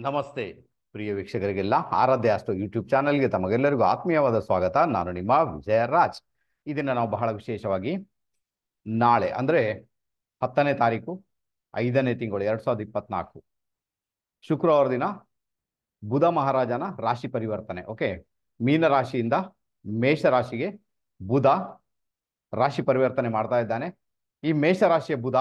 ನಮಸ್ತೆ ಪ್ರಿಯ ವೀಕ್ಷಕರಿಗೆಲ್ಲ ಆರಾಧ್ಯ ಅಷ್ಟು ಯೂಟ್ಯೂಬ್ ಚಾನಲ್ಗೆ ತಮಗೆಲ್ಲರಿಗೂ ಆತ್ಮೀಯವಾದ ಸ್ವಾಗತ. ನಾನು ನಿಮ್ಮ ವಿಜಯ ರಾಜ್. ಇದನ್ನು ನಾವು ಬಹಳ ವಿಶೇಷವಾಗಿ ನಾಳೆ ಅಂದರೆ 10ನೇ ತಾರೀಕು 5ನೇ ತಿಂಗಳು 2024 ಶುಕ್ರವಾರ ದಿನ ಬುಧ ಮಹಾರಾಜನ ರಾಶಿ ಪರಿವರ್ತನೆ. ಓಕೆ, ಮೀನ ರಾಶಿಯಿಂದ ಮೇಷ ರಾಶಿಗೆ ಬುಧ ರಾಶಿ ಪರಿವರ್ತನೆ ಮಾಡ್ತಾ ಇದ್ದಾನೆ. ಈ ಮೇಷ ರಾಶಿಯ ಬುಧ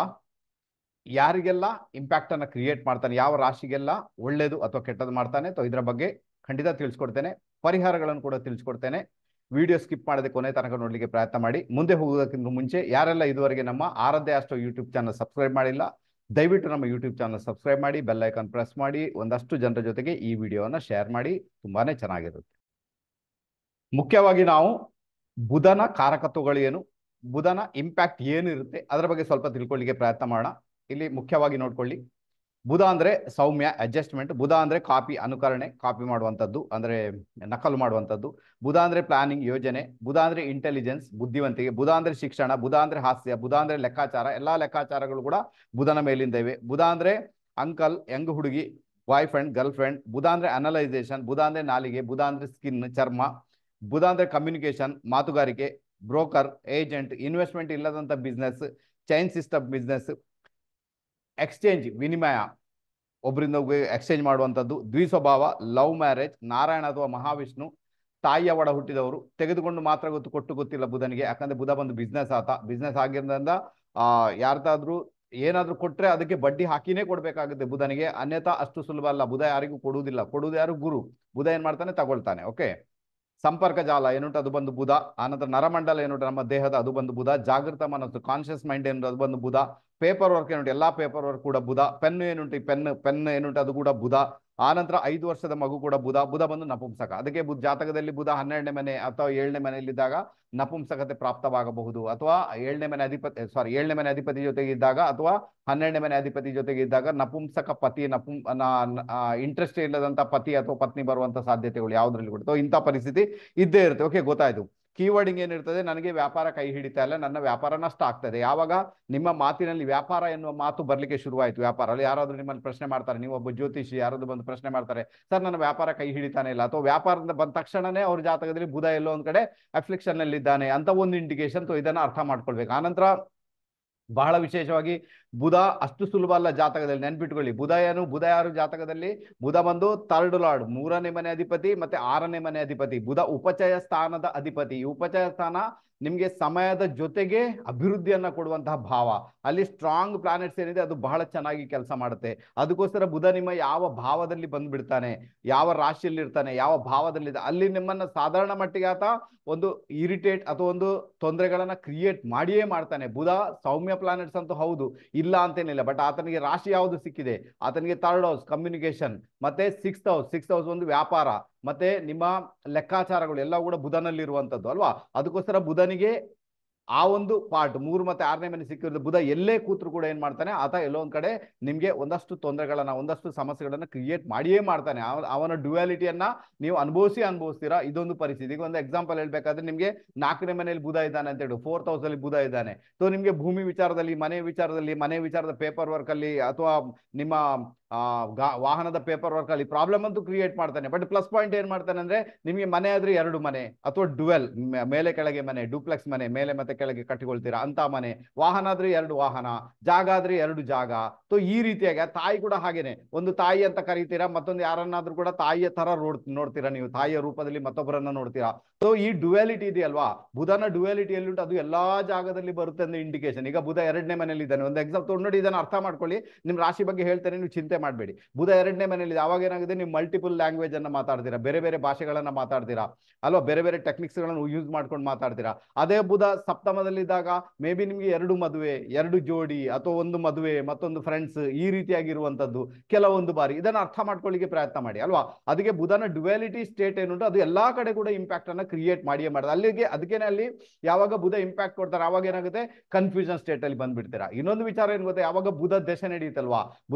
ಯಾರಿಗೆಲ್ಲ ಇಂಪ್ಯಾಕ್ಟ್ ಅನ್ನು ಕ್ರಿಯೇಟ್ ಮಾಡ್ತಾನೆ, ಯಾವ ರಾಶಿಗೆಲ್ಲ ಒಳ್ಳೇದು ಅಥವಾ ಕೆಟ್ಟದ್ದು ಮಾಡ್ತಾನೆ, ಇದರ ಬಗ್ಗೆ ಖಂಡಿತ ತಿಳಿಸ್ಕೊಡ್ತೇನೆ. ಪರಿಹಾರಗಳನ್ನು ಕೂಡ ತಿಳಿಸ್ಕೊಡ್ತೇನೆ. ವಿಡಿಯೋ ಸ್ಕಿಪ್ ಮಾಡದೆ ಕೊನೆ ತನಕ ನೋಡಲಿಕ್ಕೆ ಪ್ರಯತ್ನ ಮಾಡಿ. ಮುಂದೆ ಹೋಗೋದಕ್ಕಿಂತ ಮುಂಚೆ ಯಾರೆಲ್ಲ ಇದುವರೆಗೆ ನಮ್ಮ ಆರಾಧ್ಯ ಅಷ್ಟು ಯೂಟ್ಯೂಬ್ ಚಾನಲ್ ಸಬ್ಸ್ಕ್ರೈಬ್ ಮಾಡಿಲ್ಲ, ದಯವಿಟ್ಟು ನಮ್ಮ ಯೂಟ್ಯೂಬ್ ಚಾನಲ್ ಸಬ್ಸ್ಕ್ರೈಬ್ ಮಾಡಿ, ಬೆಲ್ ಐಕಾನ್ ಪ್ರೆಸ್ ಮಾಡಿ, ಒಂದಷ್ಟು ಜನರ ಜೊತೆಗೆ ಈ ವಿಡಿಯೋವನ್ನು ಶೇರ್ ಮಾಡಿ. ತುಂಬಾನೇ ಚೆನ್ನಾಗಿರುತ್ತೆ. ಮುಖ್ಯವಾಗಿ ನಾವು ಬುಧನ ಕಾರಕತ್ವಗಳು ಏನು, ಬುಧನ ಇಂಪ್ಯಾಕ್ಟ್ ಏನಿರುತ್ತೆ ಅದರ ಬಗ್ಗೆ ಸ್ವಲ್ಪ ತಿಳ್ಕೊಳ್ಳಿಕ್ಕೆ ಪ್ರಯತ್ನ ಮಾಡೋಣ. ಇಲ್ಲಿ ಮುಖ್ಯವಾಗಿ ನೋಡ್ಕೊಳ್ಳಿ, ಬುಧ ಅಂದ್ರೆ ಸೌಮ್ಯ, ಅಡ್ಜಸ್ಟ್ಮೆಂಟ್. ಬುಧ ಅಂದ್ರೆ ಕಾಪಿ, ಅನುಕರಣೆ, ಕಾಪಿ ಮಾಡುವಂಥದ್ದು, ಅಂದ್ರೆ ನಕಲು ಮಾಡುವಂಥದ್ದು. ಬುಧ ಅಂದ್ರೆ ಪ್ಲಾನಿಂಗ್, ಯೋಜನೆ. ಬುಧ ಅಂದ್ರೆ ಇಂಟೆಲಿಜೆನ್ಸ್, ಬುದ್ಧಿವಂತಿಕೆ. ಬುಧ ಅಂದ್ರೆ ಶಿಕ್ಷಣ. ಬುಧ ಅಂದ್ರೆ ಹಾಸ್ಯ. ಬುಧ ಅಂದ್ರೆ ಲೆಕ್ಕಾಚಾರ. ಎಲ್ಲಾ ಲೆಕ್ಕಾಚಾರಗಳು ಕೂಡ ಬುಧನ ಮೇಲಿಂದ ಇವೆ. ಬುಧ ಅಂದ್ರೆ ಅಂಕಲ್, ಯಂಗ್ ಹುಡುಗಿ, ಬಾಯ್ ಫ್ರೆಂಡ್, ಗರ್ಲ್ ಫ್ರೆಂಡ್. ಬುಧ ಅಂದ್ರೆ ಅನಲೈಸೇಷನ್. ಬುಧ ಅಂದ್ರೆ ನಾಲಿಗೆ. ಬುಧ ಅಂದ್ರೆ ಸ್ಕಿನ್, ಚರ್ಮ. ಬುಧ ಅಂದ್ರೆ ಕಮ್ಯುನಿಕೇಶನ್, ಮಾತುಗಾರಿಕೆ, ಬ್ರೋಕರ್, ಏಜೆಂಟ್, ಇನ್ವೆಸ್ಟ್ಮೆಂಟ್ ಇಲ್ಲದಂತ business, chain system business, exchange, ವಿನಿಮಯ, ಒಬ್ಬರಿಂದ ಎಕ್ಸ್ಚೇಂಜ್ ಮಾಡುವಂಥದ್ದು, ದ್ವಿಸ್ವಭಾವ, ಲವ್ ಮ್ಯಾರೇಜ್, ನಾರಾಯಣ ಅಥವಾ ಮಹಾವಿಷ್ಣು, ತಾಯಿಯ ಒಡ ಹುಟ್ಟಿದವರು, ತೆಗೆದುಕೊಂಡು ಮಾತ್ರ ಗೊತ್ತು, ಕೊಟ್ಟು ಗೊತ್ತಿಲ್ಲ ಬುಧನಿಗೆ. ಯಾಕಂದ್ರೆ ಬುಧ ಬಂದು ಬಿಸ್ನೆಸ್ ಆತ. ಬಿಸ್ನೆಸ್ ಆಗಿರೋದ್ರಿಂದ ಯಾರ್ದಾದ್ರೂ ಏನಾದ್ರೂ ಕೊಟ್ರೆ ಅದಕ್ಕೆ ಬಡ್ಡಿ ಹಾಕಿನೇ ಕೊಡ್ಬೇಕಾಗುತ್ತೆ ಬುಧನಿಗೆ, ಅನ್ಯಥಾ ಅಷ್ಟು ಸುಲಭ ಅಲ್ಲ. ಬುಧ ಯಾರಿಗೂ ಕೊಡುವುದಿಲ್ಲ. ಕೊಡುವುದು ಯಾರು? ಗುರು. ಬುಧ ಏನ್ ಮಾಡ್ತಾನೆ? ತಗೊಳ್ತಾನೆ. ಓಕೆ, ಸಂಪರ್ಕ ಜಾಲ ಏನುಂಟು ಅದು ಬಂದು ಬುಧ. ಆನಂತರ ನರಮಂಡಲ ಏನುಂಟು ನಮ್ಮ ದೇಹದ, ಅದು ಬಂದು ಬುಧ. ಜಾಗೃತ ಮನಸ್ಸು, ಕಾನ್ಶಿಯಸ್ ಮೈಂಡ್ ಏನುಂಟು ಅದು ಬಂದು ಬುಧ. ಪೇಪರ್ ವರ್ಕ್ ಏನುಂಟು, ಎಲ್ಲಾ ಪೇಪರ್ ವರ್ಕ್ ಕೂಡ ಬುಧ. ಪೆನ್ ಏನುಂಟು, ಈ ಪೆನ್ ಏನುಂಟು ಅದು ಕೂಡ ಬುಧ. ಆನಂತರ 5 ವರ್ಷದ ಮಗು ಕೂಡ ಬುಧ. ಬುಧ ಬಂದು ನಪುಂಸಕ. ಅದಕ್ಕೆ ಜಾತಕದಲ್ಲಿ ಬುಧ 12ನೇ ಮನೆ ಅಥವಾ 7ನೇ ಮನೆಯಲ್ಲಿದ್ದಾಗ ನಪುಂಸಕತೆ ಪ್ರಾಪ್ತವಾಗಬಹುದು, ಅಥವಾ 7ನೇ ಮನೆ ಅಧಿಪತಿ 7ನೇ ಮನೆ ಅಧಿಪತಿ ಜೊತೆಗೆ ಇದ್ದಾಗ, ಅಥವಾ 12ನೇ ಮನೆ ಅಧಿಪತಿ ಜೊತೆಗೆ ಇದ್ದಾಗ ನಪುಂಸಕ ಪತಿ, ಇಂಟ್ರೆಸ್ಟ್ ಇಲ್ಲದಂತ ಪತಿ ಅಥವಾ ಪತ್ನಿ ಬರುವಂತ ಸಾಧ್ಯತೆಗಳು ಯಾವುದ್ರಲ್ಲಿ ಕೂಡ ಇಂಥ ಪರಿಸ್ಥಿತಿ ಇದ್ದೇ ಇರುತ್ತೆ. ಓಕೆ, ಗೊತ್ತಾಯ್ತು. ಕೀವರ್ಡಿಂಗ್ ಏನಿರ್ತದೆ, ನನಗೆ ವ್ಯಾಪಾರ ಕೈ ಹಿಡಿತಾ ಇಲ್ಲ, ನನ್ನ ವ್ಯಾಪಾರ ನಷ್ಟ ಆಗ್ತದೆ. ಯಾವಾಗ ನಿಮ್ಮ ಮಾತಿನಲ್ಲಿ ವ್ಯಾಪಾರ ಎನ್ನುವ ಮಾತು ಬರ್ಲಿಕ್ಕೆ ಶುರುವಾಯಿತು, ವ್ಯಾಪಾರ ಅಲ್ಲಿ ಯಾರಾದ್ರೂ ನಿಮ್ಮಲ್ಲಿ ಪ್ರಶ್ನೆ ಮಾಡ್ತಾರೆ, ನೀವು ಒಬ್ಬ ಜ್ಯೋತಿಷಿ ಯಾರಾದ್ರೂ ಬಂದು ಪ್ರಶ್ನೆ ಮಾಡ್ತಾರೆ, ಸರ್ ನನ್ನ ವ್ಯಾಪಾರ ಕೈ ಹಿಡಿತಾನೆ ಇಲ್ಲ, ಅಥವಾ ವ್ಯಾಪಾರದಿಂದ ಬಂದ ತಕ್ಷಣನೇ ಅವ್ರ ಜಾತಕದಲ್ಲಿ ಬುಧ ಎಲ್ಲೋ ಒಂದ್ ಕಡೆ ಅಫ್ಲಿಕ್ಷನ್ ನಲ್ಲಿ ಇದ್ದಾನೆ ಅಂತ ಒಂದು ಇಂಡಿಕೇಶನ್. ಇದನ್ನ ಅರ್ಥ ಮಾಡ್ಕೊಳ್ಬೇಕು. ಆನಂತರ ಬಹಳ ವಿಶೇಷವಾಗಿ ಬುಧ ಅಷ್ಟು ಸುಲಭ ಅಲ್ಲ ಜಾತಕದಲ್ಲಿ, ನೆನ್ಪಿಟ್ಕೊಳ್ಳಿ. ಬುಧ ಯಾರು ಜಾತಕದಲ್ಲಿ? ಬುಧ ಬಂದು ಥರ್ಡ್ ಲಾರ್ಡ್, 3ನೇ ಮನೆ ಅಧಿಪತಿ ಮತ್ತೆ 6ನೇ ಮನೆ ಅಧಿಪತಿ. ಬುಧ ಉಪಚಯ ಸ್ಥಾನದ ಅಧಿಪತಿ. ಈ ಉಪಚಯ ಸ್ಥಾನ ನಿಮ್ಗೆ ಸಮಯದ ಜೊತೆಗೆ ಅಭಿವೃದ್ಧಿಯನ್ನ ಕೊಡುವಂತಹ ಭಾವ. ಅಲ್ಲಿ ಸ್ಟ್ರಾಂಗ್ ಪ್ಲಾನೆಟ್ಸ್ ಏನಿದೆ ಅದು ಬಹಳ ಚೆನ್ನಾಗಿ ಕೆಲಸ ಮಾಡುತ್ತೆ. ಅದಕ್ಕೋಸ್ಕರ ಬುಧ ನಿಮ್ಮ ಯಾವ ಭಾವದಲ್ಲಿ ಬಂದ್ಬಿಡ್ತಾನೆ, ಯಾವ ರಾಶಿಯಲ್ಲಿ ಇರ್ತಾನೆ, ಯಾವ ಭಾವದಲ್ಲಿದೆ, ಅಲ್ಲಿ ನಿಮ್ಮನ್ನ ಸಾಧಾರಣ ಮಟ್ಟಿಗೆ ಆತ ಒಂದು ಇರಿಟೇಟ್ ಅಥವಾ ಒಂದು ತೊಂದರೆಗಳನ್ನ ಕ್ರಿಯೇಟ್ ಮಾಡಿಯೇ ಮಾಡ್ತಾನೆ. ಬುಧ ಸೌಮ್ಯ ಪ್ಲಾನೆಟ್ಸ್ ಅಂತೂ ಹೌದು, ಇಲ್ಲ ಅಂತೇನಿಲ್ಲ. ಬಟ್ ಆತನಿಗೆ ರಾಶಿ ಯಾವುದು ಸಿಕ್ಕಿದೆ? ಆತನಿಗೆ 3rd ಹೌಸ್ ಕಮ್ಯುನಿಕೇಶನ್, ಮತ್ತೆ 6th ಹೌಸ್ ಒಂದು ವ್ಯಾಪಾರ, ಮತ್ತೆ ನಿಮ್ಮ ಲೆಕ್ಕಾಚಾರಗಳು ಎಲ್ಲ ಕೂಡ ಬುಧನಲ್ಲಿ ಇರುವಂತದ್ದು ಅಲ್ವಾ. ಅದಕ್ಕೋಸ್ಕರ ಬುಧನಿಗೆ ಆ ಒಂದು ಪಾರ್ಟ್ 3 ಮತ್ತೆ 6ನೇ ಮನೆ ಸಿಕ್ಕಿರೋದು. ಬುಧ ಎಲ್ಲೇ ಕೂತ್ರು ಕೂಡ ಏನ್ ಮಾಡ್ತಾನೆ ಆತ ಎಲ್ಲೋ ಒಂದ್ ಕಡೆ ನಿಮ್ಗೆ ಒಂದಷ್ಟು ತೊಂದರೆಗಳನ್ನ, ಒಂದಷ್ಟು ಸಮಸ್ಯೆಗಳನ್ನ ಕ್ರಿಯೇಟ್ ಮಾಡಿಯೇ ಮಾಡ್ತಾನೆ. ಅವನ ಡ್ಯುಯಾಲಿಟಿಯನ್ನ ನೀವು ಅನುಭವಿಸ್ತೀರಾ. ಇದೊಂದು ಪರಿಸ್ಥಿತಿ. ಈಗ ಒಂದು ಎಕ್ಸಾಂಪಲ್ ಹೇಳ್ಬೇಕಾದ್ರೆ, ನಿಮ್ಗೆ 4ನೇ ಮನೆಯಲ್ಲಿ ಬುಧ ಇದ್ದಾನೆ ಅಂತ ಹೇಳಿ, 4th ಹೌಸ್ ಅಲ್ಲಿ ಬುಧ ಇದ್ದಾನೆ. ಸೊ ನಿಮ್ಗೆ ಭೂಮಿ ವಿಚಾರದಲ್ಲಿ, ಮನೆ ವಿಚಾರದ ಪೇಪರ್ ವರ್ಕ್ ಅಲ್ಲಿ, ಅಥವಾ ನಿಮ್ಮ ವಾಹನದ ಪೇಪರ್ ವರ್ಕ್ ಅಲ್ಲಿ ಪ್ರಾಬ್ಲಮ್ ಅಂತೂ ಕ್ರಿಯೇಟ್ ಮಾಡ್ತಾನೆ. ಬಟ್ ಪ್ಲಸ್ ಪಾಯಿಂಟ್ ಏನ್ ಮಾಡ್ತಾನೆ ಅಂದ್ರೆ, ನಿಮಗೆ ಮನೆ ಆದ್ರೆ 2 ಮನೆ, ಅಥವಾ ಡುವೆಲ್, ಮೇಲೆ ಕೆಳಗೆ ಮನೆ, ಡುಪ್ಲೆಕ್ಸ್ ಮನೆ, ಮೇಲೆ ಮತ್ತೆ ಕೆಳಗೆ ಕಟ್ಟಿಕೊಳ್ತೀರಾ ಅಂತ ಮನೆ. ವಾಹನ ಆದ್ರೆ 2 ವಾಹನ, ಜಾಗ ಆದ್ರೆ 2 ಜಾಗ. ಸೊ ಈ ರೀತಿಯಾಗಿ ತಾಯಿ ಕೂಡ ಹಾಗೇನೆ, ಒಂದು ತಾಯಿ ಅಂತ ಕರೀತೀರಾ, ಮತ್ತೊಂದು ಯಾರನ್ನಾದ್ರೂ ಕೂಡ ತಾಯಿಯ ತರ ನೋಡ್ತೀರಾ ನೀವು, ತಾಯಿಯ ರೂಪದಲ್ಲಿ ಮತ್ತೊಬ್ಬರನ್ನ ನೋಡ್ತೀರಾ. ಸೊ ಈ ಡ್ಯುಯಾಲಿಟಿ ಇದೆಯಲ್ವಾ, ಬುಧನ ಡ್ಯುಯಾಲಿಟಿ ಎಲ್ಲಿ ಉಂಟು ಅದು ಎಲ್ಲಾ ಜಾಗದಲ್ಲಿ ಬರುತ್ತೆ ಅಂದ್ರೆ ಇಂಡಿಕೇಶನ್. ಈಗ ಬುಧ 2ನೇ ಮನೆಯಲ್ಲಿ ಇದ್ದಾನೆ. ಒಂದು ಎಕ್ಸಾಂಪಲ್ ತಗೊಂಡು ನೋಡಿ, ಇದನ್ನ ಅರ್ಥ ಮಾಡ್ಕೊಳ್ಳಿ. ನಿಮ್ ರಾಶಿ ಬಗ್ಗೆ ಹೇಳ್ತೇನೆ, ನೀವು ಚಿಂತೆ ಮಾಡಬೇಡಿ. ಬುಧ 2ನೇ ಮನೆಯಲ್ಲಿ ಅವಾಗ ಏನಾಗಿದೆ, ನೀವು ಮಲ್ಟಿಪಲ್ ಲ್ಯಾಂಗ್ವೇಜ್ ಅನ್ನ ಮಾತಾಡ್ತೀರಾ, ಬೇರೆ ಬೇರೆ ಭಾಷೆಗಳನ್ನ ಮಾತಾಡ್ತೀರಾ ಅಲ್ವಾ, ಬೇರೆ ಬೇರೆ ಟೆಕ್ನಿಕ್ಸ್ ಗಳನ್ನು ಯೂಸ್ ಮಾಡ್ಕೊಂಡು ಮಾತಾಡ್ತೀರಾ. ಅದೇ ಬುಧ ಸಪ್ತಮದಲ್ಲಿದ್ದಾಗ ಮೇ ಬಿ ನಿಮ್ಗೆ 2 ಮದುವೆ, 2 ಜೋಡಿ, ಅಥವಾ 1 ಮದುವೆ ಮತ್ತೊಂದು ಫ್ರೆಂಡ್ಸ್, ಈ ರೀತಿಯಾಗಿರುವಂತದ್ದು ಕೆಲವೊಂದು ಬಾರಿ. ಇದನ್ನ ಅರ್ಥ ಮಾಡ್ಕೊಳ್ಳಿಕ್ಕೆ ಪ್ರಯತ್ನ ಮಾಡಿ ಅಲ್ವಾ. ಅದಕ್ಕೆ ಬುಧನ ಡ್ಯುಯಾಲಿಟಿ ಸ್ಟೇಟ್ ಏನುಂಟು ಅದು ಎಲ್ಲಾ ಕಡೆ ಕೂಡ ಇಂಪ್ಯಾಕ್ಟ್ ಅನ್ನ ಕ್ರಿಯೇಟ್ ಮಾಡಿಯೇ ಮಾಡೋದು. ಅದಕ್ಕೇನೆ ಅಲ್ಲಿ ಯಾವಾಗ ಬುಧ ಇಂಪ್ಯಾಕ್ಟ್ ಕೊಡ್ತಾರೆ ಅವಾಗ ಏನಾಗುತ್ತೆ, ಕನ್ಫ್ಯೂಷನ್ ಸ್ಟೇಟ್ ಅಲ್ಲಿ ಬಂದ್ಬಿಡ್ತೀರಾ. ಇನ್ನೊಂದು ವಿಚಾರ ಏನ್ ಗೊತ್ತಾ, ಯಾವಾಗ ಬುಧ ದಶೆ ನಡೀತಲ್ವಾ,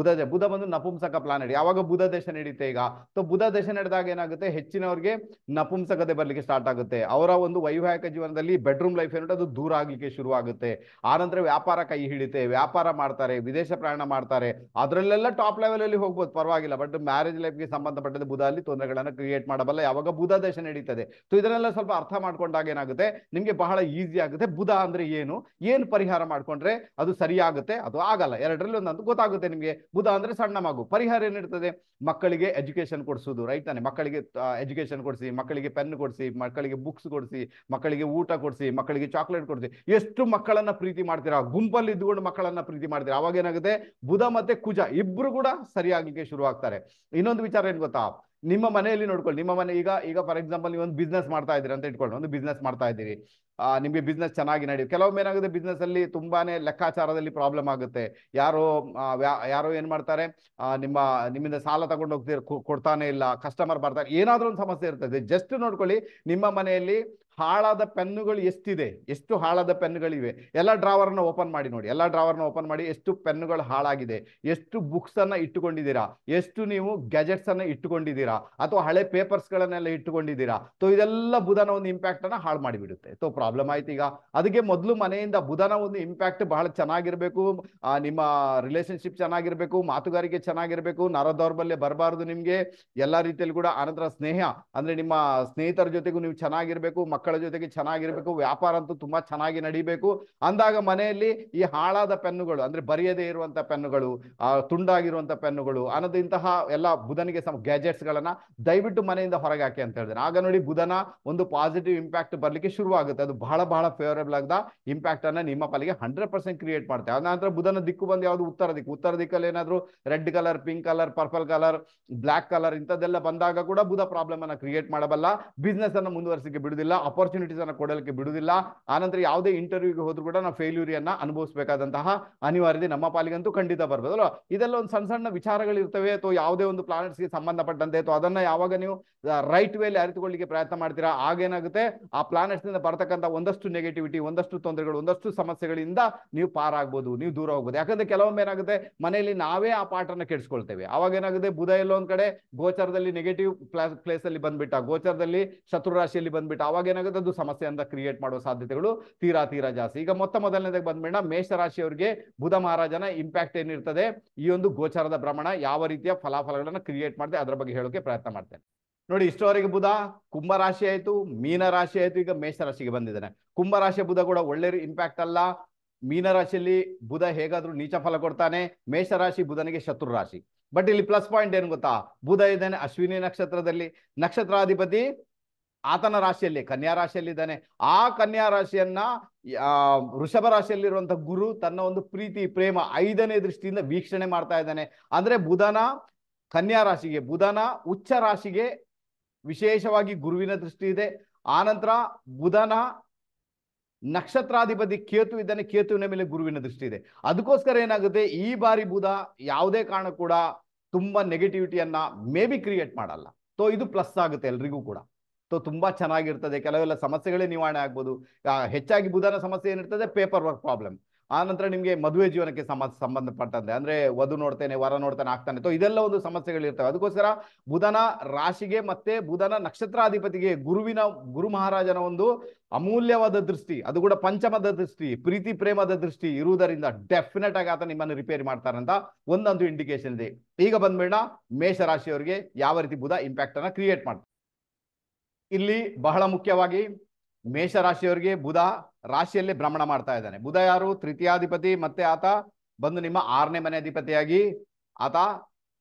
ಬುಧ ಬಂದು ನಪುಂಸಕ ಪ್ಲಾನೆಟ್. ಯಾವಾಗ ಬುಧ ದೇಶ ನಡೀತೆ ಈಗ, ಸೊ ಬುಧ ದೇಶ ನಡೆದಾಗ ಏನಾಗುತ್ತೆ, ಹೆಚ್ಚಿನವ್ರಿಗೆ ನಪುಂಸಕತೆ ಬರ್ಲಿಕ್ಕೆ ಸ್ಟಾರ್ಟ್ ಆಗುತ್ತೆ. ಅವರ ಒಂದು ವೈವಾಹಿಕ ಜೀವನದಲ್ಲಿ ಬೆಡ್ರೂಮ್ ಲೈಫ್ ಏನುಂಟು ಅದು ದೂರ ಆಗ್ಲಿಕ್ಕೆ ಶುರು ಆಗುತ್ತೆ. ಆನಂತರ ವ್ಯಾಪಾರ ಕೈ ಹಿಡಿತೆ, ವ್ಯಾಪಾರ ಮಾಡ್ತಾರೆ, ವಿದೇಶ ಪ್ರಯಾಣ ಮಾಡ್ತಾರೆ, ಅದರಲ್ಲೆಲ್ಲ ಟಾಪ್ ಲೆವೆಲ್ ಅಲ್ಲಿ ಹೋಗ್ಬೋದು, ಪರವಾಗಿಲ್ಲ. ಬಟ್ ಮ್ಯಾರೇಜ್ ಲೈಫ್ಗೆ ಸಂಬಂಧಪಟ್ಟದ ಬುಧ ಅಲ್ಲಿ ತೊಂದರೆಗಳನ್ನ ಕ್ರಿಯೇಟ್ ಮಾಡಬಲ್ಲ ಯಾವಾಗ ಬುಧ ದೇಶ ನಡೀತದೆ. ಸೊ ಇದನ್ನೆಲ್ಲ ಸ್ವಲ್ಪ ಅರ್ಥ ಮಾಡ್ಕೊಂಡಾಗ ಏನಾಗುತ್ತೆ, ನಿಮ್ಗೆ ಬಹಳ ಈಸಿ ಆಗುತ್ತೆ ಬುಧ ಅಂದ್ರೆ ಏನು ಪರಿಹಾರ ಮಾಡ್ಕೊಂಡ್ರೆ ಅದು ಸರಿಯಾಗುತ್ತೆ, ಅದು ಆಗಲ್ಲ, ಎರಡರಲ್ಲಿ ಒಂದಂತೂ ಗೊತ್ತಾಗುತ್ತೆ ನಿಮ್ಗೆ. ಬುಧ ಅಂದ್ರೆ ಸಣ್ಣ ಮಗು, ಪರಿಹಾರ ಏನಿರ್ತದೆ, ಮಕ್ಕಳಿಗೆ ಎಜುಕೇಶನ್ ಕೊಡಿಸೋದು, ರೈಟ್ ತಾನೆ. ಮಕ್ಕಳಿಗೆ ಎಜುಕೇಶನ್ ಕೊಡಿಸಿ, ಮಕ್ಕಳಿಗೆ ಪೆನ್ ಕೊಡಿಸಿ, ಮಕ್ಕಳಿಗೆ ಬುಕ್ಸ್ ಕೊಡಿಸಿ, ಮಕ್ಕಳಿಗೆ ಊಟ ಕೊಡಿಸಿ, ಮಕ್ಕಳಿಗೆ ಚಾಕ್ಲೇಟ್ ಕೊಡಿಸಿ. ಎಷ್ಟು ಮಕ್ಕಳನ್ನ ಪ್ರೀತಿ ಮಾಡ್ತೀರಾ, ಗುಂಪಲ್ಲಿ ಇದ್ದುಕೊಂಡು ಮಕ್ಕಳನ್ನ ಪ್ರೀತಿ ಮಾಡ್ತೀರಾ, ಅವಾಗ ಏನಾಗುತ್ತೆ, ಬುಧ ಮತ್ತೆ ಕುಜ ಇಬ್ರು ಕೂಡ ಸರಿಯಾಗಲಿಕ್ಕೆ ಶುರು ಆಗ್ತಾರೆ. ಇನ್ನೊಂದು ವಿಚಾರ ಏನ್ ಗೊತ್ತಾ, ನಿಮ್ಮ ಮನೆಯಲ್ಲಿ ನೋಡ್ಕೊಳ್ಳಿ, ನಿಮ್ಮ ಮನೆ ಈಗ ಫಾರ್ ಎಕ್ಸಾಂಪಲ್ ನೀವು ಒಂದು ಬಿಸ್ನೆಸ್ ಮಾಡ್ತಾ ಇದ್ದೀರಿ ಅಂತ ಇಟ್ಕೊಳ್ಳಿ, ಒಂದು ಬಿಸ್ನೆಸ್ ಮಾಡ್ತಾ ಇದ್ದೀರಿ, ನಿಮಗೆ ಬಿಸ್ನೆಸ್ ಚೆನ್ನಾಗಿ ನಡೆಯುತ್ತೆ. ಕೆಲವೊಮ್ಮೆ ಏನಾಗುತ್ತೆ, ಬಿಸ್ನೆಸ್ ಅಲ್ಲಿ ತುಂಬಾನೇ ಲೆಕ್ಕಾಚಾರದಲ್ಲಿ ಪ್ರಾಬ್ಲಮ್ ಆಗುತ್ತೆ. ಯಾರೋ ಏನ್ ಮಾಡ್ತಾರೆ, ನಿಮ್ಮಿಂದ ಸಾಲ ತಗೊಂಡು ಹೋಗ್ತೀರಿ, ಕೊಡ್ತಾನೆ ಇಲ್ಲ, ಕಸ್ಟಮರ್ ಬರ್ತಾರೆ, ಏನಾದ್ರೂ ಒಂದು ಸಮಸ್ಯೆ ಇರ್ತದೆ. ಜಸ್ಟ್ ನೋಡ್ಕೊಳ್ಳಿ, ನಿಮ್ಮ ಮನೆಯಲ್ಲಿ ಹಾಳಾದ ಪೆನ್ನುಗಳು ಎಷ್ಟಿದೆ, ಎಷ್ಟು ಹಾಳಾದ ಪೆನ್ನುಗಳಿವೆ, ಎಲ್ಲ ಡ್ರಾವರ್ನ ಓಪನ್ ಮಾಡಿ ನೋಡಿ, ಎಲ್ಲ ಡ್ರಾವರ್ನ ಓಪನ್ ಮಾಡಿ, ಎಷ್ಟು ಪೆನ್ನುಗಳು ಹಾಳಾಗಿದೆ, ಎಷ್ಟು ಬುಕ್ಸ್ ಅನ್ನ ಇಟ್ಟುಕೊಂಡಿದ್ದೀರಾ, ಎಷ್ಟು ನೀವು ಗ್ಯಾಜೆಟ್ಸ್ ಅನ್ನ ಇಟ್ಟುಕೊಂಡಿದ್ದೀರಾ, ಅಥವಾ ಹಳೆ ಪೇಪರ್ಸ್ ಗಳನ್ನೆಲ್ಲ ಇಟ್ಟುಕೊಂಡಿದ್ದೀರಾ. ಸೊ ಇದೆಲ್ಲ ಬುಧನ ಒಂದು ಇಂಪ್ಯಾಕ್ಟ್ ಅನ್ನ ಹಾಳು ಮಾಡಿಬಿಡುತ್ತೆ. ಸೊ ಪ್ರಾಬ್ಲಮ್ ಆಯ್ತು ಈಗ. ಅದಕ್ಕೆ ಮೊದಲು ಮನೆಯಿಂದ ಬುಧನ ಒಂದು ಇಂಪ್ಯಾಕ್ಟ್ ಬಹಳ ಚೆನ್ನಾಗಿರ್ಬೇಕು, ನಿಮ್ಮ ರಿಲೇಶನ್ಶಿಪ್ ಚೆನ್ನಾಗಿರ್ಬೇಕು, ಮಾತುಗಾರಿಕೆ ಚೆನ್ನಾಗಿರ್ಬೇಕು, ನರ ದೌರ್ಬಲ್ಯ ಬರಬಾರದು ನಿಮ್ಗೆ ಎಲ್ಲಾ ರೀತಿಯಲ್ಲಿ ಕೂಡ. ಆನಂತರ ಸ್ನೇಹ ಅಂದ್ರೆ ನಿಮ್ಮ ಸ್ನೇಹಿತರ ಜೊತೆಗೂ ನೀವು ಚೆನ್ನಾಗಿರ್ಬೇಕು, ಮಕ್ಕಳ ಜೊತೆಗೆ ಚೆನ್ನಾಗಿರ್ಬೇಕು, ವ್ಯಾಪಾರ ಅಂತೂ ತುಂಬಾ ಚೆನ್ನಾಗಿ ನಡಿಬೇಕು. ಅಂದಾಗ ಮನೆಯಲ್ಲಿ ಈ ಹಾಳಾದ ಪೆನ್ನುಗಳು ಅಂದ್ರೆ ಬರೆಯದೇ ಇರುವಂತ ಪೆನ್ನುಗಳು, ತುಂಡಾಗಿರುವಂತ ಪೆನ್ನುಗಳು, ಅನ್ನೋದು ಇಂತಹ ಎಲ್ಲ ಬುಧನಿಗೆ ಗ್ಯಾಜೆಟ್ಸ್ ಗಳನ್ನ ದಯವಿಟ್ಟು ಮನೆಯಿಂದ ಹೊರಗೆ ಹಾಕಿ ಅಂತ ಹೇಳಿದ್ರೆ, ಆಗ ನೋಡಿ ಬುಧನ ಒಂದು ಪಾಸಿಟಿವ್ ಇಂಪ್ಯಾಕ್ಟ್ ಬರ್ಲಿಕ್ಕೆ ಶುರು ಆಗುತ್ತೆ. ಅದು ಬಹಳ ಬಹಳ ಫೇವರೇಬಲ್ ಆಗದ ಇಂಪ್ಯಾಕ್ಟ್ ಅನ್ನ ನಿಮ್ಮ ಪಾಲಿಗೆ 100% ಕ್ರಿಯೇಟ್ ಮಾಡುತ್ತೆ. ಅದಾನಂತರ ಬುಧನ ದಿಕ್ಕು ಬಂದು ಯಾವುದು, ಉತ್ತರ ದಿಕ್ಕು. ಉತ್ತರ ದಿಕ್ಕಲ್ಲಿ ಏನಾದ್ರು red colour, pink colour, purple colour, black colour ಇಂಥದ್ದೆಲ್ಲ ಬಂದಾಗ ಕೂಡ ಬುಧ ಪ್ರಾಬ್ಲಮ್ ಅನ್ನ ಕ್ರಿಯೇಟ್ ಮಾಡಬಲ್ಲ, ಬಿಸ್ನೆಸ್ ಅನ್ನ ಮುಂದುವರಿಸಲಿಕ್ಕೆ ಬಿಡುದಿಲ್ಲ, ಅಪರ್ಚುನಿಟೀಸ್ ಅನ್ನ ಕೊಡಲಿಕ್ಕೆ ಬಿಡುದಿಲ್ಲ. ಆನಂತರ ಯಾವುದೇ ಇಂಟರ್ವ್ಯೂಗೆ ಹೋದ್ರು ಕೂಡ ನಾವು ಫೇಲ್ಯೂರಿಯನ್ನ ಅನುಭವಿಸಬೇಕಾದಂತಹ ಅನಿವಾರ್ಯತೆ ನಮ್ಮ ಪಾಲಿಗಂತೂ ಖಂಡಿತ ಬರ್ಬೋದು ಅಲ್ವಾ. ಇದೆಲ್ಲ ಒಂದು ಸಣ್ಣ ಸಣ್ಣ ವಿಚಾರಗಳಿರ್ತವೆ, ಅಥವಾ ಯಾವುದೇ ಒಂದು ಪ್ಲಾನೆಟ್ಸ್ಗೆ ಸಂಬಂಧಪಟ್ಟಂತೆ, ಅಥವಾ ಅದನ್ನ ಯಾವಾಗ ನೀವು ರೈಟ್ ವೇಲಿ ಅರಿತುಕೊಳ್ಳಿಕ್ಕೆ ಪ್ರಯತ್ನ ಮಾಡ್ತೀರಾ, ಆಗೇನಾಗುತ್ತೆ, ಆ ಪ್ಲಾನೆಟ್ಸ್ ನಿಂದ ಬರ್ತಕ್ಕಂಥ ಒಂದಷ್ಟು ನೆಗೆಟಿವಿಟಿ, ಒಂದಷ್ಟು ತೊಂದರೆಗಳು, ಒಂದಷ್ಟು ಸಮಸ್ಯೆಗಳಿಂದ ನೀವು ಪಾರಾಗ್ಬೋದು, ನೀವು ದೂರ ಹೋಗ್ಬೋದು. ಯಾಕಂದ್ರೆ ಕೆಲವೊಮ್ಮೆ ಏನಾಗುತ್ತೆ, ಮನೆಯಲ್ಲಿ ನಾವೇ ಆ ಪಾಠನ ಕೆಡಿಸ್ಕೊಳ್ತೇವೆ. ಅವಾಗ ಏನಾಗುತ್ತೆ, ಬುಧ ಎಲ್ಲೋ ಒಂದ್ ಕಡೆ ಗೋಚರದಲ್ಲಿ ನೆಗೆಟಿವ್ ಪ್ಲೇಸ್ ಅಲ್ಲಿ ಬಂದ್ಬಿಟ್ಟ, ಗೋಚರದಲ್ಲಿ ಶತ್ರು ರಾಶಿಯಲ್ಲಿ ಬಂದ್ಬಿಟ್ಟ, ಅವಾಗ ಏನಾಗುತ್ತೆ, ಅದು ಸಮಸ್ಯೆ ಅಂತ ಕ್ರಿಯೇಟ್ ಮಾಡುವ ಸಾಧ್ಯತೆಗಳು ತೀರಾ ಜಾಸ್ತಿ. ಈಗ ಮೊದಲನೇದಾಗಿ ಬಂದ್ಬೇಡ, ಮೇಷ ರಾಶಿಯವರಿಗೆ ಬುಧ ಮಹಾರಾಜನ ಇಂಪ್ಯಾಕ್ಟ್ ಏನಿರ್ತದೆ, ಈ ಒಂದು ಗೋಚರದ ಭ್ರಮಣ ಯಾವ ರೀತಿಯ ಫಲಾಫಲಗಳನ್ನ ಕ್ರಿಯೇಟ್ ಮಾಡಿದೆ ಅದರ ಬಗ್ಗೆ ಹೇಳೋಕೆ ಪ್ರಯತ್ನ ಮಾಡ್ತೇನೆ. ನೋಡಿ, ಇಷ್ಟವರೆಗೆ ಬುಧ ಕುಂಭ ರಾಶಿ ಆಯ್ತು, ಮೀನ ರಾಶಿ ಆಯ್ತು, ಈಗ ಮೇಷ ರಾಶಿಗೆ ಬಂದಿದ್ದಾನೆ. ಕುಂಭ ರಾಶಿಯ ಬುಧ ಕೂಡ ಒಳ್ಳೆ ಇಂಪ್ಯಾಕ್ಟ್ ಅಲ್ಲ. ಮೀನ ರಾಶಿಯಲ್ಲಿ ಬುಧ ಹೇಗಾದ್ರೂ ನೀಚ ಫಲ ಕೊಡ್ತಾನೆ, ಮೇಷ ರಾಶಿ ಬುಧನಿಗೆ ಶತ್ರು ರಾಶಿ. ಬಟ್ ಇಲ್ಲಿ ಪ್ಲಸ್ ಪಾಯಿಂಟ್ ಏನು ಗೊತ್ತಾ, ಬುಧ ಇದ್ದಾನೆ ಅಶ್ವಿನಿ ನಕ್ಷತ್ರದಲ್ಲಿ, ನಕ್ಷತ್ರಾಧಿಪತಿ ಆತನ ರಾಶಿಯಲ್ಲಿ ಕನ್ಯಾ ರಾಶಿಯಲ್ಲಿ ಇದ್ದಾನೆ. ಆ ಕನ್ಯಾ ರಾಶಿಯನ್ನ ವೃಷಭ ರಾಶಿಯಲ್ಲಿರುವಂತಹ ಗುರು ತನ್ನ ಒಂದು ಪ್ರೀತಿ ಪ್ರೇಮ 5ನೇ ದೃಷ್ಟಿಯಿಂದ ವೀಕ್ಷಣೆ ಮಾಡ್ತಾ ಇದ್ದಾನೆ. ಅಂದ್ರೆ ಬುಧನ ಕನ್ಯಾ ರಾಶಿಗೆ, ಬುಧನ ಉಚ್ಚ ರಾಶಿಗೆ ವಿಶೇಷವಾಗಿ ಗುರುವಿನ ದೃಷ್ಟಿ ಇದೆ. ಆನಂತರ ಬುಧನ ನಕ್ಷತ್ರಾಧಿಪತಿ ಕೇತು ಇದ್ದಾನೆ, ಕೇತುವಿನ ಮೇಲೆ ಗುರುವಿನ ದೃಷ್ಟಿ ಇದೆ. ಅದಕ್ಕೋಸ್ಕರ ಏನಾಗುತ್ತೆ, ಈ ಬಾರಿ ಬುಧ ಯಾವುದೇ ಕಾರಣ ಕೂಡ ತುಂಬಾ ನೆಗೆಟಿವಿಟಿಯನ್ನ ಮೇ ಬಿ ಕ್ರಿಯೇಟ್ ಮಾಡಲ್ಲ. ಸೊ ಇದು ಪ್ಲಸ್ ಆಗುತ್ತೆ ಎಲ್ರಿಗೂ ಕೂಡ. ಸೊ ತುಂಬಾ ಚೆನ್ನಾಗಿರ್ತದೆ, ಕೆಲವೆಲ್ಲ ಸಮಸ್ಯೆಗಳೇ ನಿವಾರಣೆ ಆಗ್ಬೋದು. ಹೆಚ್ಚಾಗಿ ಬುಧನ ಸಮಸ್ಯೆ ಏನಿರ್ತದೆ, ಪೇಪರ್ ವರ್ಕ್ ಪ್ರಾಬ್ಲಮ್. ಆನಂತರ ನಿಮಗೆ ಮದುವೆ ಜೀವನಕ್ಕೆ ಸಂಬಂಧಪಟ್ಟಂತೆ, ಅಂದ್ರೆ ವಧು ನೋಡ್ತೇನೆ, ವರ ನೋಡ್ತಾನೆ, ಆಗ್ತಾನೆ. ಸೊ ಇದೆಲ್ಲ ಒಂದು ಸಮಸ್ಯೆಗಳಿರ್ತವೆ. ಅದಕ್ಕೋಸ್ಕರ ಬುಧನ ರಾಶಿಗೆ ಮತ್ತೆ ಬುಧನ ನಕ್ಷತ್ರಾಧಿಪತಿಗೆ ಗುರು ಮಹಾರಾಜನ ಒಂದು ಅಮೂಲ್ಯವಾದ ದೃಷ್ಟಿ, ಅದು ಕೂಡ ಪಂಚಮದ ದೃಷ್ಟಿ, ಪ್ರೀತಿ ಪ್ರೇಮದ ದೃಷ್ಟಿ ಇರುವುದರಿಂದ ಡೆಫಿನೆಟ್ ಆಗಿ ಆತ ನಿಮ್ಮನ್ನು ರಿಪೇರಿ ಮಾಡ್ತಾರಂತ ಒಂದೊಂದು ಇಂಡಿಕೇಶನ್ ಇದೆ. ಈಗ ಬಂದ್ಬೇಡ ಮೇಷ ರಾಶಿಯವರಿಗೆ ಯಾವ ರೀತಿ ಬುಧ ಇಂಪ್ಯಾಕ್ಟ್ ಅನ್ನ ಕ್ರಿಯೇಟ್ ಮಾಡ್ತಾರೆ. ಇಲ್ಲಿ ಬಹಳ ಮುಖ್ಯವಾಗಿ ಮೇಷ ರಾಶಿಯವರಿಗೆ ಬುಧ ರಾಶಿಯಲ್ಲಿ ಭ್ರಮಣ ಮಾಡ್ತಾ ಇದ್ದಾನೆ. ಬುಧ ಯಾರು, ತೃತೀಯಾಧಿಪತಿ, ಮತ್ತೆ ಆತ ಬಂದು ನಿಮ್ಮ 6ನೇ ಮನೆ ಅಧಿಪತಿಯಾಗಿ ಆತ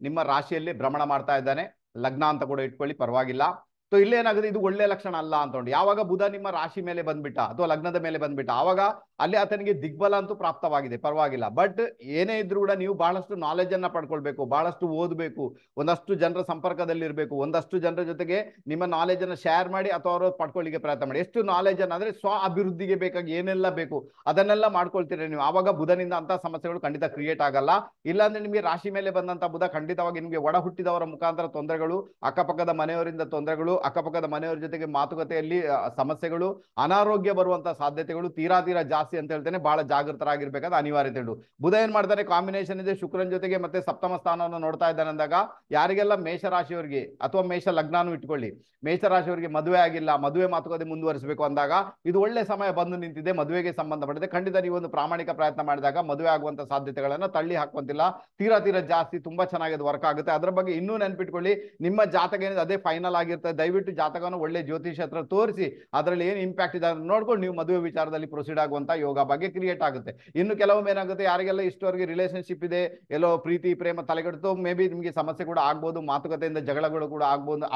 ನಿಮ್ಮ ರಾಶಿಯಲ್ಲಿ ಭ್ರಮಣ ಮಾಡ್ತಾ ಇದ್ದಾನೆ. ಲಗ್ನ ಅಂತ ಕೂಡ ಇಟ್ಕೊಳ್ಳಿ, ಪರವಾಗಿಲ್ಲ. ಸೊ ಇಲ್ಲೇನಾಗುತ್ತೆ, ಇದು ಒಳ್ಳೆ ಲಕ್ಷಣ ಅಲ್ಲ ಅಂತಂಡು. ಯಾವಾಗ ಬುಧ ನಿಮ್ಮ ರಾಶಿ ಮೇಲೆ ಬಂದ್ಬಿಟ್ಟ ಅಥವಾ ಲಗ್ನದ ಮೇಲೆ ಬಂದ್ಬಿಟ್ಟ, ಆವಾಗ ಅಲ್ಲಿ ಆತನಿಗೆ ದಿಗ್ಬಲ ಅಂತೂ ಪ್ರಾಪ್ತವಾಗಿದೆ, ಪರವಾಗಿಲ್ಲ. ಬಟ್ ಏನೇ ಇದ್ರೂ ಕೂಡ ನೀವು ಬಹಳಷ್ಟು ನಾಲೆಜ್ ಅನ್ನ ಪಡ್ಕೊಳ್ಬೇಕು, ಬಹಳಷ್ಟು ಓದಬೇಕು, ಒಂದಷ್ಟು ಜನರ ಸಂಪರ್ಕದಲ್ಲಿ ಇರಬೇಕು, ಒಂದಷ್ಟು ಜನರ ಜೊತೆಗೆ ನಿಮ್ಮ ನಾಲೆಜ್ ಅನ್ನ ಶೇರ್ ಮಾಡಿ ಅಥವಾ ಅವರು ಪಡ್ಕೊಳ್ಳಿಕ್ಕೆ ಪ್ರಯತ್ನ ಮಾಡಿ. ಎಷ್ಟು ನಾಲೆಜ್ ಅನ್ನ ಅಂದ್ರೆ ಸ್ವ ಅಭಿವೃದ್ಧಿಗೆ ಬೇಕಾಗಿ ಏನೆಲ್ಲ ಬೇಕು ಅದನ್ನೆಲ್ಲ ಮಾಡ್ಕೊಳ್ತೀರಿ ನೀವು, ಆವಾಗ ಬುಧನಿಂದ ಅಂತ ಸಮಸ್ಯೆಗಳು ಖಂಡಿತ ಕ್ರಿಯೇಟ್ ಆಗಲ್ಲ. ಇಲ್ಲಾಂದ್ರೆ ನಿಮಗೆ ರಾಶಿ ಮೇಲೆ ಬಂದಂತ ಬುಧ ಖಂಡಿತವಾಗಿ ನಿಮಗೆ ಒಡ ಹುಟ್ಟಿದವರ ಮುಖಾಂತರ ತೊಂದರೆಗಳು, ಅಕ್ಕಪಕ್ಕದ ಮನೆಯವರಿಂದ ತೊಂದರೆಗಳು, ಅಕ್ಕಪಕ್ಕದ ಮನೆಯವರ ಜೊತೆಗೆ ಮಾತುಕತೆಯಲ್ಲಿ ಸಮಸ್ಯೆಗಳು, ಅನಾರೋಗ್ಯ ಬರುವಂತಹ ಸಾಧ್ಯತೆಗಳು ತೀರಾ ಜಾಸ್ತಿ ಅಂತ ಹೇಳ್ತೇನೆ. ಬಹಳ ಜಾಗೃತರಾಗಿರ್ಬೇಕಾದ ಅನಿವಾರ್ಯತೆ ಉಂಟು. ಬುಧ ಏನ್ ಮಾಡ್ತಾನೆ, ಕಾಂಬಿನೇಷನ್ ಇದೆ ಶುಕ್ರನ್ ಜೊತೆಗೆ ಮತ್ತೆ ಸಪ್ತಮ ಸ್ಥಾನವನ್ನು ನೋಡ್ತಾ ಇದ್ದಾನೆ ಅಂದಾಗ ಯಾರಿಗೆಲ್ಲ ಮೇಷರಾಶಿಯವರಿಗೆ ಅಥವಾ ಮೇಷ ಲಗ್ನಾನು ಇಟ್ಕೊಳ್ಳಿ, ಮೇಷರಾಶಿಯವರಿಗೆ ಮದುವೆ ಆಗಿಲ್ಲ, ಮದುವೆ ಮಾತುಕತೆ ಮುಂದುವರಿಸಬೇಕು ಅಂದಾಗ ಇದು ಒಳ್ಳೆ ಸಮಯ ಬಂದು ನಿಂತಿದೆ. ಮದುವೆಗೆ ಸಂಬಂಧಪಟ್ಟಿದೆ ಖಂಡಿತ ನೀವು ಒಂದು ಪ್ರಾಮಾಣಿಕ ಪ್ರಯತ್ನ ಮಾಡಿದಾಗ ಮದುವೆ ಆಗುವಂತ ಸಾಧ್ಯತೆಗಳನ್ನ ತಳ್ಳಿ ಹಾಕುವಂತಿಲ್ಲ. ತೀರಾ ಜಾಸ್ತಿ ತುಂಬಾ ಚೆನ್ನಾಗಿ ಅದು ವರ್ಕ್ ಆಗುತ್ತೆ. ಅದರ ಬಗ್ಗೆ ಇನ್ನೂ ನೆನ್ಪಿಟ್ಕೊಳ್ಳಿ, ನಿಮ್ಮ ಜಾತಕ ಏನಿದೆ ಅದೇ ಫೈನಲ್ ಆಗಿರ್ತದೆ. ದಯವಿಟ್ಟು ಜಾತಕವನ್ನು ಒಳ್ಳೆ ಜ್ಯೋತಿಷ ಹತ್ರ ತೋರಿಸಿ ಅದರಲ್ಲಿ ಏನು ಇಂಪ್ಯಾಕ್ಟ್ ಇದೆ ಅದನ್ನು ನೋಡ್ಕೊಂಡು ನೀವು ಮದುವೆ ವಿಚಾರದಲ್ಲಿ ಪ್ರೊಸೀಡ್ ಆಗುವಂತ ಯೋಗ ಬಗ್ಗೆ ಕ್ರಿಯೇಟ್ ಆಗುತ್ತೆ. ಇನ್ನು ಕೆಲವೊಮ್ಮೆ ಏನಾಗುತ್ತೆ, ಯಾರಿಗೆಲ್ಲ ಇಷ್ಟವರೆಗೆ ರಿಲೇಶನ್ಶಿಪ್ ಇದೆ, ಎಲ್ಲೋ ಪ್ರೀತಿ ಪ್ರೇಮ ತಲೆಗೆಡ್ತು, ಮೇ ಬಿ ನಿಮಗೆ ಸಮಸ್ಯೆ ಕೂಡ ಆಗ್ಬೋದು, ಮಾತುಕತೆಯಿಂದ ಜಗಳಗಳು ಕೂಡ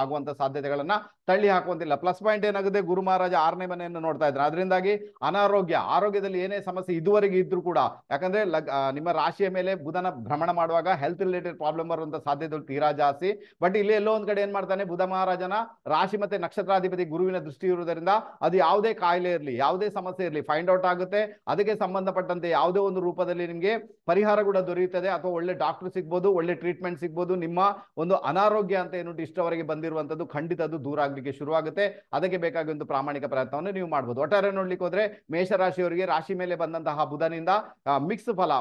ಆಗುವಂತ ಸಾಧ್ಯತೆಗಳನ್ನ ತಳ್ಳಿ ಹಾಕುವಂತಿಲ್ಲ. ಪ್ಲಸ್ ಪಾಯಿಂಟ್ ಏನಾಗುತ್ತೆ, ಗುರು ಮಹಾರಾಜ 6ನೇ ಮನೆಯನ್ನು ನೋಡ್ತಾ ಇದ್ದಾರೆ. ಅದರಿಂದಾಗಿ ಆರೋಗ್ಯದಲ್ಲಿ ಏನೇ ಸಮಸ್ಯೆ ಇದುವರೆಗೆ ಇದ್ರೂ ಕೂಡ, ಯಾಕಂದ್ರೆ ನಿಮ್ಮ ರಾಶಿಯ ಮೇಲೆ ಬುಧನ ಭ್ರಮಣ ಮಾಡುವಾಗ ಹೆಲ್ತ್ ರಿಲೇಟೆಡ್ ಪ್ರಾಬ್ಲಮ್ ಬರುವಂತ ಸಾಧ್ಯತೆಗಳು ತೀರಾ ಜಾಸ್ತಿ. ಬಟ್ ಇಲ್ಲಿ ಎಲ್ಲೋ ಒಂದ್ ಕಡೆ ಏನ್ ಮಾಡ್ತಾನೆ, ಬುಧ ಮಹಾರಾಜನ ರಾಶಿ ಮತ್ತೆ ನಕ್ಷತ್ರಾಧಿಪತಿ ಗುರುವಿನ ದೃಷ್ಟಿ ಇರುವುದರಿಂದ ಅದು ಯಾವುದೇ ಕಾಯಿಲೆ ಇರಲಿ, ಯಾವುದೇ ಸಮಸ್ಯೆ ಇರಲಿ ಫೈಂಡ್ ಔಟ್ ಆಗುತ್ತೆ. ಅದಕ್ಕೆ ಸಂಬಂಧಪಟ್ಟಂತೆ ಯಾವುದೇ ಒಂದು ರೂಪದಲ್ಲಿ ನಿಮಗೆ ಪರಿಹಾರ ಕೂಡ ದೊರೆಯುತ್ತದೆ, ಅಥವಾ ಒಳ್ಳೆ ಡಾಕ್ಟರ್ ಸಿಗ್ಬೋದು, ಒಳ್ಳೆ ಟ್ರೀಟ್ಮೆಂಟ್ ಸಿಗ್ಬೋದು. ನಿಮ್ಮ ಒಂದು ಅನಾರೋಗ್ಯ ಅಂತ ಏನು ಇಷ್ಟವರೆಗೆ ಬಂದಿರುವಂತದ್ದು ಖಂಡಿತ ಅದು ದೂರ ಆಗ್ಲಿಕ್ಕೆ ಶುರುವಾಗುತ್ತೆ. ಅದಕ್ಕೆ ಬೇಕಾಗಿ ಒಂದು ಪ್ರಾಮಾಣಿಕ ಪ್ರಯತ್ನವನ್ನು ನೀವು ಮಾಡಬಹುದು. ಒಟ್ಟಾರೆ ನೋಡ್ಲಿಕ್ಕೆ ಹೋದ್ರೆ ಮೇಷರಾಶಿಯವರಿಗೆ ರಾಶಿ ಮೇಲೆ ಬಂದಂತಹ ಬುಧನಿಂದ ಮಿಕ್ಸ್ ಫಲ,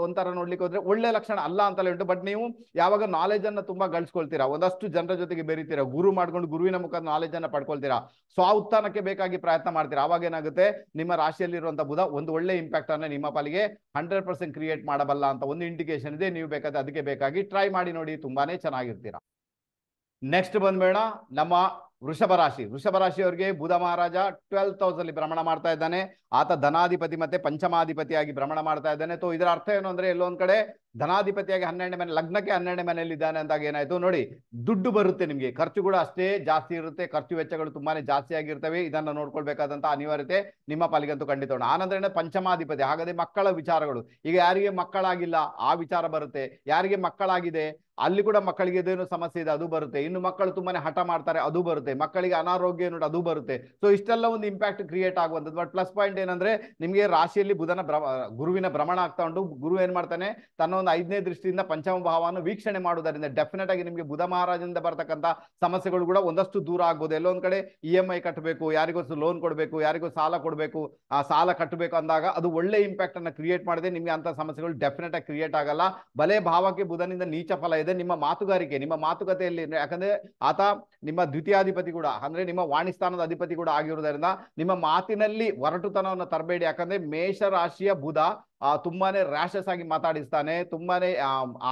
ಒಂಥರ ನೋಡ್ಲಿಕ್ಕೆ ಹೋದ್ರೆ ಒಳ್ಳೆ ಲಕ್ಷಣ ಅಲ್ಲ ಅಂತಲೇ ಉಂಟು. ಬಟ್ ನೀವು ಯಾವಾಗ ನಾಲೆಜ್ ಅನ್ನ ತುಂಬಾ ಗಳಿಸ್ಕೊಳ್ತೀರಾ, ಒಂದಷ್ಟು ಜನರ ಜೊತೆಗೆ ಬೆರೀತೀರಾ, ಗುರು ಮಾಡ್ಕೊಂಡು ಗುರುವಿನ ಮುಖದ ನಾಲೆಜ್ ಅನ್ನ ಪಡ್ಕೊಳ್ತೀರಾ, ಸ್ವ ಉತ್ಥಾನಕ್ಕೆ ಬೇಕಾಗಿ ಪ್ರಯತ್ನ ಮಾಡ್ತೀರಾ, ಅವಾಗ ಏನಾಗುತ್ತೆ, ನಿಮ್ಮ ರಾಶಿಯಲ್ಲಿರುವಂತಹ ಬುಧ ಒಂದು ಒಳ್ಳೆ ಇಂಪ್ಯಾಕ್ಟ್ ಅನ್ನ ನಿಮ್ಮ ಪಾಲಿಗೆ 100% ಕ್ರಿಯೇಟ್ ಮಾಡಬಲ್ಲ ಅಂತ ಒಂದು ಇಂಡಿಕೇಶನ್ ಇದೆ. ನೀವು ಬೇಕಾದ್ರೆ ಅದಕ್ಕೆ ಬೇಕಾಗಿ ಟ್ರೈ ಮಾಡಿ ನೋಡಿ, ತುಂಬಾನೇ ಚೆನ್ನಾಗಿರ್ತೀರಾ. ನೆಕ್ಸ್ಟ್ ಬಂದ್ಬೇಡ ನಮ್ಮ ವೃಷಭ ರಾಶಿಯವರಿಗೆ ಬುಧ ಮಹಾರಾಜ 12th ಹೌಸ್ ಅಲ್ಲಿ ಭ್ರಮಣ ಮಾಡ್ತಾ ಇದ್ದಾನೆ. ಆತ ಧನಾಧಿಪತಿ ಮತ್ತೆ ಪಂಚಮಾಧಿಪತಿಯಾಗಿ ಭ್ರಮಣ ಮಾಡ್ತಾ ಇದ್ದಾನೆ. ಸೊ ಇದರ ಅರ್ಥ ಏನು ಅಂದ್ರೆ, ಎಲ್ಲೊಂದ್ ಕಡೆ ಧನಾಧಿಪತಿಯಾಗಿ 12ನೇ ಮನೆ, ಲಗ್ನಕ್ಕೆ 12ನೇ ಮನೆಯಲ್ಲಿ ಇದ್ದಾನೆ ಅಂದಾಗ ಏನಾಯ್ತು ನೋಡಿ, ದುಡ್ಡು ಬರುತ್ತೆ ನಿಮಗೆ, ಖರ್ಚು ಕೂಡ ಅಷ್ಟೇ ಜಾಸ್ತಿ ಇರುತ್ತೆ, ಖರ್ಚು ವೆಚ್ಚಗಳು ತುಂಬಾನೇ ಜಾಸ್ತಿ ಆಗಿರ್ತವೆ. ಇದನ್ನ ನೋಡ್ಕೊಳ್ಬೇಕಾದಂತ ಅನಿವಾರ್ಯತೆ ನಿಮ್ಮ ಪಾಲಿಗಂತೂ ಖಂಡಿತ ಉಂಟು. ಆನಂತರ ಪಂಚಮಾಧಿಪತಿ, ಹಾಗಾದ್ರೆ ಮಕ್ಕಳ ವಿಚಾರಗಳು, ಈಗ ಯಾರಿಗೆ ಮಕ್ಕಳಾಗಿಲ್ಲ ಆ ವಿಚಾರ ಬರುತ್ತೆ, ಯಾರಿಗೆ ಮಕ್ಕಳಾಗಿದೆ ಅಲ್ಲಿ ಕೂಡ ಮಕ್ಕಳಿಗೆ ಇದೇನು ಸಮಸ್ಯೆ ಇದೆ ಅದು ಬರುತ್ತೆ, ಇನ್ನು ಮಕ್ಕಳು ತುಂಬಾನೇ ಹಠ ಮಾಡ್ತಾರೆ ಅದು ಬರುತ್ತೆ, ಮಕ್ಕಳಿಗೆ ಅನಾರೋಗ್ಯ ನೋಡಿ ಅದು ಬರುತ್ತೆ. ಸೊ ಇಷ್ಟೆಲ್ಲ ಒಂದು ಇಂಪ್ಯಾಕ್ಟ್ ಕ್ರಿಯೇಟ್ ಆಗುವಂಥದ್ದು. ಬಟ್ ಪ್ಲಸ್ ಪಾಯಿಂಟ್ ಏನಂದ್ರೆ, ನಿಮಗೆ ರಾಶಿಯಲ್ಲಿ ಗುರುವಿನ ಭ್ರಮಣ ಆಗ್ತಾ ಉಂಟು. ಗುರು ಏನ್ ಮಾಡ್ತಾನೆ, ತನ್ನ ಒಂದು 5ನೇ ದೃಷ್ಟಿಯಿಂದ ಪಂಚಮ ಭಾವವನ್ನು ವೀಕ್ಷಣೆ ಮಾಡುವುದರಿಂದ ಡೆಫಿನೆಟ್ ಆಗಿ ನಿಮಗೆ ಬುಧ ಮಹಾರಾಜನಿಂದ ಬರ್ತಕ್ಕಂಥ ಸಮಸ್ಯೆಗಳು ಕೂಡ ಒಂದಷ್ಟು ದೂರ ಆಗ್ಬೋದು. ಎಲ್ಲೊಂದ್ ಕಡೆ EMI ಕಟ್ಟಬೇಕು, ಯಾರಿಗೋಸ್ಕರ ಲೋನ್ ಕೊಡಬೇಕು, ಯಾರಿಗೋ ಸಾಲ ಕೊಡಬೇಕು, ಆ ಸಾಲ ಕಟ್ಟಬೇಕು ಅಂದಾಗ ಅದು ಒಳ್ಳೆ ಇಂಪ್ಯಾಕ್ಟ್ ಅನ್ನ ಕ್ರಿಯೇಟ್ ಮಾಡಿದೆ. ನಿಮ್ಗೆ ಅಂತ ಸಮಸ್ಯೆಗಳು ಡೆಫಿನೆಟ್ ಆಗಿ ಕ್ರಿಯೇಟ್ ಆಗಲ್ಲ. ಬಲೆ ಭಾವಕ್ಕೆ ಬುಧನಿಂದ ನೀಚ ಫಲ ಇದೆ. ನಿಮ್ಮ ಮಾತುಗಾರಿಕೆ, ನಿಮ್ಮ ಮಾತುಕತೆಯಲ್ಲಿ, ಯಾಕಂದ್ರೆ ಆತ ನಿಮ್ಮ ದ್ವಿತೀಯಾಧಿಪತಿ ಕೂಡ, ಅಂದ್ರೆ ನಿಮ್ಮ ವಾಣಿಸ್ಥಾನದ ಅಧಿಪತಿ ಕೂಡ ಆಗಿರುವುದರಿಂದ ನಿಮ್ಮ ಮಾತಿನಲ್ಲಿ ಒರಟುತನವನ್ನು ತರಬೇಡಿ. ಯಾಕಂದ್ರೆ ಮೇಷ ರಾಶಿಯ ಬುಧ ತುಂಬಾನೇ ರ್ಯಾಶಸ್ ಆಗಿ ಮಾತಾಡಿಸ್ತಾನೆ, ತುಂಬಾನೇ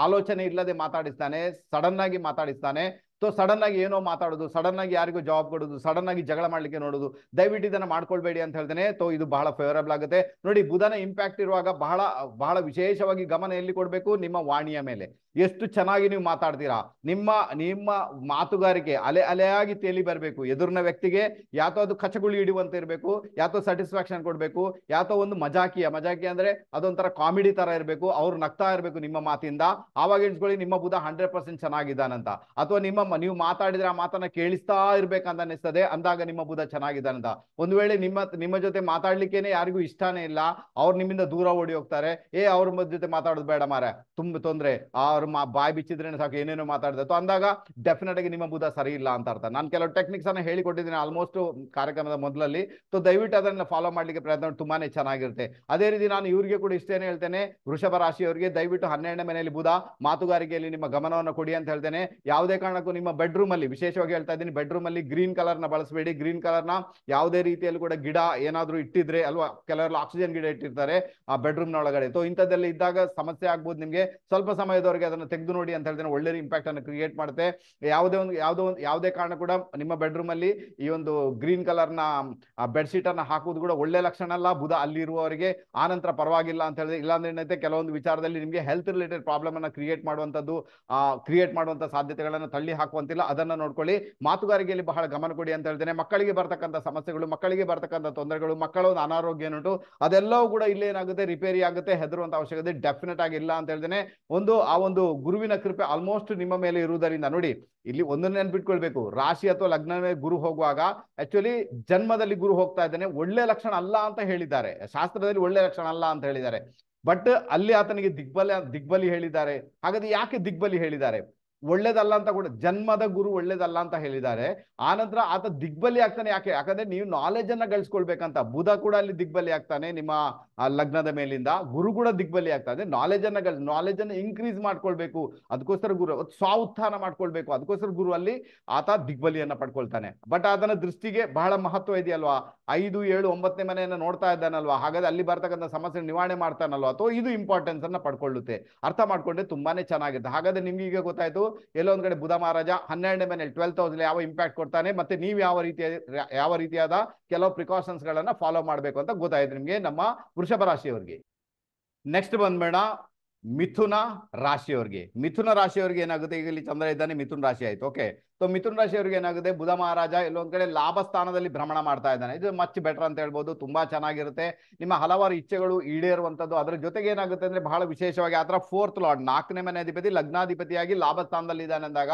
ಆಲೋಚನೆ ಇಲ್ಲದೆ ಮಾತಾಡಿಸ್ತಾನೆ, ಸಡನ್ ಆಗಿ ಮಾತಾಡಿಸ್ತಾನೆ. ಸೊ ಸಡನ್ ಆಗಿ ಏನೋ ಮಾತಾಡೋದು, ಸಡನ್ ಆಗಿ ಯಾರಿಗೂ ಜವಾಬ್ ಕೊಡೋದು, ಸಡನ್ ಆಗಿ ಜಗಳ ಮಾಡ್ಲಿಕ್ಕೆ ನೋಡೋದು, ದಯವಿಟ್ಟು ಇದನ್ನ ಮಾಡ್ಕೊಳ್ಬೇಡಿ ಅಂತ ಹೇಳ್ತೇನೆ. ಸೊ ಇದು ಬಹಳ ಫೇವರಬಲ್ ಆಗುತ್ತೆ ನೋಡಿ. ಬುಧನ ಇಂಪ್ಯಾಕ್ಟ್ ಇರುವಾಗ ಬಹಳ ವಿಶೇಷವಾಗಿ ಗಮನ ಎಲ್ಲಿ ಕೊಡ್ಬೇಕು, ನಿಮ್ಮ ವಾಣಿಯ ಮೇಲೆ. ಎಷ್ಟು ಚೆನ್ನಾಗಿ ನೀವು ಮಾತಾಡ್ತೀರಾ, ನಿಮ್ಮ ಮಾತುಗಾರಿಕೆ ಅಲೆಯಾಗಿ ತೇಲಿ ಬರಬೇಕು. ಎದುರಿನ ವ್ಯಕ್ತಿಗೆ ಯಾತೋ ಅದು ಕಚಗುಳಿ ಹಿಡುವಂತ ಇರಬೇಕು, ಯಾತೋ ಸ್ಯಾಟಿಸ್ಫ್ಯಾಕ್ಷನ್ ಕೊಡ್ಬೇಕು, ಯಾತೋ ಒಂದು ಮಜಾಕಿ ಅಂದ್ರೆ ಅದೊಂಥರ ಕಾಮಿಡಿ ತರ ಇರಬೇಕು, ಅವ್ರು ನಗ್ತಾ ಇರಬೇಕು ನಿಮ್ಮ ಮಾತಿಂದ. ಆವಾಗ ಎಣಿಸ್ಕೊಳ್ಳಿ ನಿಮ್ಮ ಬುಧ 100% ಚೆನ್ನಾಗಿದ್ದಾನಂತ. ಅಥವಾ ನೀವು ಮಾತಾಡಿದ್ರೆ ಆ ಮಾತನ್ನ ಕೇಳಿಸ್ತಾ ಇರ್ಬೇಕಂತ ಅನಿಸ್ತದೆ, ಅಂದಾಗ ನಿಮ್ಮ ಬುಧ ಚೆನ್ನಾಗಿದ್ದಾನಂತ. ಒಂದು ವೇಳೆ ನಿಮ್ಮ ಜೊತೆ ಮಾತಾಡ್ಲಿಕ್ಕೇನೆ ಯಾರಿಗೂ ಇಷ್ಟಾನೇ ಇಲ್ಲ, ಅವ್ರು ನಿಮ್ಮಿಂದ ದೂರ ಓಡಿ ಹೋಗ್ತಾರೆ, ಅವ್ರ ಜೊತೆ ಮಾತಾಡೋದು ಬೇಡ ಮಾರ, ತುಂಬ ತೊಂದ್ರೆ, ಅವ್ರ ಬಾಯಿ ಬಿಚ್ಚಿದ್ರೆ ಸಾಕು ಏನೇನೋ ಮಾತಾಡಿದೆ ಅಂದಾಗ ಡೆಫಿನೆಟ್ ಆಗಿ ನಿಮ್ಮ ಬುಧ ಸರಿ ಇಲ್ಲ ಅಂತ ಅರ್ಥ. ನಾನು ಕೆಲವು ಟೆಕ್ನಿಕ್ಸ್ ಅನ್ನ ಹೇಳಿಕೊಟ್ಟಿದ್ದೀನಿ ಆಲ್ಮೋಸ್ಟ್ ಕಾರ್ಯಕ್ರಮದ ಮೊದಲಲ್ಲಿ. ಸೊ ದಯವಿಟ್ಟು ಅದನ್ನ ಫಾಲೋ ಮಾಡ್ಲಿಕ್ಕೆ ಪ್ರಯತ್ನ ತುಂಬಾನೇ ಚೆನ್ನಾಗಿರುತ್ತೆ. ಅದೇ ರೀತಿ ನಾನು ಇವ್ರಿಗೆ ಕೂಡ ಇಷ್ಟೇನೆ ಹೇಳ್ತೇನೆ, ವೃಷಭ ರಾಶಿಯವರಿಗೆ ದಯವಿಟ್ಟು 12ನೇ ಮನೆಯಲ್ಲಿ ಬುಧ, ಮಾತುಗಾರಿಕೆಯಲ್ಲಿ ನಿಮ್ಮ ಗಮನವನ್ನು ಕೊಡಿ ಅಂತ ಹೇಳ್ತೇನೆ. ಯಾವುದೇ ಕಾರಣಕ್ಕೂ ನಿಮ್ಮ ಬೆಡ್ರೂಮ್ ಅಲ್ಲಿ, ವಿಶೇಷವಾಗಿ ಹೇಳ್ತಾ ಇದ್ದೀನಿ, ಬೆಡ್ರೂಮ್ ಅಲ್ಲಿ ಗ್ರೀನ್ ಕಲರ್ ನ ಬಳಸಬೇಡಿ. ಗ್ರೀನ್ ಕಲರ್ ನ ಯಾವುದೇ ರೀತಿಯಲ್ಲಿ ಕೂಡ ಗಿಡ ಏನಾದ್ರೂ ಇಟ್ಟಿದ್ರೆ ಅಲ್ವಾ, ಕೆಲವರು ಆಕ್ಸಿಜನ್ ಗಿಡ ಇಟ್ಟಿರ್ತಾರೆ ಆ ಬೆಡ್ರೂಮ್ ನ ಒಳಗಡೆ. ಸೊ ಇಂಥದ್ದೆಲ್ಲ ಇದ್ದಾಗ ಸಮಸ್ಯೆ ಆಗ್ಬೋದು ನಿಮ್ಗೆ. ಸ್ವಲ್ಪ ಸಮಯದವರೆಗೆ ಅದನ್ನು ತೆಗೆದು ನೋಡಿ ಅಂತ ಹೇಳ್ತೇನೆ, ಒಳ್ಳೆ ಇಂಪ್ಯಾಕ್ಟ್ ಅನ್ನು ಕ್ರಿಯೇಟ್ ಮಾಡುತ್ತೆ. ಯಾವುದೇ ಕಾರಣ ಕೂಡ ನಿಮ್ಮ ಬೆಡ್ರೂಮ್ ಅಲ್ಲಿ ಈ ಒಂದು ಗ್ರೀನ್ ಕಲರ್ ನ ಬೆಡ್ಶೀಟ್ ಅನ್ನ ಹಾಕುವುದು ಕೂಡ ಒಳ್ಳೆ ಲಕ್ಷಣ ಅಲ್ಲ ಬುಧ ಅಲ್ಲಿ ಇರುವವರಿಗೆ. ಆನಂತರ ಪರವಾಗಿಲ್ಲ ಅಂತ ಹೇಳಿದ್ರೆ, ಇಲ್ಲಾಂದ್ರೆ ಏನೈತೆ, ಕೆಲವೊಂದು ವಿಚಾರದಲ್ಲಿ ನಿಮಗೆ ಹೆಲ್ತ್ ರಿಲೇಟೆಡ್ ಪ್ರಾಬ್ಲಮ್ ಅನ್ನ ಕ್ರಿಯೇಟ್ ಮಾಡುವಂತ ಸಾಧ್ಯತೆಗಳನ್ನು ತಳ್ಳಿ ಹಾಕುವಂತಿಲ್ಲ. ಅದನ್ನ ನೋಡ್ಕೊಳ್ಳಿ. ಮಾತುಗಾರಿಕೆಯಲ್ಲಿ ಬಹಳ ಗಮನ ಕೊಡಿ ಅಂತ ಹೇಳ್ತೇನೆ. ಮಕ್ಕಳಿಗೆ ಬರ್ತಕ್ಕಂಥ ಸಮಸ್ಯೆಗಳು, ಮಕ್ಕಳಿಗೆ ಬರ್ತಕ್ಕಂಥ ತೊಂದರೆಗಳು, ಮಕ್ಕಳ ಒಂದು ಅನಾರೋಗ್ಯ ಏನುಂಟು ಅದೆಲ್ಲವೂ ಕೂಡ ಇಲ್ಲೇನಾಗುತ್ತೆ, ರಿಪೇರಿ ಆಗುತ್ತೆ. ಹೆದರುವಂತ ಅವಶ್ಯಕತೆ ಡೆಫಿನೆಟ್ ಆಗಿ ಇಲ್ಲ ಅಂತ ಹೇಳ್ತೇನೆ. ಒಂದು ಗುರುವಿನ ಕೃಪೆ ಆಲ್ಮೋಸ್ಟ್ ನಿಮ್ಮ ಮೇಲೆ ಇರುವುದರಿಂದ ನೋಡಿ, ಇಲ್ಲಿ ಒಂದನ್ನು ನೆನ್ಪಿಟ್ಕೊಳ್ಬೇಕು, ರಾಶಿ ಅಥವಾ ಲಗ್ನ ಮೇಲೆ ಗುರು ಹೋಗುವಾಗ ಆಕ್ಚುಲಿ ಜನ್ಮದಲ್ಲಿ ಗುರು ಹೋಗ್ತಾ ಇದ್ದಾನೆ, ಒಳ್ಳೆ ಲಕ್ಷಣ ಅಲ್ಲ ಅಂತ ಹೇಳಿದ್ದಾರೆ ಶಾಸ್ತ್ರದಲ್ಲಿ, ಒಳ್ಳೆ ಲಕ್ಷಣ ಅಲ್ಲ ಅಂತ ಹೇಳಿದ್ದಾರೆ. ಬಟ್ ಅಲ್ಲಿ ಆತನಿಗೆ ದಿಗ್ಬಲಿ ಹೇಳಿದ್ದಾರೆ. ಹಾಗಾದ್ರೆ ಯಾಕೆ ದಿಗ್ಬಲಿ ಹೇಳಿದ್ದಾರೆ? ಒಳ್ಳೇದಲ್ಲ ಅಂತ ಕೂಡ, ಜನ್ಮದ ಗುರು ಒಳ್ಳೇದಲ್ಲ ಅಂತ ಹೇಳಿದ್ದಾರೆ. ಆನಂತರ ಆತ ದಿಗ್ಬಲಿ ಆಗ್ತಾನೆ. ಯಾಕೆ? ಯಾಕಂದ್ರೆ ನೀವು ನಾಲೆಜ್ ಅನ್ನ ಗಳಿಸ್ಕೊಳ್ಬೇಕಂತ. ಬುಧ ಕೂಡ ಅಲ್ಲಿ ದಿಗ್ಬಲಿ ಆಗ್ತಾನೆ ನಿಮ್ಮ ಲಗ್ನದ ಮೇಲಿಂದ. ಗುರು ಕೂಡ ದಿಗ್ಬಲಿ ಆಗ್ತಾನೆ. ನಾಲೆಜ್ ಅನ್ನ ಇನ್ಕ್ರೀಸ್ ಮಾಡ್ಕೊಳ್ಬೇಕು, ಅದಕ್ಕೋಸ್ಕರ ಗುರು ಸ್ವಾಉತ್ಥಾನ ಮಾಡ್ಕೊಳ್ಬೇಕು, ಅದಕ್ಕೋಸ್ಕರ ಗುರು ಅಲ್ಲಿ ಆತ ದಿಗ್ಬಲಿಯನ್ನ ಪಡ್ಕೊಳ್ತಾನೆ. ಬಟ್ ಅದನ್ನ ದೃಷ್ಟಿಗೆ ಬಹಳ ಮಹತ್ವ ಇದೆಯಲ್ವಾ, 5, 7, 9ನೇ ಮನೆಯನ್ನ ನೋಡ್ತಾ ಇದ್ದಾನಲ್ವಾ, ಹಾಗಾದ್ರೆ ಅಲ್ಲಿ ಬರ್ತಕ್ಕಂಥ ಸಮಸ್ಯೆ ನಿವಾರಣೆ ಮಾಡ್ತಾನಲ್ವಾ, ಅಥವಾ ಇದು ಇಂಪಾರ್ಟೆನ್ಸ್ ಅನ್ನ ಪಡ್ಕೊಳ್ಳುತ್ತೆ. ಅರ್ಥ ಮಾಡ್ಕೊಂಡ್ರೆ ತುಂಬಾನೇ ಚೆನ್ನಾಗಿರುತ್ತೆ. ಹಾಗಾದ್ರೆ ನಿಮ್ಗೆ ಈಗ ಗೊತ್ತಾಯ್ತು ಎಲ್ಲೋ ಒಂದ್ ಕಡೆ ಬುಧ ಮಹಾರಾಜ 12ನೇ ಮನೆಯಲ್ಲಿ 12th ಹೌಸ್ ಯಾವ ಇಂಪ್ಯಾಕ್ಟ್ ಕೊಡ್ತಾನೆ, ಮತ್ತೆ ನೀವು ಯಾವ ರೀತಿಯಾದ ಕೆಲವು ಪ್ರಿಕಾಷನ್ಸ್ ಗಳನ್ನ ಫಾಲೋ ಮಾಡಬೇಕು ಅಂತ ಗೊತ್ತಾಯ್ತು ನಿಮ್ಗೆ ನಮ್ಮ ವೃಷಭ ರಾಶಿಯವರಿಗೆ. ನೆಕ್ಸ್ಟ್ ಬಂದ್ಬೇಡ ಮಿಥುನ ರಾಶಿಯವರಿಗೆ. ಮಿಥುನ ರಾಶಿಯವರಿಗೆ ಏನಾಗುತ್ತೆ, ಈಗ ಇಲ್ಲಿ ಚಂದ್ರ ಇದ್ದಾನೆ, ಮಿಥುನ ರಾಶಿ ಆಯ್ತು. ಓಕೆ, ಸೊ ಮಿಥುನ ರಾಶಿಯವರಿಗೆ ಏನಾಗುತ್ತೆ, ಬುಧ ಮಹಾರಾಜ ಎಲ್ಲೊಂದ್ ಕಡೆ ಲಾಭ ಸ್ಥಾನದಲ್ಲಿ ಭ್ರಮಣ ಮಾಡ್ತಾ ಇದ್ದಾನೆ. ಇದು ಮಚ್ ಬೆಟರ್ ಅಂತ ಹೇಳ್ಬೋದು. ತುಂಬಾ ಚೆನ್ನಾಗಿರುತ್ತೆ. ನಿಮ್ಮ ಹಲವಾರು ಇಚ್ಛೆಗಳು ಈಡೇರುವಂತದ್ದು. ಅದ್ರ ಜೊತೆಗೆ ಏನಾಗುತ್ತೆ ಅಂದ್ರೆ ಬಹಳ ವಿಶೇಷವಾಗಿ ಆತರ 4th ಲಾರ್ಡ್ 4ನೇ ಮನೆ ಅಧಿಪತಿ ಲಗ್ನಾಧಿಪತಿಯಾಗಿ ಲಾಭ ಸ್ಥಾನದಲ್ಲಿ ಇದ್ದಾನೆ ಅಂದಾಗ,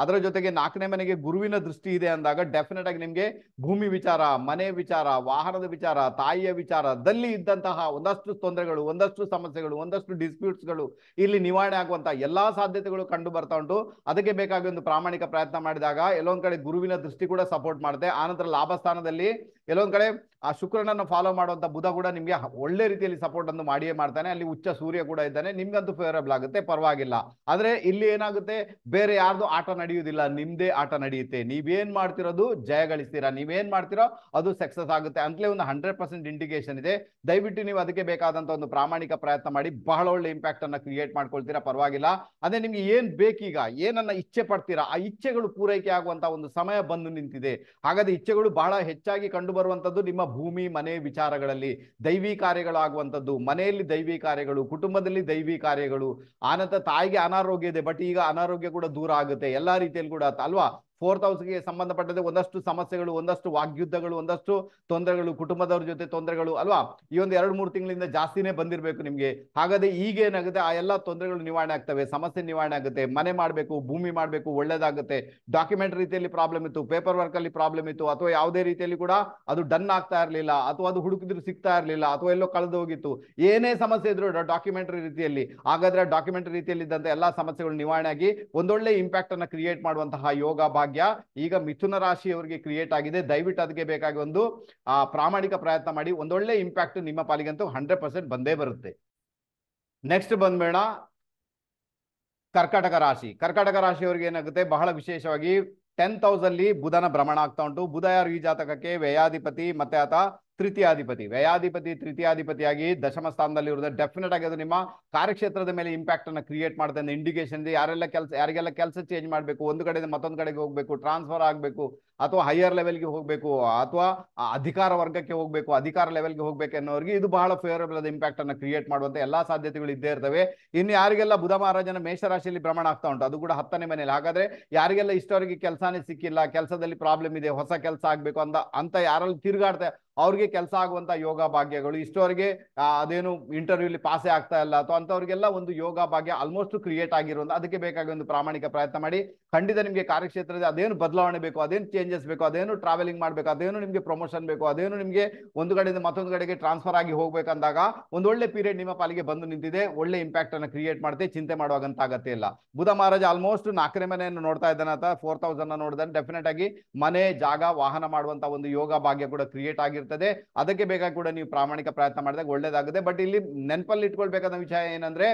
ಅದರ ಜೊತೆಗೆ 4ನೇ ಮನೆಗೆ ಗುರುವಿನ ದೃಷ್ಟಿ ಇದೆ ಅಂದಾಗ ಡೆಫಿನೆಟ್ ಆಗಿ ನಿಮ್ಗೆ ಭೂಮಿ ವಿಚಾರ, ಮನೆ ವಿಚಾರ, ವಾಹನದ ವಿಚಾರ, ತಾಯಿಯ ವಿಚಾರದಲ್ಲಿ ಇದ್ದಂತಹ ಒಂದಷ್ಟು ತೊಂದರೆಗಳು, ಒಂದಷ್ಟು ಸಮಸ್ಯೆಗಳು, ಒಂದಷ್ಟು ಡಿಸ್ಪ್ಯೂಟ್ಸ್ಗಳು ಇಲ್ಲಿ ನಿವಾರಣೆ ಆಗುವಂತ ಎಲ್ಲಾ ಸಾಧ್ಯತೆಗಳು ಕಂಡು ಬರ್ತಾ ಉಂಟು. ಅದಕ್ಕೆ ಬೇಕಾಗಿ ಒಂದು ಪ್ರಾಮಾಣಿಕ ಪ್ರಯತ್ನ ಮಾಡಿದಾಗ ಎಲ್ಲೊಂದ್ ಕಡೆ ಗುರುವಿನ ದೃಷ್ಟಿ ಕೂಡ ಸಪೋರ್ಟ್ ಮಾಡುತ್ತೆ. ಆನಂತರ ಲಾಭ ಸ್ಥಾನದಲ್ಲಿ ಎಲ್ಲೊಂದ್ ಕಡೆ ಆ ಶುಕ್ರನನ್ನು ಫಾಲೋ ಮಾಡುವಂತ ಬುಧ ಕೂಡ ನಿಮ್ಗೆ ಒಳ್ಳೆ ರೀತಿಯಲ್ಲಿ ಸಪೋರ್ಟ್ ಅನ್ನು ಮಾಡಿಯೇ ಮಾಡ್ತಾನೆ. ಅಲ್ಲಿ ಉಚ್ಚ ಸೂರ್ಯ ಕೂಡ ಇದ್ದಾನೆ, ನಿಮ್ಗಂತೂ ಫೇವರಬಲ್ ಆಗುತ್ತೆ, ಪರವಾಗಿಲ್ಲ. ಆದ್ರೆ ಇಲ್ಲಿ ಏನಾಗುತ್ತೆ, ಬೇರೆ ಯಾರ್ದು ಆಟ ನಡೆಯುವುದಿಲ್ಲ, ನಿಮ್ದೇ ಆಟ ನಡೆಯುತ್ತೆ. ನೀವೇನ್ ಮಾಡ್ತಿರೋದು ಜಯ ಗಳಿಸ್ತೀರಾ, ನೀವೇನ್ ಮಾಡ್ತಿರೋ ಅದು ಸಕ್ಸಸ್ ಆಗುತ್ತೆ ಅಂತಲೇ ಒಂದು 100% ಇಂಡಿಕೇಶನ್ ಇದೆ. ದಯವಿಟ್ಟು ನೀವು ಅದಕ್ಕೆ ಬೇಕಾದಂತ ಒಂದು ಪ್ರಾಮಾಣಿಕ ಪ್ರಯತ್ನ ಮಾಡಿ ಬಹಳ ಒಳ್ಳೆ ಇಂಪ್ಯಾಕ್ಟ್ ಅನ್ನ ಕ್ರಿಯೇಟ್ ಮಾಡ್ಕೊಳ್ತೀರಾ, ಪರವಾಗಿಲ್ಲ. ಅದೇ ನಿಮ್ಗೆ ಏನ್ ಬೇಕೀಗ, ಏನನ್ನ ಇಚ್ಛೆ ಪಡ್ತೀರಾ, ಆ ಇಚ್ಛೆಗಳು ಪೂರೈಕೆ ಆಗುವಂತ ಒಂದು ಸಮಯ ಬಂದು ನಿಂತಿದೆ. ಹಾಗಾದ್ರೆ ಇಚ್ಛೆಗಳು ಬಹಳ ಹೆಚ್ಚಾಗಿ ಕಂಡು ಬರುವಂತದ್ದು ನಿಮ್ಮ ಭೂಮಿ ಮನೆ ವಿಚಾರಗಳಲ್ಲಿ ದೈವಿ ಕಾರ್ಯಗಳಾಗುವಂಥದ್ದು, ಮನೆಯಲ್ಲಿ ದೈವಿ ಕಾರ್ಯಗಳು, ಕುಟುಂಬದಲ್ಲಿ ದೈವಿ ಕಾರ್ಯಗಳು. ಆನಂತರ ತಾಯಿಗೆ ಅನಾರೋಗ್ಯ ಇದೆ, ಬಟ್ ಈಗ ಅನಾರೋಗ್ಯ ಕೂಡ ದೂರ ಆಗುತ್ತೆ ಎಲ್ಲಾ ರೀತಿಯಲ್ಲಿ ಕೂಡ, ಅಲ್ವಾ. 4th ಹೌಸ್ಗೆ ಸಂಬಂಧಪಟ್ಟಂತೆ ಒಂದಷ್ಟು ಸಮಸ್ಯೆಗಳು, ಒಂದಷ್ಟು ವಾಗ್ಯುದ್ಧಗಳು, ಒಂದಷ್ಟು ತೊಂದರೆಗಳು, ಕುಟುಂಬದವ್ರ ಜೊತೆ ತೊಂದರೆಗಳು, ಅಲ್ವಾ. ಈ ಒಂದು 2-3 ತಿಂಗಳಿಂದ ಜಾಸ್ತಿನೇ ಬಂದಿರಬೇಕು ನಿಮ್ಗೆ. ಹಾಗಾದ್ರೆ ಈಗ ಏನಾಗುತ್ತೆ, ಆ ಎಲ್ಲಾ ತೊಂದರೆಗಳು ನಿವಾರಣೆ ಆಗ್ತವೆ, ಸಮಸ್ಯೆ ನಿವಾರಣೆ ಆಗುತ್ತೆ. ಮನೆ ಮಾಡಬೇಕು, ಭೂಮಿ ಮಾಡಬೇಕು, ಒಳ್ಳೇದಾಗುತ್ತೆ. ಡಾಕ್ಯುಮೆಂಟ್ ರೀತಿಯಲ್ಲಿ ಪ್ರಾಬ್ಲಮ್ ಇತ್ತು, ಪೇಪರ್ ವರ್ಕ್ ಅಲ್ಲಿ ಪ್ರಾಬ್ಲಮ್ ಇತ್ತು, ಅಥವಾ ಯಾವುದೇ ರೀತಿಯಲ್ಲಿ ಕೂಡ ಅದು ಡನ್ ಆಗ್ತಾ ಇರಲಿಲ್ಲ, ಅಥವಾ ಅದು ಹುಡುಕಿದ್ರು ಸಿಗ್ತಾ ಇರಲಿಲ್ಲ, ಅಥವಾ ಎಲ್ಲೋ ಕಳೆದು ಹೋಗಿತ್ತು, ಏನೇ ಸಮಸ್ಯೆ ಇದ್ರು ಡಾಕ್ಯುಮೆಂಟರಿ ರೀತಿಯಲ್ಲಿ, ಹಾಗಾದ್ರೆ ಡಾಕ್ಯುಮೆಂಟರಿ ರೀತಿಯಲ್ಲಿ ಇದ್ದಂತ ಎಲ್ಲಾ ಸಮಸ್ಯೆಗಳು ನಿವಾರಣೆ ಆಗಿ ಒಂದೊಳ್ಳೆ ಇಂಪ್ಯಾಕ್ಟ್ ಅನ್ನ ಕ್ರಿಯೇಟ್ ಮಾಡುವಂತಹ ಯೋಗ ಭಾಗ್ಯ ಈಗ ಮಿಥುನ ರಾಶಿಯವರಿಗೆ ಕ್ರಿಯೇಟ್ ಆಗಿದೆ. ದಯವಿಟ್ಟು ಅದಕ್ಕೆ ಬೇಕಾಗಿ ಒಂದು ಪ್ರಾಮಾಣಿಕ ಪ್ರಯತ್ನ ಮಾಡಿ, ಒಂದೊಳ್ಳೆ ಇಂಪ್ಯಾಕ್ಟ್ ನಿಮ್ಮ ಪಾಲಿಗಂತೂ 100% ಬಂದೇ ಬರುತ್ತೆ. ನೆಕ್ಸ್ಟ್ ಬಂದ್ಬೇಡ ಕರ್ಕಾಟಕ ರಾಶಿ. ಕರ್ಕಾಟಕ ರಾಶಿಯವರಿಗೆ ಏನಾಗುತ್ತೆ, ಬಹಳ ವಿಶೇಷವಾಗಿ 10th ಹೌಸ್ ಅಲ್ಲಿ ಬುಧನ ಭ್ರಮಣ ಆಗ್ತಾ ಉಂಟು. ಬುಧ ಯಾರು ಈ ಜಾತಕಕ್ಕೆ ವ್ಯಯಾಧಿಪತಿ, ಮತ್ತೆ ಆತ ತೃತೀಯಾಧಿಪತಿ. ವ್ಯಯಾಧಿಪತಿ ತೃತೀಯಾಧಿಪತಿಯಾಗಿ ದಶಮ ಸ್ಥಾನದಲ್ಲಿ ಇರೋದು ಡೆಫಿನೆಟ್ ಆಗಿ ಅದು ನಿಮ್ಮ ಕಾರ್ಯಕ್ಷೇತ್ರದ ಮೇಲೆ ಇಂಪ್ಯಾಕ್ಟ್ ಅನ್ನ ಕ್ರಿಯೇಟ್ ಮಾಡುತ್ತೆ ಅನ್ನೋ ಇಂಡಿಕೇಶನ್ ಇದೆ. ಯಾರಿಗೆಲ್ಲ ಕೆಲಸ ಚೇಂಜ್ ಮಾಡಬೇಕು, ಒಂದು ಕಡೆಯಿಂದ ಮತ್ತೊಂದು ಕಡೆಗೆ ಹೋಗ್ಬೇಕು, ಟ್ರಾನ್ಸ್ಫರ್ ಆಗಬೇಕು, ಅಥವಾ ಹೈಯರ್ ಲೆವೆಲ್ಗೆ ಹೋಗಬೇಕು, ಅಥವಾ ಅಧಿಕಾರ ವರ್ಗಕ್ಕೆ ಹೋಗಬೇಕು, ಅಧಿಕಾರ ಲೆವೆಲ್ಗೆ ಹೋಗ್ಬೇಕು ಅನ್ನೋರಿಗೆ ಇದು ಬಹಳ ಫೇವರಬಲ್ ಆದ ಇಂಪ್ಯಾಕ್ಟ್ ಅನ್ನ ಕ್ರಿಯೇಟ್ ಮಾಡುವಂತ ಎಲ್ಲಾ ಸಾಧ್ಯತೆಗಳು ಇದ್ದೇ ಇರ್ತವೆ. ಇನ್ನು ಯಾರಿಗೆಲ್ಲ ಬುಧ ಮಹಾರಾಜನ ಮೇಷರಾಶಿಯಲ್ಲಿ ಭ್ರಮಣ ಆಗ್ತಾ ಉಂಟು, ಅದು ಕೂಡ 10ನೇ ಮನೆಯಲ್ಲಿ. ಹಾಗಾದ್ರೆ ಯಾರಿಗೆಲ್ಲ ಇಷ್ಟವರೆಗೆ ಕೆಲಸನೇ ಸಿಕ್ಕಿಲ್ಲ, ಕೆಲಸದಲ್ಲಿ ಪ್ರಾಬ್ಲಮ್ ಇದೆ, ಹೊಸ ಕೆಲಸ ಆಗ್ಬೇಕು ಅಂತ ಯಾರಲ್ಲಿ ತಿರುಗಾಡ್ತಾ ಅವ್ರಿಗೆ ಕೆಲಸ ಆಗುವಂತ ಯೋಗ ಭಾಗ್ಯಗಳು, ಇಷ್ಟವರೆಗೆ ಅದೇನು ಇಂಟರ್ವ್ಯೂಲಿ ಪಾಸೇ ಆಗ್ತಾ ಇಲ್ಲ ಅಥವಾ ಅಂತವ್ರಿಗೆಲ್ಲ ಒಂದು ಯೋಗ ಭಾಗ್ಯ ಆಲ್ಮೋಸ್ಟ್ ಕ್ರಿಯೇಟ್ ಆಗಿರುವಂತ, ಅದಕ್ಕೆ ಬೇಕಾಗಿ ಒಂದು ಪ್ರಾಮಾಣಿಕ ಪ್ರಯತ್ನ ಮಾಡಿ. ಖಂಡಿತ ನಿಮಗೆ ಕಾರ್ಯಕ್ಷೇತ್ರದ ಅದೇನು ಬದಲಾವಣೆ ಬೇಕು, ಅದೇನು ಚೇಂಜಸ್ ಬೇಕು, ಅದೇನು ಟ್ರಾವೆಲಿಂಗ್ ಮಾಡಬೇಕು, ಅದೇನು ನಿಮಗೆ ಪ್ರಮೋಷನ್ ಬೇಕು, ಅದೇನು ನಿಮಗೆ ಒಂದು ಕಡೆಯಿಂದ ಮತ್ತೊಂದು ಕಡೆಗೆ ಟ್ರಾನ್ಸ್ಫರ್ ಆಗಿ ಹೋಗ್ಬೇಕಂದಾಗ ಒಂದೊಳ್ಳೆ ಪೀರಿಯಡ್ ನಿಮ್ಮ ಪಾಲಿಗೆ ಬಂದು ನಿಂತಿದೆ. ಒಳ್ಳೆ ಇಂಪ್ಯಾಕ್ಟ್ ಅನ್ನು ಕ್ರಿಯೇಟ್ ಮಾಡುತ್ತೆ, ಚಿಂತೆ ಮಾಡುವಾಗಂತ ಆಗತ್ತೆ ಇಲ್ಲ. ಬುಧ ಮಹಾರಾಜ ಆಲ್ಮೋಸ್ಟ್ 4ನೇ ಮನೆಯನ್ನು ನೋಡ್ತಾ ಇದ್ದಾನೆ, ಅಥವಾ 4th ಹೌಸ್ ಅನ್ನ ನೋಡಿದಾನೆ. ಡೆಫಿನೆಟ್ ಆಗಿ ಮನೆ, ಜಾಗ, ವಾಹನ ಮಾಡುವಂತ ಒಂದು ಯೋಗ ಭಾಗ್ಯ ಕೂಡ ಕ್ರಿಯೇಟ್ ಆಗಿರ್ತದೆ. ಅದಕ್ಕೆ ಬೇಕಾಗಿ ಕೂಡ ನೀವು ಪ್ರಾಮಾಣಿಕ ಪ್ರಯತ್ನ ಮಾಡಿದಾಗ ಒಳ್ಳೇದಾಗುತ್ತೆ. ಬಟ್ ಇಲ್ಲಿ ನೆನಪಲ್ಲಿ ಇಟ್ಕೊಳ್ಬೇಕಾದ ವಿಷಯ ಏನಂದ್ರೆ,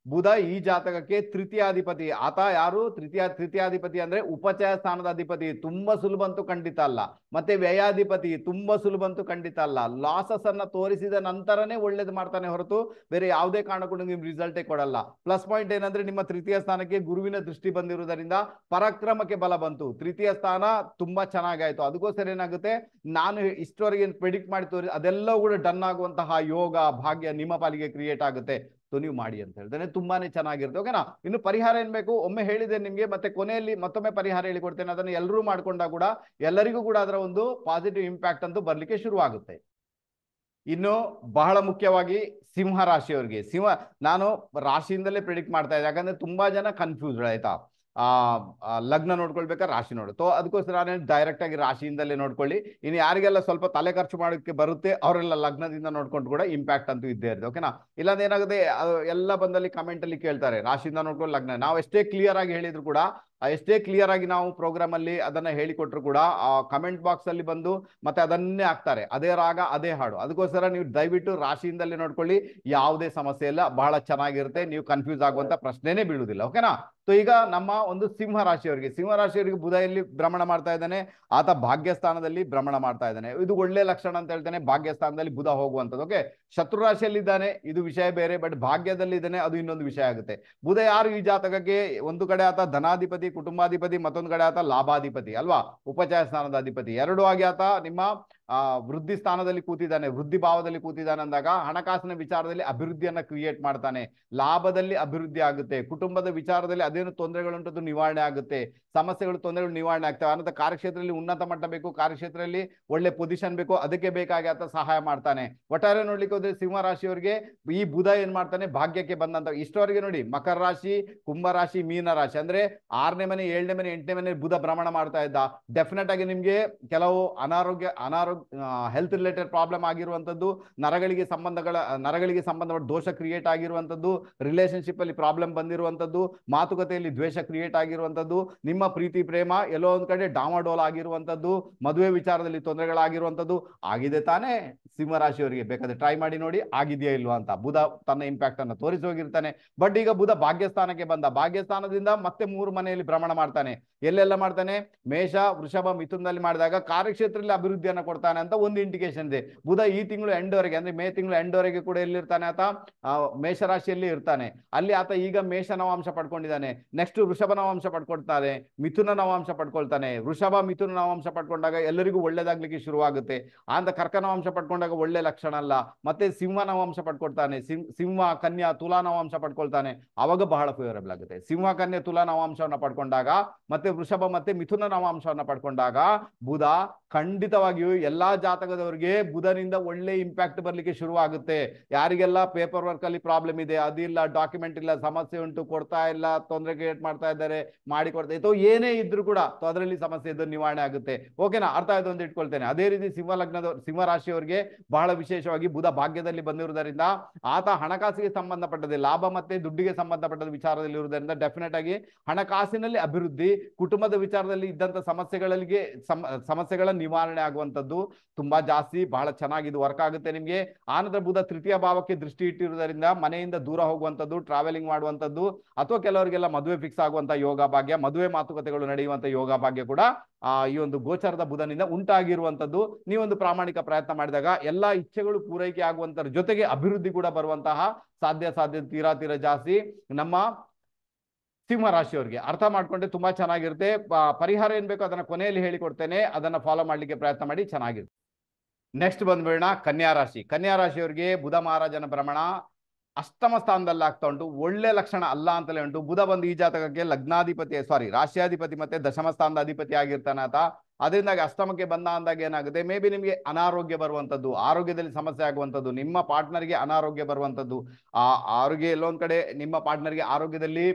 ಬುಧ ಈ ಜಾತಕಕ್ಕೆ ತೃತೀಯಾಧಿಪತಿ. ಆತ ಯಾರು? ತೃತೀಯಾಧಿಪತಿ ಅಂದ್ರೆ ಉಪಚಯ ಸ್ಥಾನದ ಅಧಿಪತಿ. ತುಂಬಾ ಸುಲಭ ಅಂತೂ ಖಂಡಿತ ಅಲ್ಲ. ಮತ್ತೆ ವ್ಯಯಾಧಿಪತಿ, ತುಂಬಾ ಸುಲಭ ಅಂತೂ ಖಂಡಿತ ಅಲ್ಲ. ಲಾಸಸ್ ಅನ್ನ ತೋರಿಸಿದ ನಂತರನೇ ಒಳ್ಳೇದು ಮಾಡ್ತಾನೆ ಹೊರತು ಬೇರೆ ಯಾವುದೇ ಕಾರಣಕ್ಕೂ ನಿಮ್ಗೆ ರಿಸಲ್ಟೇ ಕೊಡಲ್ಲ. ಪ್ಲಸ್ ಪಾಯಿಂಟ್ ಏನಂದ್ರೆ, ನಿಮ್ಮ ತೃತೀಯ ಸ್ಥಾನಕ್ಕೆ ಗುರುವಿನ ದೃಷ್ಟಿ ಬಂದಿರುವುದರಿಂದ ಪರಾಕ್ರಮಕ್ಕೆ ಬಲ ಬಂತು. ತೃತೀಯ ಸ್ಥಾನ ತುಂಬಾ ಚೆನ್ನಾಗಾಯ್ತು. ಅದಕ್ಕೋಸ್ಕರ ಏನಾಗುತ್ತೆ, ನಾನು ಇಷ್ಟವರೆಗೆ ಪ್ರೆಡಿಕ್ಟ್ ಮಾಡಿ ತೋರಿ ಅದೆಲ್ಲವೂ ಕೂಡ ಡನ್ ಆಗುವಂತಹ ಯೋಗ ಭಾಗ್ಯ ನಿಮ್ಮ ಪಾಲಿಗೆ ಕ್ರಿಯೇಟ್ ಆಗುತ್ತೆ. ಸೊ ನೀವು ಮಾಡಿ ಅಂತ ಹೇಳ್ತೇನೆ, ತುಂಬಾನೇ ಚೆನ್ನಾಗಿರುತ್ತೆ. ಓಕೆನಾ? ಇನ್ನು ಪರಿಹಾರ ಏನ್ ಬೇಕು ಒಮ್ಮೆ ಹೇಳಿದೆ ನಿಮ್ಗೆ, ಮತ್ತೆ ಕೊನೆಯಲ್ಲಿ ಮತ್ತೊಮ್ಮೆ ಪರಿಹಾರ ಹೇಳಿಕೊಡ್ತೇನೆ. ಅದನ್ನು ಎಲ್ಲರೂ ಮಾಡ್ಕೊಂಡಾಗ ಕೂಡ ಎಲ್ಲರಿಗೂ ಕೂಡ ಅದರ ಒಂದು ಪಾಸಿಟಿವ್ ಇಂಪ್ಯಾಕ್ಟ್ ಅಂತೂ ಬರ್ಲಿಕ್ಕೆ ಶುರು ಆಗುತ್ತೆ. ಇನ್ನು ಬಹಳ ಮುಖ್ಯವಾಗಿ ಸಿಂಹ ರಾಶಿಯವರಿಗೆ, ನಾನು ರಾಶಿಯಿಂದಲೇ ಪ್ರಿಡಿಕ್ಟ್ ಮಾಡ್ತಾ ಇದ್ದೆ, ಯಾಕಂದ್ರೆ ತುಂಬಾ ಜನ ಕನ್ಫ್ಯೂಸ್ಡ್ ಆಯ್ತಾ. ಲಗ್ನ ನೋಡ್ಕೊಳ್ಬೇಕಾದ್ರೆ ರಾಶಿ ನೋಡಿ. ಅದಕ್ಕೋಸ್ಕರ ಡೈರೆಕ್ಟ್ ಆಗಿ ರಾಶಿಯಿಂದಲೇ ನೋಡ್ಕೊಳ್ಳಿ. ಇನ್ನು ಯಾರಿಗೆಲ್ಲ ಸ್ವಲ್ಪ ತಲೆ ಖರ್ಚು ಮಾಡೋಕ್ಕೆ ಬರುತ್ತೆ ಅವರೆಲ್ಲ ಲಗ್ನದಿಂದ ನೋಡ್ಕೊಂಡು ಕೂಡ ಇಂಪ್ಯಾಕ್ಟ್ ಅಂತೂ ಇದ್ದೇ ಇರುತ್ತೆ. ಓಕೆನಾ? ಇಲ್ಲಾಂದ್ರೆ ಏನಾಗುತ್ತೆ, ಎಲ್ಲ ಬಂದಲ್ಲಿ ಕಮೆಂಟ್ ಅಲ್ಲಿ ಕೇಳ್ತಾರೆ ರಾಶಿಯಿಂದ ನೋಡ್ಕೊಂಡು ಲಗ್ನ. ನಾವು ಎಷ್ಟೇ ಕ್ಲಿಯರ್ ಆಗಿ ಹೇಳಿದ್ರು ಕೂಡ, ಎಷ್ಟೇ ಕ್ಲಿಯರ್ ಆಗಿ ನಾವು ಪ್ರೋಗ್ರಾಮ್ ಅಲ್ಲಿ ಅದನ್ನ ಹೇಳಿಕೊಟ್ರು ಕೂಡ ಆ ಕಮೆಂಟ್ ಬಾಕ್ಸ್ ಅಲ್ಲಿ ಬಂದು ಮತ್ತೆ ಅದನ್ನೇ ಹಾಕ್ತಾರೆ, ಅದೇ ರಾಗ ಅದೇ ಹಾಡು. ಅದಕ್ಕೋಸ್ಕರ ನೀವು ದಯವಿಟ್ಟು ರಾಶಿಯಿಂದಲೇ ನೋಡ್ಕೊಳ್ಳಿ, ಯಾವುದೇ ಸಮಸ್ಯೆ ಇಲ್ಲ, ಬಹಳ ಚೆನ್ನಾಗಿರುತ್ತೆ, ನೀವು ಕನ್ಫ್ಯೂಸ್ ಆಗುವಂತ ಪ್ರಶ್ನೆನೇ ಬೀಳುವುದಿಲ್ಲ. ಓಕೆನಾ? ಸೊ ಈಗ ನಮ್ಮ ಒಂದು ಸಿಂಹ ರಾಶಿಯವರಿಗೆ ಬುಧ ಎಲ್ಲಿ ಭ್ರಮಣ ಮಾಡ್ತಾ ಇದ್ದಾನೆ? ಆತ ಭಾಗ್ಯಸ್ಥಾನದಲ್ಲಿ ಭ್ರಮಣ ಮಾಡ್ತಾ ಇದ್ದಾನೆ. ಇದು ಒಳ್ಳೆ ಲಕ್ಷಣ ಅಂತ ಹೇಳ್ತಾನೆ, ಭಾಗ್ಯಸ್ಥಾನದಲ್ಲಿ ಬುಧ ಹೋಗುವಂಥದ್ದು. ಓಕೆ, ಶತ್ರು ರಾಶಿಯಲ್ಲಿದ್ದಾನೆ, ಇದು ವಿಷಯ ಬೇರೆ, ಬಟ್ ಭಾಗ್ಯದಲ್ಲಿ ಇದ್ದಾನೆ, ಅದು ಇನ್ನೊಂದು ವಿಷಯ ಆಗುತ್ತೆ. ಬುಧ ಯಾರು ಈ ಜಾತಕಕ್ಕೆ? ಒಂದು ಕಡೆ ಆತ ಧನಾಧಿಪತಿ, ಕುಟುಂಬಾಧಿಪತಿ, ಮತ್ತೊಂದು ಕಡೆ ಆತ ಲಾಭಾಧಿಪತಿ ಅಲ್ವಾ, ಉಪಚಯ ಸ್ಥಾನದ ಅಧಿಪತಿ. ಎರಡು ಆಗಿ ಆತ ನಿಮ್ಮ ವೃದ್ಧಿ ಸ್ಥಾನದಲ್ಲಿ ಕೂತಿದ್ದಾನೆ, ವೃದ್ಧಿ ಭಾವದಲ್ಲಿ ಕೂತಿದ್ದಾನೆ ಅಂದಾಗ ಹಣಕಾಸಿನ ವಿಚಾರದಲ್ಲಿ ಅಭಿವೃದ್ಧಿಯನ್ನ ಕ್ರಿಯೇಟ್ ಮಾಡ್ತಾನೆ, ಲಾಭದಲ್ಲಿ ಅಭಿವೃದ್ಧಿ ಆಗುತ್ತೆ, ಕುಟುಂಬದ ವಿಚಾರದಲ್ಲಿ ಅದೇನು ತೊಂದರೆಗಳುಂಟು ನಿವಾರಣೆ ಆಗುತ್ತೆ, ಸಮಸ್ಯೆಗಳು ತೊಂದರೆಗಳು ನಿವಾರಣೆ ಆಗ್ತವೆ. ಅನ್ನೋ ಕಾರ್ಯಕ್ಷೇತ್ರದಲ್ಲಿ ಉನ್ನತ ಮಟ್ಟ ಬೇಕು, ಕಾರ್ಯಕ್ಷೇತ್ರದಲ್ಲಿ ಒಳ್ಳೆ ಪೊಸಿಷನ್ ಬೇಕು, ಅದಕ್ಕೆ ಬೇಕಾಗಿ ಆತ ಸಹಾಯ ಮಾಡ್ತಾನೆ. ಒಟ್ಟಾರೆ ನೋಡ್ಲಿಕ್ಕೆ ಹೋದ್ರೆ ಸಿಂಹ ರಾಶಿಯವರಿಗೆ ಈ ಬುಧ ಏನ್ ಮಾಡ್ತಾನೆ? ಭಾಗ್ಯಕ್ಕೆ ಬಂದಂತ ಇಷ್ಟವರೆಗೆ ನೋಡಿ, ಮಕರ ರಾಶಿ, ಕುಂಭ ರಾಶಿ, ಮೀನ ರಾಶಿ ಅಂದ್ರೆ 6ನೇ ಮನೆ, 7ನೇ ಮನೆ, 8ನೇ ಮನೆ ಬುಧ ಭ್ರಮಣ ಮಾಡ್ತಾ ಇದ್ದ. ಡೆಫಿನೆಟ್ ಆಗಿ ನಿಮ್ಗೆ ಕೆಲವು ಅನಾರೋಗ್ಯ ಹೆಲ್ತ್ ರಿಲೇಟೆಡ್ ಪ್ರಾಬ್ಲಮ್ ಆಗಿರುವಂತದ್ದು, ನರಗಳಿಗೆ ಸಂಬಂಧಪಟ್ಟ ದೋಷ ಕ್ರಿಯೇಟ್ ಆಗಿರುವಂತದ್ದು, ರಿಲೇಶನ್ಶಿಪ್ ಅಲ್ಲಿ ಪ್ರಾಬ್ಲಮ್ ಬಂದಿರುವಂತದ್ದು, ಮಾತುಕತೆಯಲ್ಲಿ ದ್ವೇಷ ಕ್ರಿಯೇಟ್ ಆಗಿರುವಂತದ್ದು, ನಿಮ್ಮ ಪ್ರೀತಿ ಪ್ರೇಮ ಎಲ್ಲೋ ಒಂದ್ ಕಡೆ ಡಾಮಾಡೋಲ್ ಆಗಿರುವಂತದ್ದು, ಮದುವೆ ವಿಚಾರದಲ್ಲಿ ತೊಂದರೆಗಳಾಗಿರುವಂತದ್ದು ಆಗಿದೆ ತಾನೇ ಸಿಂಹರಾಶಿಯವರಿಗೆ? ಬೇಕಾದ್ರೆ ಟ್ರೈ ಮಾಡಿ ನೋಡಿ ಆಗಿದೆಯಾ ಇಲ್ವಾ ಅಂತ. ಬುಧ ತನ್ನ ಇಂಪ್ಯಾಕ್ಟ್ ಅನ್ನು ತೋರಿಸಿ ಹೋಗಿರ್ತಾನೆ. ಬಟ್ ಈಗ ಬುಧ ಭಾಗ್ಯಸ್ಥಾನಕ್ಕೆ ಬಂದ, ಭಾಗ್ಯಸ್ಥಾನದಿಂದ ಮತ್ತೆ 3 ಮನೆಯಲ್ಲಿ ಭ್ರಮಣ ಮಾಡ್ತಾನೆ. ಎಲ್ಲೆಲ್ಲ ಮಾಡ್ತಾನೆ? ಮೇಷ, ವೃಷಭ, ಮಿಥುನದಲ್ಲಿ ಮಾಡಿದಾಗ ಕಾರ್ಯಕ್ಷೇತ್ರದಲ್ಲಿ ಅಭಿವೃದ್ಧಿಯನ್ನು ಕೊಡ್ತಾನೆ ಅಂತ ಒಂದು ಇಂಡಿಕೇಶನ್ ಇದೆ. ಬುಧ ಈ ತಿಂಗಳು ಎಂಡ್ವರೆಗೆ ಅಂದ್ರೆ ಮೇ ತಿಂಗಳು ಎಂಡ್ವರೆಗೆ ಕೂಡ ಎಲ್ಲಿರ್ತಾನೆ ಆತ? ಮೇಷರಾಶಿಯಲ್ಲಿ ಇರ್ತಾನೆ. ಅಲ್ಲಿ ಆತ ಈಗ ಮೇಷ ನವಾಂಶ ಪಡ್ಕೊಂಡಿದ್ದಾನೆ. ನೆಕ್ಸ್ಟ್ ವೃಷಭ ನವಾಂಶ ಪಡ್ಕೊಳ್ತಾನೆ, ಮಿಥುನ ನವಾಂಶ ಪಡ್ಕೊಳ್ತಾನೆ. ವೃಷಭ ಮಿಥುನ ನವಾಂಶ ಪಡ್ಕೊಂಡಾಗ ಎಲ್ಲರಿಗೂ ಒಳ್ಳೇದಾಗ್ಲಿಕ್ಕೆ ಶುರುವಾಗುತ್ತೆ. ಅಂತ ಕರ್ಕ ನವಾಂಶ ಪಡ್ಕೊಂಡಾಗ ಒಳ್ಳೆ ಲಕ್ಷಣ ಅಲ್ಲ. ಮತ್ತೆ ಸಿಂಹ ನವಾಂಶ ಪಡ್ಕೊಳ್ತಾನೆ, ಸಿಂಹ, ಕನ್ಯಾ, ತುಲಾ ನವಾಂಶ ಪಡ್ಕೊಳ್ತಾನೆ, ಅವಾಗ ಬಹಳ ಫೇವರಬಲ್ ಆಗುತ್ತೆ. ಸಿಂಹ, ಕನ್ಯಾ, ತುಲಾ ನವಾಂಶವನ್ನ ಪಡ್ಕೊಂಡಾಗ ಮತ್ತೆ ವೃಷಭ ಮತ್ತೆ ಮಿಥುನ ನವಾಂಶವನ್ನ ಪಡ್ಕೊಂಡಾಗ ಬುಧ ಖಂಡಿತವಾಗಿಯೂ ಎಲ್ಲಾ ಜಾತಕದವರಿಗೆ ಬುಧನಿಂದ ಒಳ್ಳೆ ಇಂಪ್ಯಾಕ್ಟ್ ಬರ್ಲಿಕ್ಕೆ ಶುರುವಾಗುತ್ತೆ. ಯಾರಿಗೆಲ್ಲ ಪೇಪರ್ ವರ್ಕ್ ಅಲ್ಲಿ ಪ್ರಾಬ್ಲಮ್ ಇದೆ, ಅದಿಲ್ಲ, ಡಾಕ್ಯುಮೆಂಟ್ ಇಲ್ಲ, ಸಮಸ್ಯೆ ಉಂಟು, ಕೊಡ್ತಾ ಇಲ್ಲ, ತೊಂದರೆ ಕ್ರಿಯೇಟ್ ಮಾಡ್ತಾ ಇದ್ದಾರೆ, ಮಾಡಿ ಕೊಡ್ತಾ ಇತ್ತು, ಏನೇ ಇದ್ರು ಕೂಡ ಅದರಲ್ಲಿ ಸಮಸ್ಯೆ ಇದ್ದು ನಿವಾರಣೆ ಆಗುತ್ತೆ. ಓಕೆನಾ? ಅರ್ಥ ಆಯ್ತು ಅಂತ ಇಟ್ಕೊಳ್ತೇನೆ. ಅದೇ ರೀತಿ ಸಿಂಹ ರಾಶಿಯವರಿಗೆ ಬಹಳ ವಿಶೇಷವಾಗಿ ಬುಧ ಭಾಗ್ಯದಲ್ಲಿ ಬಂದಿರುವುದರಿಂದ ಆತ ಹಣಕಾಸಿಗೆ ಸಂಬಂಧಪಟ್ಟದೆ, ಲಾಭ ಮತ್ತೆ ದುಡ್ಡಿಗೆ ಸಂಬಂಧಪಟ್ಟದ ವಿಚಾರದಲ್ಲಿ ಇರುವುದರಿಂದ ಡೆಫಿನೆಟ್ ಆಗಿ ಹಣಕಾಸಿನಲ್ಲಿ ಅಭಿವೃದ್ಧಿ, ಕುಟುಂಬದ ವಿಚಾರದಲ್ಲಿ ಇದ್ದಂತ ಸಮಸ್ಯೆಗಳ ನಿವಾರಣೆ ಆಗುವಂತದ್ದು ತುಂಬಾ ಜಾಸ್ತಿ, ಬಹಳ ಚೆನ್ನಾಗಿ ಇದು ವರ್ಕ್ ಆಗುತ್ತೆ ನಿಮ್ಗೆ. ಆನಂತರ ಬುಧ ತೃತೀಯ ಭಾವಕ್ಕೆ ದೃಷ್ಟಿ ಇಟ್ಟಿರುವುದರಿಂದ ಮನೆಯಿಂದ ದೂರ ಹೋಗುವಂತದ್ದು, ಟ್ರಾವೆಲಿಂಗ್ ಮಾಡುವಂತದ್ದು, ಅಥವಾ ಕೆಲವರಿಗೆಲ್ಲ ಮದುವೆ ಫಿಕ್ಸ್ ಆಗುವಂತ ಯೋಗ ಭಾಗ್ಯ, ಮದುವೆ ಮಾತುಕತೆಗಳು ನಡೆಯುವಂತ ಯೋಗ ಭಾಗ್ಯ ಕೂಡ ಈ ಒಂದು ಗೋಚರದ ಬುಧನಿಂದ ಉಂಟಾಗಿರುವಂತದ್ದು. ನೀವೊಂದು ಪ್ರಾಮಾಣಿಕ ಪ್ರಯತ್ನ ಮಾಡಿದಾಗ ಎಲ್ಲಾ ಇಚ್ಛೆಗಳು ಪೂರೈಕೆ ಆಗುವಂತರ ಜೊತೆಗೆ ಅಭಿವೃದ್ಧಿ ಕೂಡ ಬರುವಂತಹ ಸಾಧ್ಯತೆ ತೀರಾ ಜಾಸ್ತಿ ನಮ್ಮ ಸಿಂಹ ರಾಶಿಯವರಿಗೆ. ಅರ್ಥ ಮಾಡ್ಕೊಂಡ್ರೆ ತುಂಬಾ ಚೆನ್ನಾಗಿರುತ್ತೆ. ಪರಿಹಾರ ಏನ್ ಬೇಕೋ ಅದನ್ನ ಕೊನೆಯಲ್ಲಿ ಹೇಳಿಕೊಡ್ತೇನೆ, ಅದನ್ನ ಫಾಲೋ ಮಾಡ್ಲಿಕ್ಕೆ ಪ್ರಯತ್ನ ಮಾಡಿ, ಚೆನ್ನಾಗಿರುತ್ತೆ. ನೆಕ್ಸ್ಟ್ ಬಂದ್ಬೇಡ ಕನ್ಯಾ ರಾಶಿಯವರಿಗೆ ಬುಧ ಮಹಾರಾಜನ ಭ್ರಮಣ ಅಷ್ಟಮ ಸ್ಥಾನದಲ್ಲಿ ಆಗ್ತಾ ಉಂಟು. ಒಳ್ಳೆ ಲಕ್ಷಣ ಅಲ್ಲ ಅಂತಲೇ ಉಂಟು. ಬುಧ ಬಂದು ಈ ಜಾತಕಕ್ಕೆ ರಾಶ್ಯಾಧಿಪತಿ ಮತ್ತೆ ದಶಮ ಸ್ಥಾನದ ಅಧಿಪತಿ ಆಗಿರ್ತಾನೆ ಆತ. ಅದರಿಂದಾಗಿ ಅಷ್ಟಮಕ್ಕೆ ಬಂದ ಅಂದಾಗ ಏನಾಗುತ್ತೆ? ಮೇ ಬಿ ನಿಮಗೆ ಅನಾರೋಗ್ಯ ಬರುವಂತದ್ದು, ಆರೋಗ್ಯದಲ್ಲಿ ಸಮಸ್ಯೆ ಆಗುವಂಥದ್ದು, ನಿಮ್ಮ ಪಾರ್ಟ್ನರ್ಗೆ ಅನಾರೋಗ್ಯ ಬರುವಂಥದ್ದು, ಆರೋಗ್ಯ ಎಲ್ಲೊಂದ್ ಕಡೆ ನಿಮ್ಮ ಪಾರ್ಟ್ನರ್ಗೆ ಆರೋಗ್ಯದಲ್ಲಿ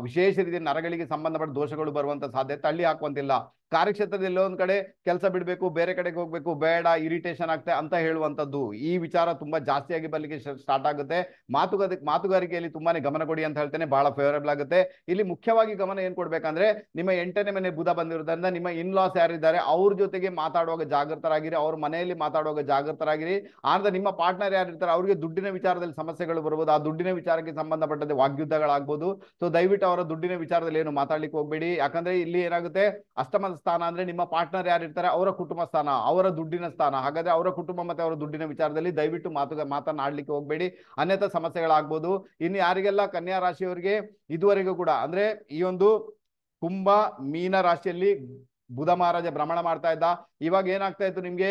ವಿಶೇಷ ರೀತಿ ನರಗಳಿಗೆ ಸಂಬಂಧಪಟ್ಟ ದೋಷಗಳು ಬರುವಂತ ಸಾಧ್ಯತೆ, ತಳ್ಳಿ ಹಾಕುವಂತಿಲ್ಲ. ಕಾರ್ಯಕ್ಷೇತ್ರದಲ್ಲಿ ಎಲ್ಲೊಂದ್ ಕಡೆ ಕೆಲಸ ಬಿಡಬೇಕು, ಬೇರೆ ಕಡೆಗೆ ಹೋಗ್ಬೇಕು, ಬೇಡ, ಇರಿಟೇಷನ್ ಆಗ್ತದೆ ಅಂತ ಹೇಳುವಂಥದ್ದು, ಈ ವಿಚಾರ ತುಂಬಾ ಜಾಸ್ತಿಯಾಗಿ ಬರ್ಲಿಕ್ಕೆ ಸ್ಟಾರ್ಟ್ ಆಗುತ್ತೆ. ಮಾತುಗಾರಿಕೆಯಲ್ಲಿ ತುಂಬಾನೇ ಗಮನ ಕೊಡಿ ಅಂತ ಹೇಳ್ತೇನೆ, ಬಹಳ ಫೇವರಬಲ್ ಆಗುತ್ತೆ. ಇಲ್ಲಿ ಮುಖ್ಯವಾಗಿ ಗಮನ ಏನ್ ಕೊಡ್ಬೇಕಂದ್ರೆ, ನಿಮ್ಮ 8ನೇ ಮನೆ ಬುಧ ಬಂದಿರೋದ್ರಿಂದ ನಿಮ್ಮ ಇನ್ಲಾಸ್ ಯಾರಿದ್ದಾರೆ ಅವ್ರ ಜೊತೆಗೆ ಮಾತಾಡುವಾಗ ಜಾಗೃತರಾಗಿರಿ, ಅವ್ರ ಮನೆಯಲ್ಲಿ ಮಾತಾಡುವಾಗ ಜಾಗೃತರಾಗಿರಿ. ಆದ್ರೆ ನಿಮ್ಮ ಪಾರ್ಟ್ನರ್ ಯಾರಿರ್ತಾರೆ ಅವ್ರಿಗೆ ದುಡ್ಡಿನ ವಿಚಾರದಲ್ಲಿ ಸಮಸ್ಯೆಗಳು ಬರ್ಬೋದು, ಆ ದುಡ್ಡಿನ ವಿಚಾರಕ್ಕೆ ಸಂಬಂಧಪಟ್ಟಂತೆ ವಾಗ್ಯುದ್ಧಗಳಾಗ್ಬೋದು. ಸೊ ದಯವಿಟ್ಟು ಅವರ ದುಡ್ಡಿನ ವಿಚಾರದಲ್ಲಿ ಏನು ಮಾತಾಡ್ಲಿಕ್ಕೆ ಹೋಗ್ಬೇಡಿ. ಯಾಕಂದ್ರೆ ಇಲ್ಲಿ ಏನಾಗುತ್ತೆ, ಅಷ್ಟಮ ಸ್ಥಾನ ಅಂದ್ರೆ ನಿಮ್ಮ ಪಾರ್ಟ್ನರ್ ಯಾರಿರ್ತಾರೆ ಅವರ ಕುಟುಂಬ ಸ್ಥಾನ, ಅವರ ದುಡ್ಡಿನ ಸ್ಥಾನ. ಹಾಗಾದ್ರೆ ಅವರ ಕುಟುಂಬ ಮತ್ತೆ ಅವರ ದುಡ್ಡಿನ ವಿಚಾರದಲ್ಲಿ ದಯವಿಟ್ಟು ಮಾತನಾಡ್ಲಿಕ್ಕೆ ಹೋಗ್ಬೇಡಿ, ಅನ್ಯಥಾ ಸಮಸ್ಯೆಗಳಾಗ್ಬೋದು. ಇನ್ನು ಯಾರಿಗೆಲ್ಲ ಕನ್ಯಾ ರಾಶಿಯವರಿಗೆ ಇದುವರೆಗೂ ಕೂಡ ಅಂದ್ರೆ ಈ ಒಂದು ಕುಂಭ ಮೀನ ರಾಶಿಯಲ್ಲಿ ಬುಧ ಮಹಾರಾಜ ಭ್ರಮಣ ಮಾಡ್ತಾ ಇದ್ದ. ಇವಾಗ ಏನಾಗ್ತಾ ಇತ್ತು ನಿಮ್ಗೆ,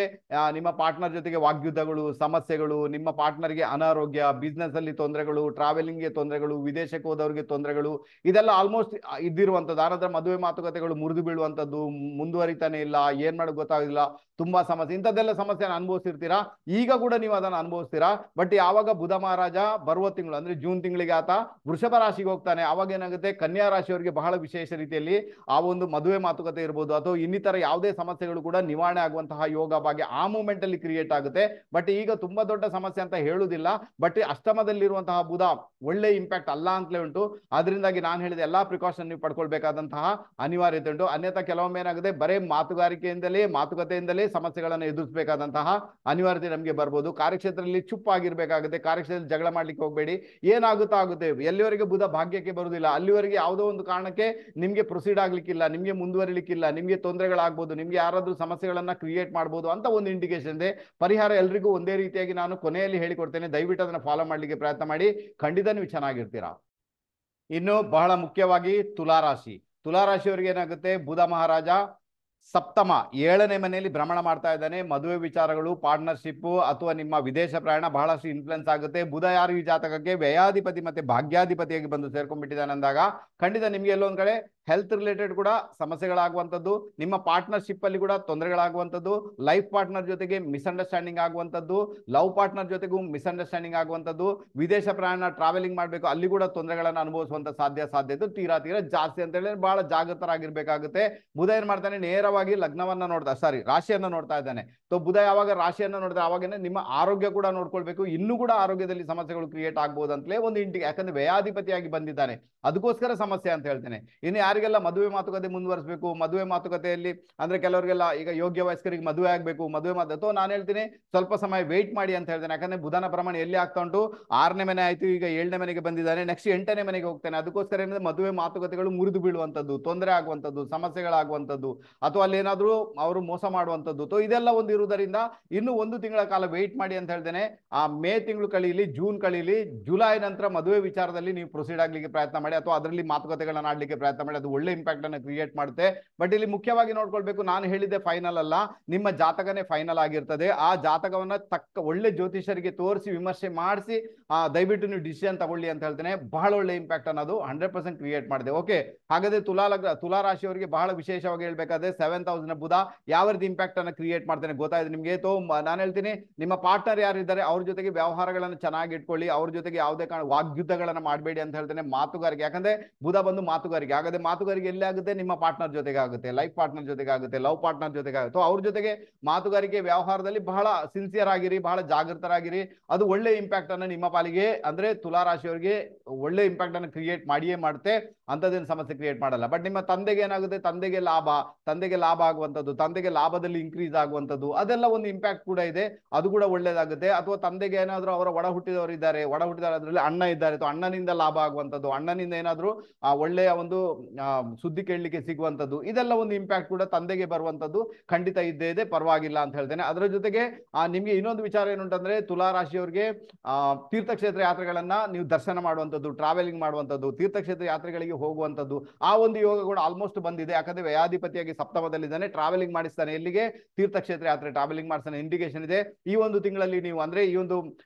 ನಿಮ್ಮ ಪಾರ್ಟ್ನರ್ ಜೊತೆಗೆ ವಾಗ್ಯುದ್ಧಗಳು, ಸಮಸ್ಯೆಗಳು, ನಿಮ್ಮ ಪಾರ್ಟ್ನರ್ಗೆ ಅನಾರೋಗ್ಯ, ಬಿಸ್ನೆಸ್ ಅಲ್ಲಿ ತೊಂದರೆಗಳು, ಟ್ರಾವೆಲಿಂಗ್ಗೆ ತೊಂದರೆಗಳು, ವಿದೇಶಕ್ಕೆ ಹೋದವ್ರಿಗೆ ತೊಂದರೆಗಳು, ಇದೆಲ್ಲ ಆಲ್ಮೋಸ್ಟ್ ಇದ್ದಿರುವಂತದ್ದು. ಆನಂತರ ಮದುವೆ ಮಾತುಕತೆಗಳು ಮುರಿದು ಬೀಳುವಂತದ್ದು, ಮುಂದುವರಿತಾನೆ ಇಲ್ಲ, ಏನ್ ಮಾಡೋದು ಗೊತ್ತಾಗಿಲ್ಲ, ತುಂಬಾ ಸಮಸ್ಯೆ, ಇಂಥದ್ದೆಲ್ಲ ಸಮಸ್ಯೆನ ಅನುಭವಿಸಿರ್ತೀರಾ. ಈಗ ಕೂಡ ನೀವು ಅದನ್ನು ಅನುಭವಿಸ್ತೀರಾ. ಬಟ್ ಯಾವಾಗ ಬುಧ ಮಹಾರಾಜ ಬರುವ ತಿಂಗಳು ಅಂದ್ರೆ ಜೂನ್ ತಿಂಗಳಿಗೆ ಆತ ವೃಷಭ ರಾಶಿಗೆ ಹೋಗ್ತಾನೆ, ಅವಾಗ ಏನಾಗುತ್ತೆ, ಕನ್ಯಾ ರಾಶಿಯವರಿಗೆ ಬಹಳ ವಿಶೇಷ ರೀತಿಯಲ್ಲಿ ಆ ಒಂದು ಮದುವೆ ಮಾತುಕತೆ ಇರ್ಬೋದು ಅಥವಾ ಇನ್ನಿತರ ಯಾವುದೇ ಸಮಸ್ಯೆಗಳು ಕೂಡ ನಿವಾರಣೆ ಆಗುವಂತಹ ಯೋಗ ಭಾಗ್ಯ ಆ ಮೂಮೆಂಟ್ ಅಲ್ಲಿ ಕ್ರಿಯೇಟ್ ಆಗುತ್ತೆ. ಬಟ್ ಈಗ ತುಂಬಾ ದೊಡ್ಡ ಸಮಸ್ಯೆ ಅಂತ ಹೇಳುವುದಿಲ್ಲ, ಬಟ್ ಅಷ್ಟಮದಲ್ಲಿರುವಂತಹ ಬುಧ ಒಳ್ಳೆ ಇಂಪ್ಯಾಕ್ಟ್ ಅಲ್ಲ ಅಂತಲೇ ಉಂಟು. ಅದರಿಂದಾಗಿ ನಾನು ಹೇಳಿದ ಎಲ್ಲಾ ಪ್ರಿಕಾಷನ್ ನೀವು ಪಡ್ಕೊಳ್ಬೇಕಾದಂತಹ ಅನಿವಾರ್ಯತೆ ಉಂಟು. ಅನ್ಯಥಾ ಕೆಲವೊಮ್ಮೆ ಏನಾಗುತ್ತೆ, ಬರೇ ಮಾತುಕತೆಯಿಂದಲೇ ಸಮಸ್ಯೆಗಳನ್ನು ಎದುರಿಸಬೇಕಾದಂತಹ ಅನಿವಾರ್ಯತೆ ನಮಗೆ ಬರ್ಬೋದು. ಕಾರ್ಯಕ್ಷೇತ್ರದಲ್ಲಿ ಚುಪ್ಪಾಗಿರ್ಬೇಕಾಗುತ್ತೆ, ಕಾರ್ಯಕ್ಷೇತ್ರದಲ್ಲಿ ಜಗಳ ಮಾಡ್ಲಿಕ್ಕೆ ಹೋಗಬೇಡಿ. ಏನಾಗುತ್ತಾ ಆಗುತ್ತೆ, ಎಲ್ಲಿವರೆಗೆ ಬುಧ ಭಾಗ್ಯಕ್ಕೆ ಬರುವುದಿಲ್ಲ ಅಲ್ಲಿವರೆಗೆ ಯಾವುದೋ ಒಂದು ಕಾರಣಕ್ಕೆ ನಿಮ್ಗೆ ಪ್ರೊಸೀಡ್ ಆಗ್ಲಿಕ್ಕಿಲ್ಲ, ನಿಮ್ಗೆ ಮುಂದುವರಿಲಿಕ್ಕಿಲ್ಲ, ನಿಮ್ಗೆ ತೊಂದರೆಗಳಾಗ್ಬೋದು, ನಿಮ್ಗೆ ಯಾರಾದ್ರೂ ಸಮಸ್ಯೆಗಳನ್ನ ಕ್ರಿಯೇಟ್ ಮಾಡ್ಬೋದು ಅಂತ ಒಂದು ಇಂಡಿಕೇಶನ್ ಇದೆ. ಪರಿಹಾರ ಎಲ್ರಿಗೂ ಒಂದೇ ರೀತಿಯಾಗಿ ನಾನು ಕೊನೆಯಲ್ಲಿ ಹೇಳಿಕೊಡ್ತೇನೆ, ದಯವಿಟ್ಟು ಅದನ್ನ ಫಾಲೋ ಮಾಡ್ಲಿಕ್ಕೆ ಪ್ರಯತ್ನ ಮಾಡಿ, ಖಂಡಿತ ನೀವು ಚೆನ್ನಾಗಿರ್ತೀರಾ. ಇನ್ನು ಬಹಳ ಮುಖ್ಯವಾಗಿ ತುಲಾರಾಶಿಯವರಿಗೆ ಏನಾಗುತ್ತೆ, ಬುಧ ಮಹಾರಾಜ ಸಪ್ತಮ 7ನೇ ಮನೆಯಲ್ಲಿ ಭ್ರಮಣ ಮಾಡ್ತಾ ಇದ್ದಾನೆ. ಮದುವೆ ವಿಚಾರಗಳು, ಪಾರ್ಟ್ನರ್ಶಿಪ್ ಅಥವಾ ನಿಮ್ಮ ವಿದೇಶ ಪ್ರಯಾಣ ಬಹಳಷ್ಟು ಇನ್ಫ್ಲುಯೆನ್ಸ್ ಆಗುತ್ತೆ. ಬುಧ ಯಾರು ಈ ಜಾತಕಕ್ಕೆ ವ್ಯಯಾಧಿಪತಿ ಮತ್ತೆ ಭಾಗ್ಯಾಧಿಪತಿಯಾಗಿ ಬಂದು ಸೇರ್ಕೊಂಡ್ಬಿಟ್ಟಿದ್ದಾನೆ ಅಂದಾಗ ಖಂಡಿತ ನಿಮ್ಗೆ ಎಲ್ಲೊಂದ್ ಕಡೆ ಹೆಲ್ತ್ ರಿಲೇಟೆಡ್ ಕೂಡ ಸಮಸ್ಯೆಗಳಾಗುವಂಥದ್ದು, ನಿಮ್ಮ ಪಾರ್ಟ್ನರ್ಶಿಪ್ ಅಲ್ಲಿ ಕೂಡ ತೊಂದರೆಗಳಾಗುವಂಥದ್ದು, ಲೈಫ್ ಪಾರ್ಟ್ನರ್ ಜೊತೆಗೆ ಮಿಸ್ಅಂಡರ್ಸ್ಟ್ಯಾಂಡಿಂಗ್ ಆಗುವಂಥದ್ದು, ಲವ್ ಪಾರ್ಟ್ನರ್ ಜೊತೆಗೂ ಮಿಸ್ಅಂಡರ್ಸ್ಟ್ಯಾಂಡಿಂಗ್ ಆಗುವಂಥದ್ದು, ವಿದೇಶ ಪ್ರಯಾಣ ಟ್ರಾವೆಲಿಂಗ್ ಮಾಡಬೇಕು ಅಲ್ಲಿ ಕೂಡ ತೊಂದರೆಗಳನ್ನು ಅನುಭವಿಸುವಂತ ಸಾಧ್ಯತೆ ತೀರಾ ಜಾಸ್ತಿ ಅಂತ ಹೇಳಿ ಬಹಳ ಜಾಗೃತರಾಗಿರ್ಬೇಕಾಗುತ್ತೆ. ಬುಧ ಏನ್ ಮಾಡ್ತಾನೆ, ನೇರವಾಗಿ ಲಗ್ನವನ್ನ ರಾಶಿಯನ್ನ ನೋಡ್ತಾ ಇದ್ದಾನೆ. ಸೊ ಬುಧ ಯಾವಾಗ ರಾಶಿಯನ್ನ ನೋಡಿದ್ರೆ ಅವಾಗೇನೆ ನಿಮ್ಮ ಆರೋಗ್ಯ ಕೂಡ ನೋಡ್ಕೊಳ್ಬೇಕು. ಇನ್ನೂ ಕೂಡ ಆರೋಗ್ಯದಲ್ಲಿ ಸಮಸ್ಯೆಗಳು ಕ್ರಿಯೇಟ್ ಆಗ್ಬೋದು ಅಂತಲೇ ಒಂದು ಯಾಕಂದ್ರೆ ವ್ಯಯಾಧಿಪತಿಯಾಗಿ ಬಂದಿದ್ದಾನೆ, ಅದಕ್ಕೋಸ್ಕರ ಸಮಸ್ಯೆ ಅಂತ ಹೇಳ್ತೇನೆ. ಇನ್ನು ಯಾರಿಗೆಲ್ಲ ಮದುವೆ ಮಾತುಕತೆ ಮುಂದುವರಿಸಬೇಕು, ಮದುವೆ ಮಾತುಕತೆಯಲ್ಲಿ ಅಂದ್ರೆ ಕೆಲವರಿಗೆಲ್ಲ ಈಗ ಯೋಗ್ಯ ವಯಸ್ಕರಿಗೆ ಮದುವೆ ಆಗಬೇಕು, ಅಥವಾ ನಾನು ಹೇಳ್ತೀನಿ ಸ್ವಲ್ಪ ಸಮಯ ವೇಟ್ ಮಾಡಿ ಅಂತ ಹೇಳ್ತೇನೆ. ಯಾಕಂದ್ರೆ ಬುಧನ ಪ್ರಮಾಣ ಎಲ್ಲಿ ಆಗ್ತಾ ಉಂಟು, 6ನೇ ಮನೆ ಆಯ್ತು, ಈಗ 7ನೇ ಮನೆಗೆ ಬಂದಿದ್ದಾನೆ, ನೆಕ್ಸ್ಟ್ 8ನೇ ಮನೆಗೆ ಹೋಗ್ತಾನೆ. ಅದಕ್ಕೋಸ್ಕರ ಏನಂದ್ರೆ ಮದುವೆ ಮಾತುಕತೆಗಳು ಮುರಿದು ಬೀಳುವಂತದ್ದು, ತೊಂದರೆ ಆಗುವಂಥದ್ದು, ಸಮಸ್ಯೆಗಳಾಗುವಂಥದ್ದು, ಅಥವಾ ಅಲ್ಲಿ ಏನಾದ್ರೂ ಅವರು ಮೋಸ ಮಾಡುವಂಥದ್ದು. ಸೊ ಇದೆಲ್ಲ ಒಂದು ಇರುವುದರಿಂದ ಇನ್ನು 1 ತಿಂಗಳ ಕಾಲ ವೇಟ್ ಮಾಡಿ ಅಂತ ಹೇಳ್ತೇನೆ. ಆ ಮೇ ತಿಂಗಳು ಕಳೀಲಿ, ಜೂನ್ ಕಳೀಲಿ, ಜುಲೈ ನಂತರ ಮದುವೆ ವಿಚಾರದಲ್ಲಿ ನೀವು ಪ್ರೊಸೀಡ್ ಆಗ್ಲಿಕ್ಕೆ ಪ್ರಯತ್ನ ಮಾಡಿ ಅಥವಾ ಅದರಲ್ಲಿ ಮಾತುಕತೆಗಳನ್ನ ಆಡ್ಲಿಕ್ಕೆ ಪ್ರಯತ್ನ ಮಾಡಿ, ಅದು ಒಳ್ಳೆ ಇಂಪ್ಯಾಕ್ಟ್ ಅನ್ನು ಕ್ರಿಯೇಟ್ ಮಾಡುತ್ತೆ. ಬಟ್ ಇಲ್ಲಿ ಮುಖ್ಯವಾಗಿ ನೋಡ್ಕೊಳ್ಬೇಕು, ನಾನು ಹೇಳಿದ್ದೆ ಫೈನಲ್ ಅಲ್ಲ, ನಿಮ್ಮ ಜಾತಕನೇ ಫೈನಲ್ ಆಗಿರ್ತದೆ. ಆ ಜಾತಕವನ್ನ ಒಳ್ಳೆ ಜ್ಯೋತಿಷರಿಗೆ ತೋರಿಸಿ ವಿಮರ್ಶೆ ಮಾಡಿಸಿ ದಯವಿಟ್ಟು ನೀವು ಡಿಸಿಷನ್ ತಗೊಳ್ಳಿ ಅಂತ ಹೇಳ್ತೇನೆ. ಬಹಳ ಒಳ್ಳೆ ಇಂಪ್ಯಾಕ್ಟ್ ಅನ್ನೋದು 100% ಕ್ರಿಯೇಟ್ ಮಾಡಿದೆ. ಓಕೆ, ಹಾಗಾದ್ರೆ ತುಲಾ ರಾಶಿಯವರಿಗೆ ಬಹಳ ವಿಶೇಷವಾಗಿ ಹೇಳ್ಬೇಕಾದ್ರೆ 7th ಹೌಸ್ ನ ಬುಧ ಯಾವ ರೀತಿ ಇಂಪ್ಯಾಕ್ಟ್ ಅನ್ನು ಕ್ರಿಯೇಟ್ ಮಾಡ್ತೇನೆ ಗೊತ್ತಾಯ್ತು ನಿಮ್ಗೆ. ನಾನು ಹೇಳ್ತೀನಿ, ನಿಮ್ಮ ಪಾರ್ಟ್ನರ್ ಯಾರಿದ್ದಾರೆ ಅವ್ರ ಜೊತೆಗೆ ವ್ಯವಹಾರಗಳನ್ನು ಚೆನ್ನಾಗಿ ಇಟ್ಕೊಳ್ಳಿ, ಅವ್ರ ಜೊತೆಗೆ ಯಾವುದೇ ಕಾರಣ ವಾಗ್ಯುದ್ಧಗಳನ್ನ ಮಾಡಬೇಡಿ ಅಂತ ಹೇಳ್ತೇನೆ. ಮಾತುಗಾರಿಕೆ, ಯಾಕಂದ್ರೆ ಬುಧ ಬಂದು ಮಾತುಗಾರಿಕೆ, ಹಾಗಾದ್ರೆ ಮಾತುಗಾರಿಕೆ ಎಲ್ಲಿ ಆಗುತ್ತೆ, ನಿಮ್ಮ ಪಾರ್ಟ್ನರ್ ಜೊತೆಗೆ ಆಗುತ್ತೆ, ಲೈಫ್ ಪಾರ್ಟ್ನರ್ ಜೊತೆಗೆ ಆಗುತ್ತೆ, ಲವ್ ಪಾರ್ಟ್ನರ್ ಜೊತೆಗೆ ಆಗುತ್ತೆ. ಅವ್ರ ಜೊತೆಗೆ ಮಾತುಗಾರಿಕೆ ವ್ಯವಹಾರದಲ್ಲಿ ಬಹಳ ಸಿನ್ಸಿಯರ್ ಆಗಿರಿ, ಬಹಳ ಜಾಗೃತರಾಗಿರಿ. ಅದು ಒಳ್ಳೆ ಇಂಪ್ಯಾಕ್ಟ್ ಅನ್ನು ನಿಮ್ಮ ಪಾಲಿಗೆ ಅಂದ್ರೆ ತುಲಾ ರಾಶಿಯವರಿಗೆ ಒಳ್ಳೆ ಇಂಪ್ಯಾಕ್ಟ್ ಅನ್ನು ಕ್ರಿಯೇಟ್ ಮಾಡಿಯೇ ಮಾಡುತ್ತೆ, ಅಂತದೇನು ಸಮಸ್ಯೆ ಕ್ರಿಯೇಟ್ ಮಾಡಲ್ಲ. ಬಟ್ ನಿಮ್ಮ ತಂದೆಗೆ ಏನಾಗುತ್ತೆ, ತಂದೆಗೆ ಲಾಭ ಆಗುವಂಥದ್ದು, ತಂದೆಗೆ ಲಾಭದಲ್ಲಿ ಇನ್ಕ್ರೀಸ್ ಆಗುವಂಥದ್ದು, ಅದೆಲ್ಲ ಒಂದು ಇಂಪ್ಯಾಕ್ಟ್ ಕೂಡ ಇದೆ, ಅದು ಕೂಡ ಒಳ್ಳೇದಾಗುತ್ತೆ. ಅಥವಾ ತಂದೆಗೆ ಏನಾದ್ರು ಅವರ ಒಡ ಹುಟ್ಟಿದವರು ಇದ್ದಾರೆ, ಅದರಲ್ಲಿ ಅಣ್ಣ ಇದ್ದಾರೆ, ಅಣ್ಣನಿಂದ ಲಾಭ ಆಗುವಂಥದ್ದು, ಅಣ್ಣನಿಂದ ಏನಾದ್ರು ಒಳ್ಳೆಯ ಒಂದು ಸುದ್ದಿ ಕೇಳಲಿಕ್ಕೆ ಸಿಗುವಂಥದ್ದು, ಇದೆಲ್ಲ ಒಂದು ಇಂಪ್ಯಾಕ್ಟ್ ಕೂಡ ತಂದೆಗೆ ಬರುವಂಥದ್ದು ಖಂಡಿತ ಇದ್ದೇ ಇದೆ, ಪರವಾಗಿಲ್ಲ ಅಂತ ಹೇಳ್ತೇನೆ. ಅದರ ಜೊತೆಗೆ ನಿಮ್ಗೆ ಇನ್ನೊಂದು ವಿಚಾರ ಏನಂತಂದ್ರೆ, ತುಲಾ ರಾಶಿಯವರಿಗೆ ತೀರ್ಥಕ್ಷೇತ್ರ ಯಾತ್ರೆಗಳನ್ನ ನೀವು ದರ್ಶನ ಮಾಡುವಂಥದ್ದು, ಟ್ರಾವೆಲಿಂಗ್ ಮಾಡುವಂಥದ್ದು, ತೀರ್ಥಕ್ಷೇತ್ರ ಯಾತ್ರೆಗಳಿಗೆ ಹೋಗುವಂಥದ್ದು, ಆ ಒಂದು ಯೋಗ ಕೂಡ ಆಲ್ಮೋಸ್ಟ್ ಬಂದಿದೆ. ಯಾಕಂದ್ರೆ ವ್ಯಾಧಿಪತಿಯಾಗಿ ಸಪ್ತಮದಲ್ಲಿದ್ದಾನೆ, ಟ್ರಾವೆಲಿಂಗ್ ಮಾಡಿಸ್ತಾನೆ, ಎಲ್ಲಿಗೆ, ತೀರ್ಥಕ್ಷೇತ್ರ ಯಾತ್ರೆ ಟ್ರಾವೆಲಿಂಗ್ ಮಾಡಿಸ್ತಾನೆ, ಇಂಡಿಕೇಶನ್ ಇದೆ. ಈ ಒಂದು ತಿಂಗಳಲ್ಲಿ ನೀವು ಅಂದ್ರೆ ಈ ಒಂದು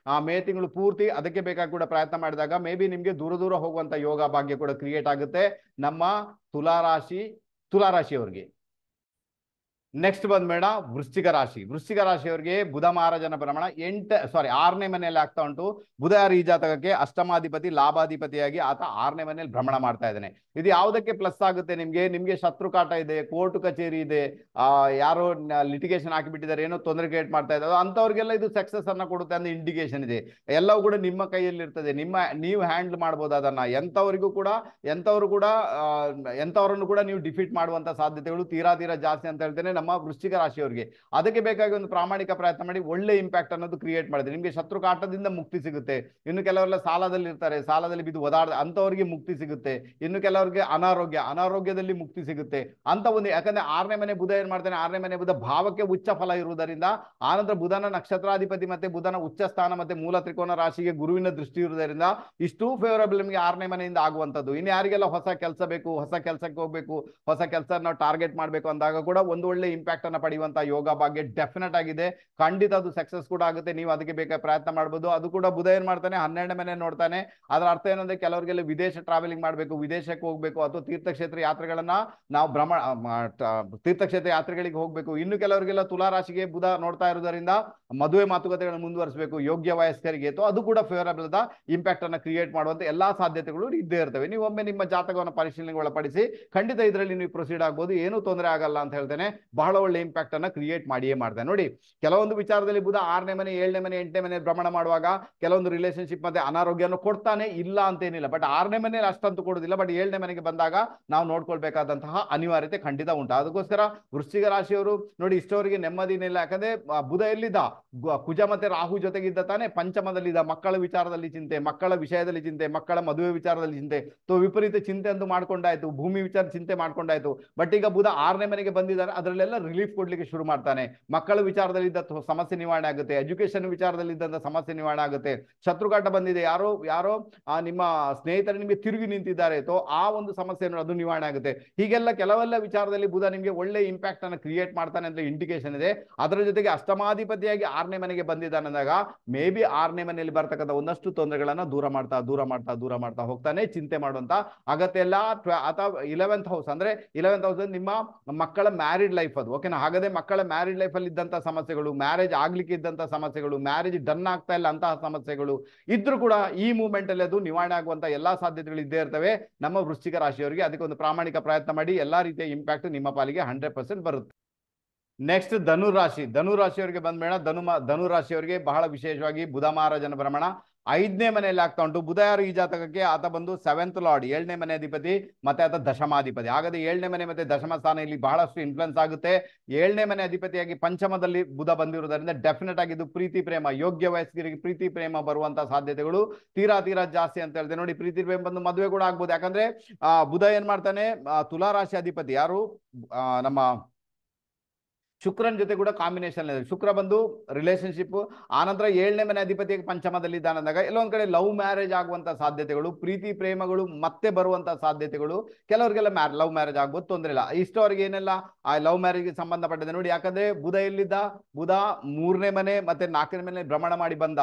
ಮೇ ತಿಂಗಳು ಪೂರ್ತಿ ಅದಕ್ಕೆ ಬೇಕಾಗಿ ಕೂಡ ಪ್ರಯತ್ನ ಮಾಡಿದಾಗ ಮೇ ಬಿ ನಿಮ್ಗೆ ದೂರ ಹೋಗುವಂತ ಯೋಗ ಭಾಗ್ಯ ಕೂಡ ಕ್ರಿಯೇಟ್ ಆಗುತ್ತೆ ನಮ್ಮ ತುಲಾರಾಶಿಯವರಿಗೆ. ನೆಕ್ಸ್ಟ್ ಬಂದ್ಬೇಡ ವೃಶ್ಚಿಕ ರಾಶಿಯವರಿಗೆ ಬುಧ ಮಹಾರಾಜನ ಭ್ರಮಣ 6ನೇ ಮನೆಯಲ್ಲಿ ಆಗ್ತಾ ಉಂಟು. ಬುಧ ಯಾರು ಈ ಜಾತಕಕ್ಕೆ ಅಷ್ಟಮಾಧಿಪತಿ, ಲಾಭಾಧಿಪತಿಯಾಗಿ ಆತ 6ನೇ ಮನೆಯಲ್ಲಿ ಭ್ರಮಣ ಮಾಡ್ತಾ ಇದ್ದಾನೆ. ಇದು ಯಾವುದಕ್ಕೆ ಪ್ಲಸ್ ಆಗುತ್ತೆ, ನಿಮ್ಗೆ ಶತ್ರು ಕಾಟ ಇದೆ, ಕೋರ್ಟ್ ಕಚೇರಿ ಇದೆ, ಯಾರೋ ಲಿಟಿಗೇಷನ್ ಹಾಕಿಬಿಟ್ಟಿದ್ದಾರೆ, ಏನೋ ತೊಂದರೆ ಕ್ರಿಯೇಟ್ ಮಾಡ್ತಾ ಇದ್ದಾರೆ, ಅಂತವ್ರಿಗೆಲ್ಲ ಇದು ಸಕ್ಸಸ್ ಅನ್ನ ಕೊಡುತ್ತೆ ಅನ್ನೋ ಇಂಡಿಕೇಶನ್ ಇದೆ. ಎಲ್ಲವೂ ಕೂಡ ನಿಮ್ಮ ಕೈಯಲ್ಲಿ ಇರ್ತದೆ, ನೀವು ಹ್ಯಾಂಡಲ್ ಮಾಡ್ಬೋದು ಅದನ್ನ. ಎಂತವ್ರನ್ನು ಕೂಡ ನೀವು ಡಿಫೀಟ್ ಮಾಡುವಂತ ಸಾಧ್ಯತೆಗಳು ತೀರಾ ಜಾಸ್ತಿ ಅಂತ ಹೇಳ್ತೇನೆ. ನಮ್ಮ ವೃಶ್ಚಿಕ ರಾಶಿಯವರಿಗೆ. ಅದಕ್ಕೆ ಬೇಕಾಗಿ ಒಂದು ಪ್ರಾಮಾಣಿಕ ಪ್ರಯತ್ನ ಮಾಡಿ ಒಳ್ಳೆ ಇಂಪ್ಯಾಕ್ಟ್ ಅನ್ನೋದು ಕ್ರಿಯೇಟ್ ಮಾಡಿದೆ. ನಿಮಗೆ ಶತ್ರು ಕಾಟದಿಂದ ಮುಕ್ತಿ ಸಿಗುತ್ತೆ. ಇನ್ನು ಕೆಲವರೆಲ್ಲ ಸಾಲದಲ್ಲಿ ಇರ್ತಾರೆ, ಸಾಲದಲ್ಲಿ ಬಿದ್ದು ಒದಾಡ ಅಂತವರಿಗೆ ಮುಕ್ತಿ ಸಿಗುತ್ತೆ. ಇನ್ನು ಕೆಲವರಿಗೆ ಅನಾರೋಗ್ಯದಲ್ಲಿ ಮುಕ್ತಿ ಸಿಗುತ್ತೆ ಅಂತ ಒಂದು. ಯಾಕಂದ್ರೆ 6ನೇ ಮನೆ ಬುಧ ಏನ್ ಮಾಡ್ತಾನೆ, 6ನೇ ಮನೆ ಬುಧ ಭಾವಕ್ಕೆ ಉಚ್ಚ ಫಲ ಇರುವುದರಿಂದ, ಆನಂತರ ಬುಧನ ನಕ್ಷತ್ರಾಧಿಪತಿ ಮತ್ತೆ ಬುಧನ ಉಚ್ಚ ಸ್ಥಾನ ಮತ್ತೆ ಮೂಲ ತ್ರಿಕೋನ ರಾಶಿಗೆ ಗುರುವಿನ ದೃಷ್ಟಿ ಇರುವುದರಿಂದ ಇಷ್ಟು ಫೇವರಬಲ್ ನಿಮಗೆ 6ನೇ ಮನೆಯಿಂದ ಆಗುವಂತದ್ದು. ಇನ್ನು ಯಾರಿಗೆಲ್ಲ ಹೊಸ ಕೆಲಸ ಬೇಕು, ಹೊಸ ಕೆಲಸಕ್ಕೆ ಹೋಗ್ಬೇಕು, ಹೊಸ ಕೆಲಸ ನಾವು ಟಾರ್ಗೆಟ್ ಮಾಡಬೇಕು ಅಂದಾಗ ಕೂಡ ಒಂದು ಒಳ್ಳೆ ಇಂಪ್ಯಾಕ್ಟ್ ಅನ್ನ ಪಡೆಯುವಂತ ಯೋಗ ಭಾಗ್ಯ ಡೆಫಿನೆಟ್ ಆಗಿದೆ. ಖಂಡಿತ ಅದು ಸಕ್ಸಸ್ ಕೂಡ ಆಗುತ್ತೆ. ನೀವು ಅದಕ್ಕೆ ಬೇಕಾದ ಪ್ರಯತ್ನ ಮಾಡಬಹುದು. ಅದು ಕೂಡ ಬುಧ ಏನ್ ಮಾಡ್ತಾನೆ, 12ನೇ ಮನೆ ನೋಡ್ತಾನೆ. ಅದರ ಅರ್ಥ ಏನಂದ್ರೆ ಕೆಲವರಿಗೆಲ್ಲ ವಿದೇಶ ಟ್ರಾವೆಲಿಂಗ್ ಮಾಡಬೇಕು, ವಿದೇಶಕ್ಕೆ ಹೋಗ್ಬೇಕು, ಅಥವಾ ತೀರ್ಥಕ್ಷೇತ್ರ ಯಾತ್ರೆಗಳನ್ನ ನಾವು ತೀರ್ಥಕ್ಷೇತ್ರ ಯಾತ್ರೆಗಳಿಗೆ ಹೋಗ್ಬೇಕು. ಇನ್ನು ಕೆಲವರಿಗೆಲ್ಲ ತುಲಾ ರಾಶಿಗೆ ಬುಧ ನೋಡ್ತಾ ಇರುವುದರಿಂದ ಮದುವೆ ಮಾತುಕತೆಗಳನ್ನು ಮುಂದುವರಿಸಬೇಕು ಯೋಗ್ಯ ವಯಸ್ಕರಿಗೆ. ಅದು ಕೂಡ ಫೇವರಬಲ್ ಇಂಪ್ಯಾಕ್ಟ್ ಅನ್ನ ಕ್ರಿಯೇಟ್ ಮಾಡುವಂತ ಎಲ್ಲಾ ಸಾಧ್ಯತೆಗಳು ಇದ್ದೇ ಇರ್ತವೆ. ನೀವು ಒಮ್ಮೆ ನಿಮ್ಮ ಜಾತಕವನ್ನು ಪರಿಶೀಲನೆಗೆ ಒಳಪಡಿಸಿ ಖಂಡಿತ ಇದರಲ್ಲಿ ನೀವು ಪ್ರೊಸೀಡ್ ಆಗ್ಬೋದು, ಏನೂ ತೊಂದರೆ ಆಗಲ್ಲ ಅಂತ ಹೇಳ್ತೇನೆ. ಬಹಳ ಒಳ್ಳೆ ಇಂಪ್ಯಾಕ್ಟ್ ಅನ್ನ ಕ್ರಿಯೇಟ್ ಮಾಡಿಯೇ ಮಾಡ್ತೇನೆ. ನೋಡಿ, ಕೆಲವೊಂದು ವಿಚಾರದಲ್ಲಿ ಬುಧ 6ನೇ ಮನೆ 7ನೇ ಮನೆ 8ನೇ ಮನೆ ಭ್ರಮಣ ಮಾಡುವಾಗ ಕೆಲವೊಂದು ರಿಲೇಶನ್ಶಿಪ್ ಮತ್ತೆ ಅನಾರೋಗ್ಯವನ್ನು ಕೊಡ್ತಾನೆ, ಇಲ್ಲ ಅಂತೇನಿಲ್ಲ. ಬಟ್ 6ನೇ ಮನೆ ಅಷ್ಟಂತೂ ಕೊಡುದಿಲ್ಲ. ಬಟ್ 7ನೇ ಮನೆಗೆ ಬಂದಾಗ ನಾವು ನೋಡ್ಕೊಳ್ಬೇಕಾದಂತಹ ಅನಿವಾರ್ಯತೆ ಖಂಡಿತ ಉಂಟು. ಅದಕ್ಕೋಸ್ಕರ ವೃಶ್ಚಿಕ ರಾಶಿಯವರು ನೋಡಿ, ಇಷ್ಟವರಿಗೆ ನೆಮ್ಮದಿನಿಲ್ಲ. ಯಾಕಂದ್ರೆ ಬುಧ ಎಲ್ಲಿದ್ದ, ಕುಜ ಮತ್ತೆ ರಾಹು ಜೊತೆಗಿದ್ದ ತಾನೆ, ಪಂಚಮದಲ್ಲಿದ್ದ. ಮಕ್ಕಳ ವಿಚಾರದಲ್ಲಿ ಚಿಂತೆ, ಮಕ್ಕಳ ವಿಷಯದಲ್ಲಿ ಚಿಂತೆ, ಮಕ್ಕಳ ಮದುವೆ ವಿಚಾರದಲ್ಲಿ ಚಿಂತೆ, ವಿಪರೀತ ಚಿಂತೆ ಅಂತ ಮಾಡ್ಕೊಂಡಾಯ್ತು, ಭೂಮಿ ವಿಚಾರ ಚಿಂತೆ ಮಾಡ್ಕೊಂಡಾಯ್ತು. ಬಟ್ ಈಗ ಬುಧ 6ನೇ ಮನೆಗೆ ಬಂದಿದ್ದಾರೆ, ಅದರಲ್ಲೆಲ್ಲ ರಿಲೀಫ್ ಕೊಡ್ಲಿಕ್ಕೆ ಶುರು ಮಾಡ್ತಾನೆ. ಮಕ್ಕಳ ವಿಚಾರದಲ್ಲಿ ಇದ್ದ ಸಮಸ್ಯೆ ನಿವಾರಣೆ ಆಗುತ್ತೆ, ಎಜುಕೇಶನ್ ವಿಚಾರದಲ್ಲಿ ಇದ್ದಂತ ಸಮಸ್ಯೆ ನಿವಾರಣೆ ಆಗುತ್ತೆ. ಶತ್ರುಕಾಟ ಬಂದಿದೆ, ಯಾರೋ ನಿಮ್ಮ ಸ್ನೇಹಿತರು ನಿಮಗೆ ತಿರುಗಿ ನಿಂತಿದ್ದಾರೆ, ಆ ಒಂದು ಸಮಸ್ಯೆ ಅದು ನಿವಾರಣೆ ಆಗುತ್ತೆ. ಹೀಗೆಲ್ಲ ಕೆಲವೆಲ್ಲ ವಿಚಾರದಲ್ಲಿ ಬುಧ ನಿಮಗೆ ಒಳ್ಳೆ ಇಂಪ್ಯಾಕ್ಟ್ ಅನ್ನು ಕ್ರಿಯೇಟ್ ಮಾಡ್ತಾನೆ ಅಂತ ಇಂಡಿಕೇಶನ್ ಇದೆ. ಅದರ ಜೊತೆಗೆ ಅಷ್ಟಮಾಧಿಪತಿಯಾಗಿ 6ನೇ ಮನೆಗೆ ಬಂದಿದ್ದಾನೆ ಅಂದಾಗ ಮೇ ಬಿ 6ನೇ ಮನೆಯಲ್ಲಿ ಬರ್ತಕ್ಕಂಥ ಒಂದಷ್ಟು ತೊಂದರೆಗಳನ್ನ ದೂರ ಮಾಡ್ತಾ ಹೋಗ್ತಾನೆ. ಚಿಂತೆ ಮಾಡುವಂತ ಅಗತ್ಯ ಇಲ್ಲ. ಅಥವಾ 11th ಹೌಸ್ ಅಂದ್ರೆ 11th ಹೌಸ್ ನಿಮ್ಮ ಮಕ್ಕಳ ಮ್ಯಾರಿಡ್ ಲೈಫ್ ಅದು, ಓಕೆನಾ. ಹಾಗಾದ್ರೆ ಮಕ್ಕಳ ಮ್ಯಾರಿಡ್ ಲೈಫ್ ಅಲ್ಲಿ ಇದ್ದಂತ ಸಮಸ್ಯೆಗಳು, ಮ್ಯಾರೇಜ್ ಆಗ್ಲಿಕ್ಕೆ ಇದ್ದಂತ ಸಮಸ್ಯೆಗಳು, ಮ್ಯಾರೇಜ್ ಡನ್ ಆಗ್ತಾ ಇಲ್ಲ ಅಂತಹ ಸಮಸ್ಯೆಗಳು ಇದ್ರೂ ಕೂಡ ಈ ಮೂವ್ಮೆಂಟ್ ಅಲ್ಲಿ ಅದು ನಿವಾರಣೆ ಆಗುವಂತ ಎಲ್ಲಾ ಸಾಧ್ಯತೆಗಳು ಇದ್ದೇ ಇರ್ತವೆ ನಮ್ಮ ವೃಶ್ಚಿಕ ರಾಶಿಯವರಿಗೆ. ಅದಕ್ಕೆ ಒಂದು ಪ್ರಾಮಾಣಿಕ ಪ್ರಯತ್ನ ಮಾಡಿ, ಎಲ್ಲಾ ರೀತಿಯ ಇಂಪ್ಯಾಕ್ಟ್ ನಿಮ್ಮ ಪಾಲಿಗೆ 100% ಬರುತ್ತೆ. ನೆಕ್ಸ್ಟ್ ಧನುರಾಶಿಯವರಿಗೆ ಬಂದ್ಬೇಡ. ಧನುರಾಶಿಯವರಿಗೆ ಬಹಳ ವಿಶೇಷವಾಗಿ ಬುಧ ಮಹಾರಾಜನ ಭ್ರಮಣ 5ನೇ ಮನೆಯಲ್ಲಿ ಆಗ್ತಾ ಉಂಟು. ಬುಧ ಯಾರು ಈ ಜಾತಕಕ್ಕೆ, ಆತ ಬಂದು 7th ಲಾರ್ಡ್, 7ನೇ ಮನೆ ಅಧಿಪತಿ ಮತ್ತೆ ಆತ ದಶಮಾಧಿಪತಿ. ಹಾಗಾದ್ರೆ 7ನೇ ಮನೆ ಮತ್ತೆ ದಶಮ ಸ್ಥಾನ ಇಲ್ಲಿ ಬಹಳಷ್ಟು ಇನ್ಫ್ಲುಯೆನ್ಸ್ ಆಗುತ್ತೆ. 7ನೇ ಮನೆ ಅಧಿಪತಿಯಾಗಿ ಪಂಚಮದಲ್ಲಿ ಬುಧ ಬಂದಿರುವುದರಿಂದ ಡೆಫಿನೆಟ್ ಆಗಿ ಇದು ಪ್ರೀತಿ ಪ್ರೇಮ, ಯೋಗ್ಯ ವಯಸ್ಕರಿಗೆ ಪ್ರೀತಿ ಪ್ರೇಮ ಬರುವಂತ ಸಾಧ್ಯತೆಗಳು ತೀರಾ ಜಾಸ್ತಿ ಅಂತ ಹೇಳ್ತೇನೆ. ನೋಡಿ, ಪ್ರೀತಿ ಪ್ರೇಮ ಬಂದು ಮದುವೆ ಕೂಡ ಆಗ್ಬೋದು. ಯಾಕಂದ್ರೆ ಬುಧ ಏನ್ ಮಾಡ್ತಾನೆ, ತುಲಾ ರಾಶಿ ಅಧಿಪತಿ ಯಾರು, ನಮ್ಮ ಶುಕ್ರನ್ ಜೊತೆ ಕೂಡ ಕಾಂಬಿನೇಷನ್ ಇದೆ. ಶುಕ್ರ ಬಂದು ರಿಲೇಶನ್ಶಿಪ್, ಆನಂತರ 7ನೇ ಮನೆ ಅಧಿಪತಿಯಾಗಿ ಪಂಚಮದಲ್ಲಿ ಇದ್ದಾನಂದಾಗ ಎಲ್ಲೊಂದ್ ಕಡೆ ಲವ್ ಮ್ಯಾರೇಜ್ ಆಗುವಂತ ಸಾಧ್ಯತೆಗಳು, ಪ್ರೀತಿ ಪ್ರೇಮಗಳು ಮತ್ತೆ ಬರುವಂತ ಸಾಧ್ಯತೆಗಳು. ಕೆಲವರಿಗೆಲ್ಲ ಲವ್ ಮ್ಯಾರೇಜ್ ಆಗ್ಬೋದು, ತೊಂದರೆ ಇಲ್ಲ. ಇಷ್ಟವರೆಗೆ ಏನೆಲ್ಲ ಆ ಲವ್ ಮ್ಯಾರೇಜ್ಗೆ ಸಂಬಂಧಪಟ್ಟಿದೆ ನೋಡಿ. ಯಾಕಂದ್ರೆ ಬುಧ ಎಲ್ಲಿದ್ದ, ಬುಧ 3ನೇ ಮನೆ ಮತ್ತೆ 4ನೇ ಮನೆ ಭ್ರಮಣ ಮಾಡಿ ಬಂದ,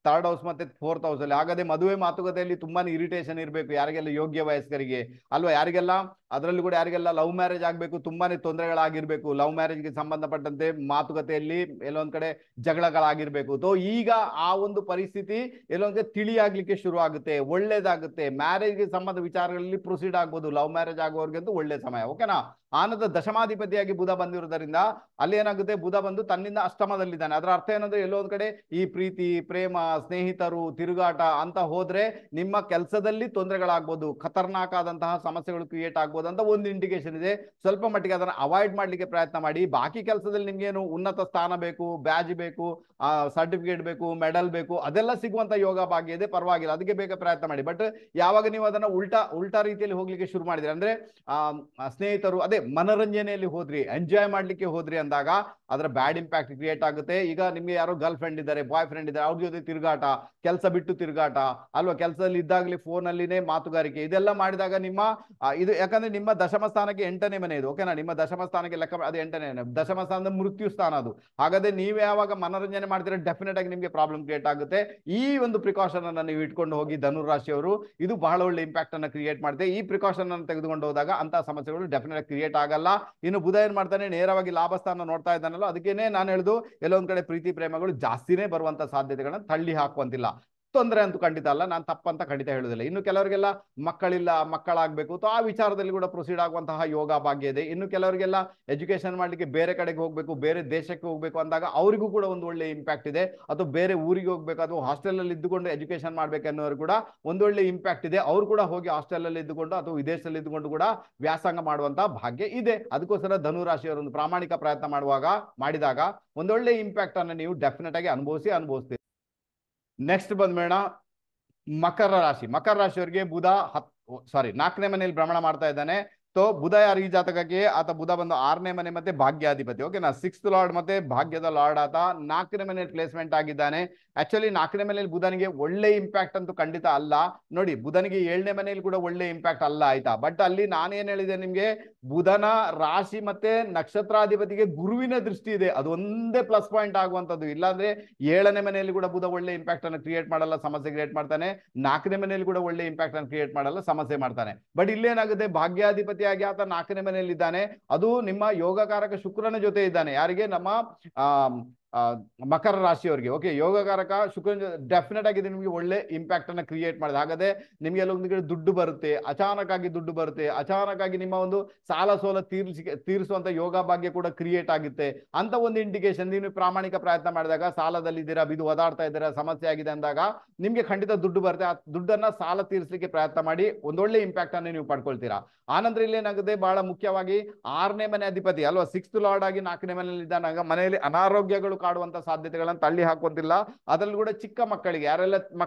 3rd ಹೌಸ್ ಮತ್ತೆ 4th ಹೌಸ್ ಅಲ್ಲಿ. ಹಾಗಾದ್ರೆ ಮದುವೆ ಮಾತುಕತೆಯಲ್ಲಿ ತುಂಬಾನೇ ಇರಿಟೇಷನ್ ಇರಬೇಕು ಯಾರಿಗೆಲ್ಲ ಯೋಗ್ಯ ವಯಸ್ಕರಿಗೆ ಅಲ್ವಾ. ಯಾರಿಗೆಲ್ಲ ಅದರಲ್ಲೂ ಕೂಡ ಯಾರಿಗೆಲ್ಲ ಲವ್ ಮ್ಯಾರೇಜ್ ಆಗ್ಬೇಕು, ತುಂಬಾನೇ ತೊಂದರೆಗಳಾಗಿರ್ಬೇಕು. ಲವ್ ಮ್ಯಾರೇಜ್ಗೆ ಸಂಬಂಧಪಟ್ಟಂತೆ ಮಾತುಕತೆಯಲ್ಲಿ ಎಲ್ಲೊಂದ್ ಕಡೆ ಜಗಳಗಳಾಗಿರ್ಬೇಕು. ಈಗ ಆ ಒಂದು ಪರಿಸ್ಥಿತಿ ಎಲ್ಲೊಂದ್ ಕಡೆ ತಿಳಿಯಾಗ್ಲಿಕ್ಕೆ ಶುರು ಆಗುತ್ತೆ, ಒಳ್ಳೇದಾಗುತ್ತೆ. ಮ್ಯಾರೇಜ್ಗೆ ಸಂಬಂಧ ವಿಚಾರಗಳಲ್ಲಿ ಪ್ರೊಸೀಡ್ ಆಗ್ಬೋದು. ಲವ್ ಮ್ಯಾರೇಜ್ ಆಗೋರ್ಗಂತೂ ಒಳ್ಳೆ ಸಮಯ, ಓಕೆನಾ. ಆನಂತರ ದಶಮಾಧಿಪತಿಯಾಗಿ ಬುಧ ಬಂದಿರೋದ್ರಿಂದ ಅಲ್ಲಿ ಏನಾಗುತ್ತೆ, ಬುಧ ಬಂದು ತನ್ನಿಂದ ಅಷ್ಟಮದಲ್ಲಿದ್ದಾನೆ. ಅದರ ಅರ್ಥ ಏನಂದ್ರೆ ಎಲ್ಲೊಂದ್ ಕಡೆ ಈ ಪ್ರೀತಿ ಪ್ರೇಮ, ಸ್ನೇಹಿತರು, ತಿರುಗಾಟ ಅಂತ ಹೋದ್ರೆ ನಿಮ್ಮ ಕೆಲಸದಲ್ಲಿ ತೊಂದರೆಗಳಾಗ್ಬೋದು, ಖತರ್ನಾಕ್ ಆದಂತಹ ಸಮಸ್ಯೆಗಳು ಕ್ರಿಯೇಟ್ ಆಗ್ಬೋದು ಅಂತ ಒಂದು ಇಂಡಿಕೇಶನ್ ಇದೆ. ಸ್ವಲ್ಪ ಮಟ್ಟಿಗೆ ಅದನ್ನ ಅವಾಯ್ಡ್ ಮಾಡ್ಲಿಕ್ಕೆ ಪ್ರಯತ್ನ ಮಾಡಿ. ಬಾಕಿ ಕೆಲಸದಲ್ಲಿ ನಿಮ್ಗೇನು ಉನ್ನತ ಸ್ಥಾನ ಬೇಕು, ಬ್ಯಾಜ್ ಬೇಕು, ಸರ್ಟಿಫಿಕೇಟ್ ಬೇಕು, ಮೆಡಲ್ ಬೇಕು, ಅದೆಲ್ಲ ಸಿಗುವಂತ ಯೋಗ ಭಾಗ್ಯ ಇದೆ, ಪರವಾಗಿಲ್ಲ, ಅದಕ್ಕೆ ಬೇಗ ಪ್ರಯತ್ನ ಮಾಡಿ. ಬಟ್ ಯಾವಾಗ ನೀವು ಅದನ್ನ ಉಲ್ಟಾ ರೀತಿಯಲ್ಲಿ ಹೋಗ್ಲಿಕ್ಕೆ ಶುರು ಮಾಡಿದ್ರಿ ಅಂದ್ರೆ ಸ್ನೇಹಿತರು ಅದೇ ಮನರಂಜನೆಯಲ್ಲಿ ಹೋದ್ರಿ, ಎಂಜಾಯ್ ಮಾಡ್ಲಿಕ್ಕೆ ಹೋದ್ರಿ ಅಂದಾಗ ಅದರ ಬ್ಯಾಡ್ ಇಂಪ್ಯಾಕ್ಟ್ ಕ್ರಿಯೇಟ್ ಆಗುತ್ತೆ. ಈಗ ನಿಮ್ಗೆ ಯಾರೋ ಗರ್ಲ್ ಫ್ರೆಂಡ್ ಇದ್ದಾರೆ, ಬಾಯ್ ಫ್ರೆಂಡ್ ಇದ್ದಾರೆ, ಅವ್ರ ಜೊತೆ ತಿರುಗಾಟ, ಕೆಲಸ ಬಿಟ್ಟು ತಿರುಗಾಟ ಅಲ್ವಾ, ಕೆಲಸದಲ್ಲಿ ಇದ್ದಾಗಲೇ ಫೋನ್ ಅಲ್ಲಿನೇ ಮಾತುಗಾರಿಕೆ, ಇದೆಲ್ಲ ಮಾಡಿದಾಗ ನಿಮ್ಮ ಇದು ಯಾಕಂದ್ರೆ ನಿಮ್ಮ ದಶಮ ಸ್ಥಾನಕ್ಕೆ 8ನೇ ಮನೆ ಇದು, ಓಕೆನಾ. ನಿಮ್ಮ ದಶಮ ಸ್ಥಾನಕ್ಕೆ ಲೆಕ್ಕ ಅದು 8ನೇ ದಶಮ ಸ್ಥಾನದ ಮೃತ್ಯು ಸ್ಥಾನ ಅದು. ಹಾಗಾದ್ರೆ ನೀವು ಯಾವಾಗ ಮನರಂಜನೆ ಮಾಡ್ತೀರಾ ಡೆಫಿನೆಟ್ ಆಗಿ ನಿಮಗೆ ಪ್ರಾಬ್ಲಮ್ ಕ್ರಿಯೇಟ್ ಆಗುತ್ತೆ. ಈ ಒಂದು ಪ್ರಿಕಾಷನ್ ಅನ್ನ ನೀವು ಇಟ್ಕೊಂಡು ಹೋಗಿ ಧನುರಾಶಿಯವರು, ಇದು ಬಹಳ ಒಳ್ಳೆ ಇಂಪ್ಯಾಕ್ಟ್ ಅನ್ನ ಕ್ರಿಯೇಟ್ ಮಾಡುತ್ತೆ. ಈ ಪ್ರಿಕಾಷನ್ ಅನ್ನು ತೆಗೆದುಕೊಂಡು ಹೋದಾಗ ಅಂತ ಸಮಸ್ಯೆಗಳು ಡೆಫಿನೆಟ್ ಆಗಿ ಕ್ರಿಯೇಟ್ ಆಗಲ್ಲ. ಇನ್ನು ಬುಧ ಏನ್ ಮಾಡ್ತಾನೆ, ನೇರವಾಗಿ ಲಾಭಸ್ಥಾನ ನೋಡ್ತಾ ಇದ್ದಾನಲ್ಲ, ಅದಕ್ಕೇನೆ ನಾನು ಹೇಳುದು ಎಲ್ಲೊಂದ್ ಕಡೆ ಪ್ರೀತಿ ಪ್ರೇಮಗಳು ಜಾಸ್ತಿನೇ ಬರುವಂತ ಸಾಧ್ಯತೆಗಳನ್ನ ತಳ್ಳಿ ಹಾಕುವಂತಿಲ್ಲ. ತೊಂದರೆ ಅಂತೂ ಖಂಡಿತ ಅಲ್ಲ, ನಾನು ತಪ್ಪಂತ ಖಂಡಿತ ಹೇಳುವುದಿಲ್ಲ. ಇನ್ನು ಕೆಲವರಿಗೆಲ್ಲ ಮಕ್ಕಳಿಲ್ಲ, ಮಕ್ಕಳಾಗಬೇಕು, ಆ ವಿಚಾರದಲ್ಲಿ ಕೂಡ ಪ್ರೊಸೀಡ್ ಆಗುವಂತಹ ಯೋಗ ಭಾಗ್ಯ ಇದೆ. ಇನ್ನು ಕೆಲವರಿಗೆಲ್ಲ ಎಜುಕೇಶನ್ ಮಾಡಲಿಕ್ಕೆ ಬೇರೆ ಕಡೆಗೆ ಹೋಗಬೇಕು, ಬೇರೆ ದೇಶಕ್ಕೆ ಹೋಗಬೇಕು ಅಂದಾಗ ಅವರಿಗೂ ಕೂಡ ಒಂದು ಒಳ್ಳೆ ಇಂಪ್ಯಾಕ್ಟ್ ಇದೆ. ಅಥವಾ ಬೇರೆ ಊರಿಗೆ ಹೋಗ್ಬೇಕು, ಅಥವಾ ಹಾಸ್ಟೆಲ್ ಅಲ್ಲಿ ಇದ್ದುಕೊಂಡು ಎಜುಕೇಶನ್ ಮಾಡ್ಬೇಕನ್ನೋರು ಕೂಡ ಒಂದೊಳ್ಳೆ ಇಂಪ್ಯಾಕ್ಟ್ ಇದೆ. ಅವ್ರು ಕೂಡ ಹೋಗಿ ಹಾಸ್ಟೆಲ್ ಅಲ್ಲಿ ಇದ್ದುಕೊಂಡು ಅಥವಾ ವಿದೇಶದಲ್ಲಿ ಇದ್ದುಕೊಂಡು ಕೂಡ ವ್ಯಾಸಂಗ ಮಾಡುವಂತಹ ಭಾಗ್ಯ ಇದೆ. ಅದಕ್ಕೋಸ್ಕರ ಧನುರಾಶಿಯವರು ಒಂದು ಪ್ರಾಮಾಣಿಕ ಪ್ರಯತ್ನ ಮಾಡಿದಾಗ ಒಂದೊಳ್ಳೆ ಇಂಪ್ಯಾಕ್ಟ್ ಅನ್ನು ನೀವು ಡೆಫಿನೆಟ್ ಆಗಿ ಅನುಭವಿಸ್ತೀರಿ. ನೆಕ್ಸ್ಟ್ ಬಂದ್ಬೇಡ ಮಕರ ರಾಶಿ. ಮಕರ ರಾಶಿಯವರಿಗೆ ಬುಧ 4ನೇ ಮನೆಯಲ್ಲಿ ಭ್ರಮಣ ಮಾಡ್ತಾ ಇದ್ದಾನೆ. ಸೊ ಬುಧ ಯಾರು ಈ ಜಾತಕಕ್ಕೆ, ಆತ ಬುಧ ಬಂದು 6ನೇ ಮನೆ ಮತ್ತೆ ಭಾಗ್ಯಾಧಿಪತಿ. ಓಕೆನಾ, 6th ಲಾರ್ಡ್ ಮತ್ತೆ ಭಾಗ್ಯದ ಲಾರ್ಡ್. ಆತ 4ನೇ ಮನೆಯಲ್ಲಿ ಪ್ಲೇಸ್ಮೆಂಟ್ ಆಗಿದ್ದಾನೆ. ಆಕ್ಚುಲಿ 4ನೇ ಮನೆಯಲ್ಲಿ ಬುಧನಿಗೆ ಒಳ್ಳೆ ಇಂಪ್ಯಾಕ್ಟ್ ಅಂತೂ ಖಂಡಿತ ಅಲ್ಲ. ನೋಡಿ, ಬುಧನಿಗೆ 7ನೇ ಮನೆಯಲ್ಲಿ ಕೂಡ ಒಳ್ಳೆ ಇಂಪ್ಯಾಕ್ಟ್ ಅಲ್ಲ, ಆಯ್ತಾ. ಬಟ್ ಅಲ್ಲಿ ನಾನೇನ್ ಹೇಳಿದೆ ನಿಮ್ಗೆ, ಬುಧನ ರಾಶಿ ಮತ್ತೆ ನಕ್ಷತ್ರಾಧಿಪತಿಗೆ ಗುರುವಿನ ದೃಷ್ಟಿ ಇದೆ, ಅದು ಒಂದೇ ಪ್ಲಸ್ ಪಾಯಿಂಟ್ ಆಗುವಂತದ್ದು. ಇಲ್ಲಾಂದ್ರೆ 7ನೇ ಮನೆಯಲ್ಲಿ ಕೂಡ ಬುಧ ಒಳ್ಳೆ ಇಂಪ್ಯಾಕ್ಟ್ ಅನ್ನು ಕ್ರಿಯೇಟ್ ಮಾಡಲ್ಲ, ಸಮಸ್ಯೆ ಕ್ರಿಯೇಟ್ ಮಾಡ್ತಾನೆ. 4ನೇ ಮನೆಯಲ್ಲಿ ಕೂಡ ಒಳ್ಳೆ ಇಂಪ್ಯಾಕ್ಟ್ ಅನ್ನು ಕ್ರಿಯೇಟ್ ಮಾಡಲ್ಲ, ಸಮಸ್ಯೆ ಮಾಡ್ತಾನೆ. ಬಟ್ ಇಲ್ಲೇನಾಗುತ್ತೆ, ಭಾಗ್ಯಾಧಿಪತಿಯಾಗಿ ಆತ 4ನೇ ಮನೆಯಲ್ಲಿ ಇದ್ದಾನೆ. ಅದು ನಿಮ್ಮ ಯೋಗಕಾರಕ ಶುಕ್ರನ ಜೊತೆ ಇದ್ದಾನೆ. ಯಾರಿಗೆ? ನಮ್ಮ ಮಕರ ರಾಶಿಯವರಿಗೆ. ಓಕೆ, ಯೋಗಕಾರಕ ಶುಕ್ರನ ಡೆಫಿನೆಟ್ ಆಗಿ ನಿಮಗೆ ಒಳ್ಳೆ ಇಂಪ್ಯಾಕ್ಟ್ ಅನ್ನ ಕ್ರಿಯೇಟ್ ಮಾಡಿದೆ. ಹಾಗಾದ್ರೆ ನಿಮ್ಗೆ ಎಲ್ಲೊಂದು ಕಡೆ ದುಡ್ಡು ಬರುತ್ತೆ, ಅಚಾನಕ್ ಆಗಿ ದುಡ್ಡು ಬರುತ್ತೆ, ಅಚಾನಕ್ ಆಗಿ ನಿಮ್ಮ ಒಂದು ಸಾಲ ಸೋಲ ತೀರಿಸುವಂತ ಯೋಗ ಭಾಗ್ಯ ಕೂಡ ಕ್ರಿಯೇಟ್ ಆಗುತ್ತೆ ಅಂತ ಒಂದು ಇಂಡಿಕೇಶನ್. ನೀವು ಪ್ರಾಮಾಣಿಕ ಪ್ರಯತ್ನ ಮಾಡಿದಾಗ, ಸಾಲದಲ್ಲಿದ್ದೀರಾ, ಬಿದು ಒದಾಡ್ತಾ ಇದ್ದೀರಾ, ಸಮಸ್ಯೆ ಆಗಿದೆ ಅಂದಾಗ ನಿಮ್ಗೆ ಖಂಡಿತ ದುಡ್ಡು ಬರುತ್ತೆ. ಆ ದುಡ್ಡನ್ನ ಸಾಲ ತೀರಿಸಲಿಕ್ಕೆ ಪ್ರಯತ್ನ ಮಾಡಿ ಒಂದೊಳ್ಳೆ ಇಂಪ್ಯಾಕ್ಟ್ ಅನ್ನು ನೀವು ಪಡ್ಕೊಳ್ತೀರಾ. ಆನಂತರ ಇಲ್ಲಿ ಏನಾಗುತ್ತೆ, ಬಹಳ ಮುಖ್ಯವಾಗಿ 6ನೇ ಮನೆ ಅಧಿಪತಿ ಅಲ್ವಾ, 6th ಲಾರ್ಡ್ ಆಗಿ 4ನೇ ಮನೆಯಲ್ಲಿ ಇದ್ದಾಗ ಮನೆಯಲ್ಲಿ ಅನಾರೋಗ್ಯಗಳು ಕಾಡುವಂತ ಸಾಧ್ಯತೆಗಳನ್ನು ತಳ್ಳಿ ಹಾಕುವಂತಿಲ್ಲ. ಅದರಲ್ಲಿ ಕೂಡ ಚಿಕ್ಕ ಮಕ್ಕಳಿಗೆ, ಯಾರೆಲ್ಲ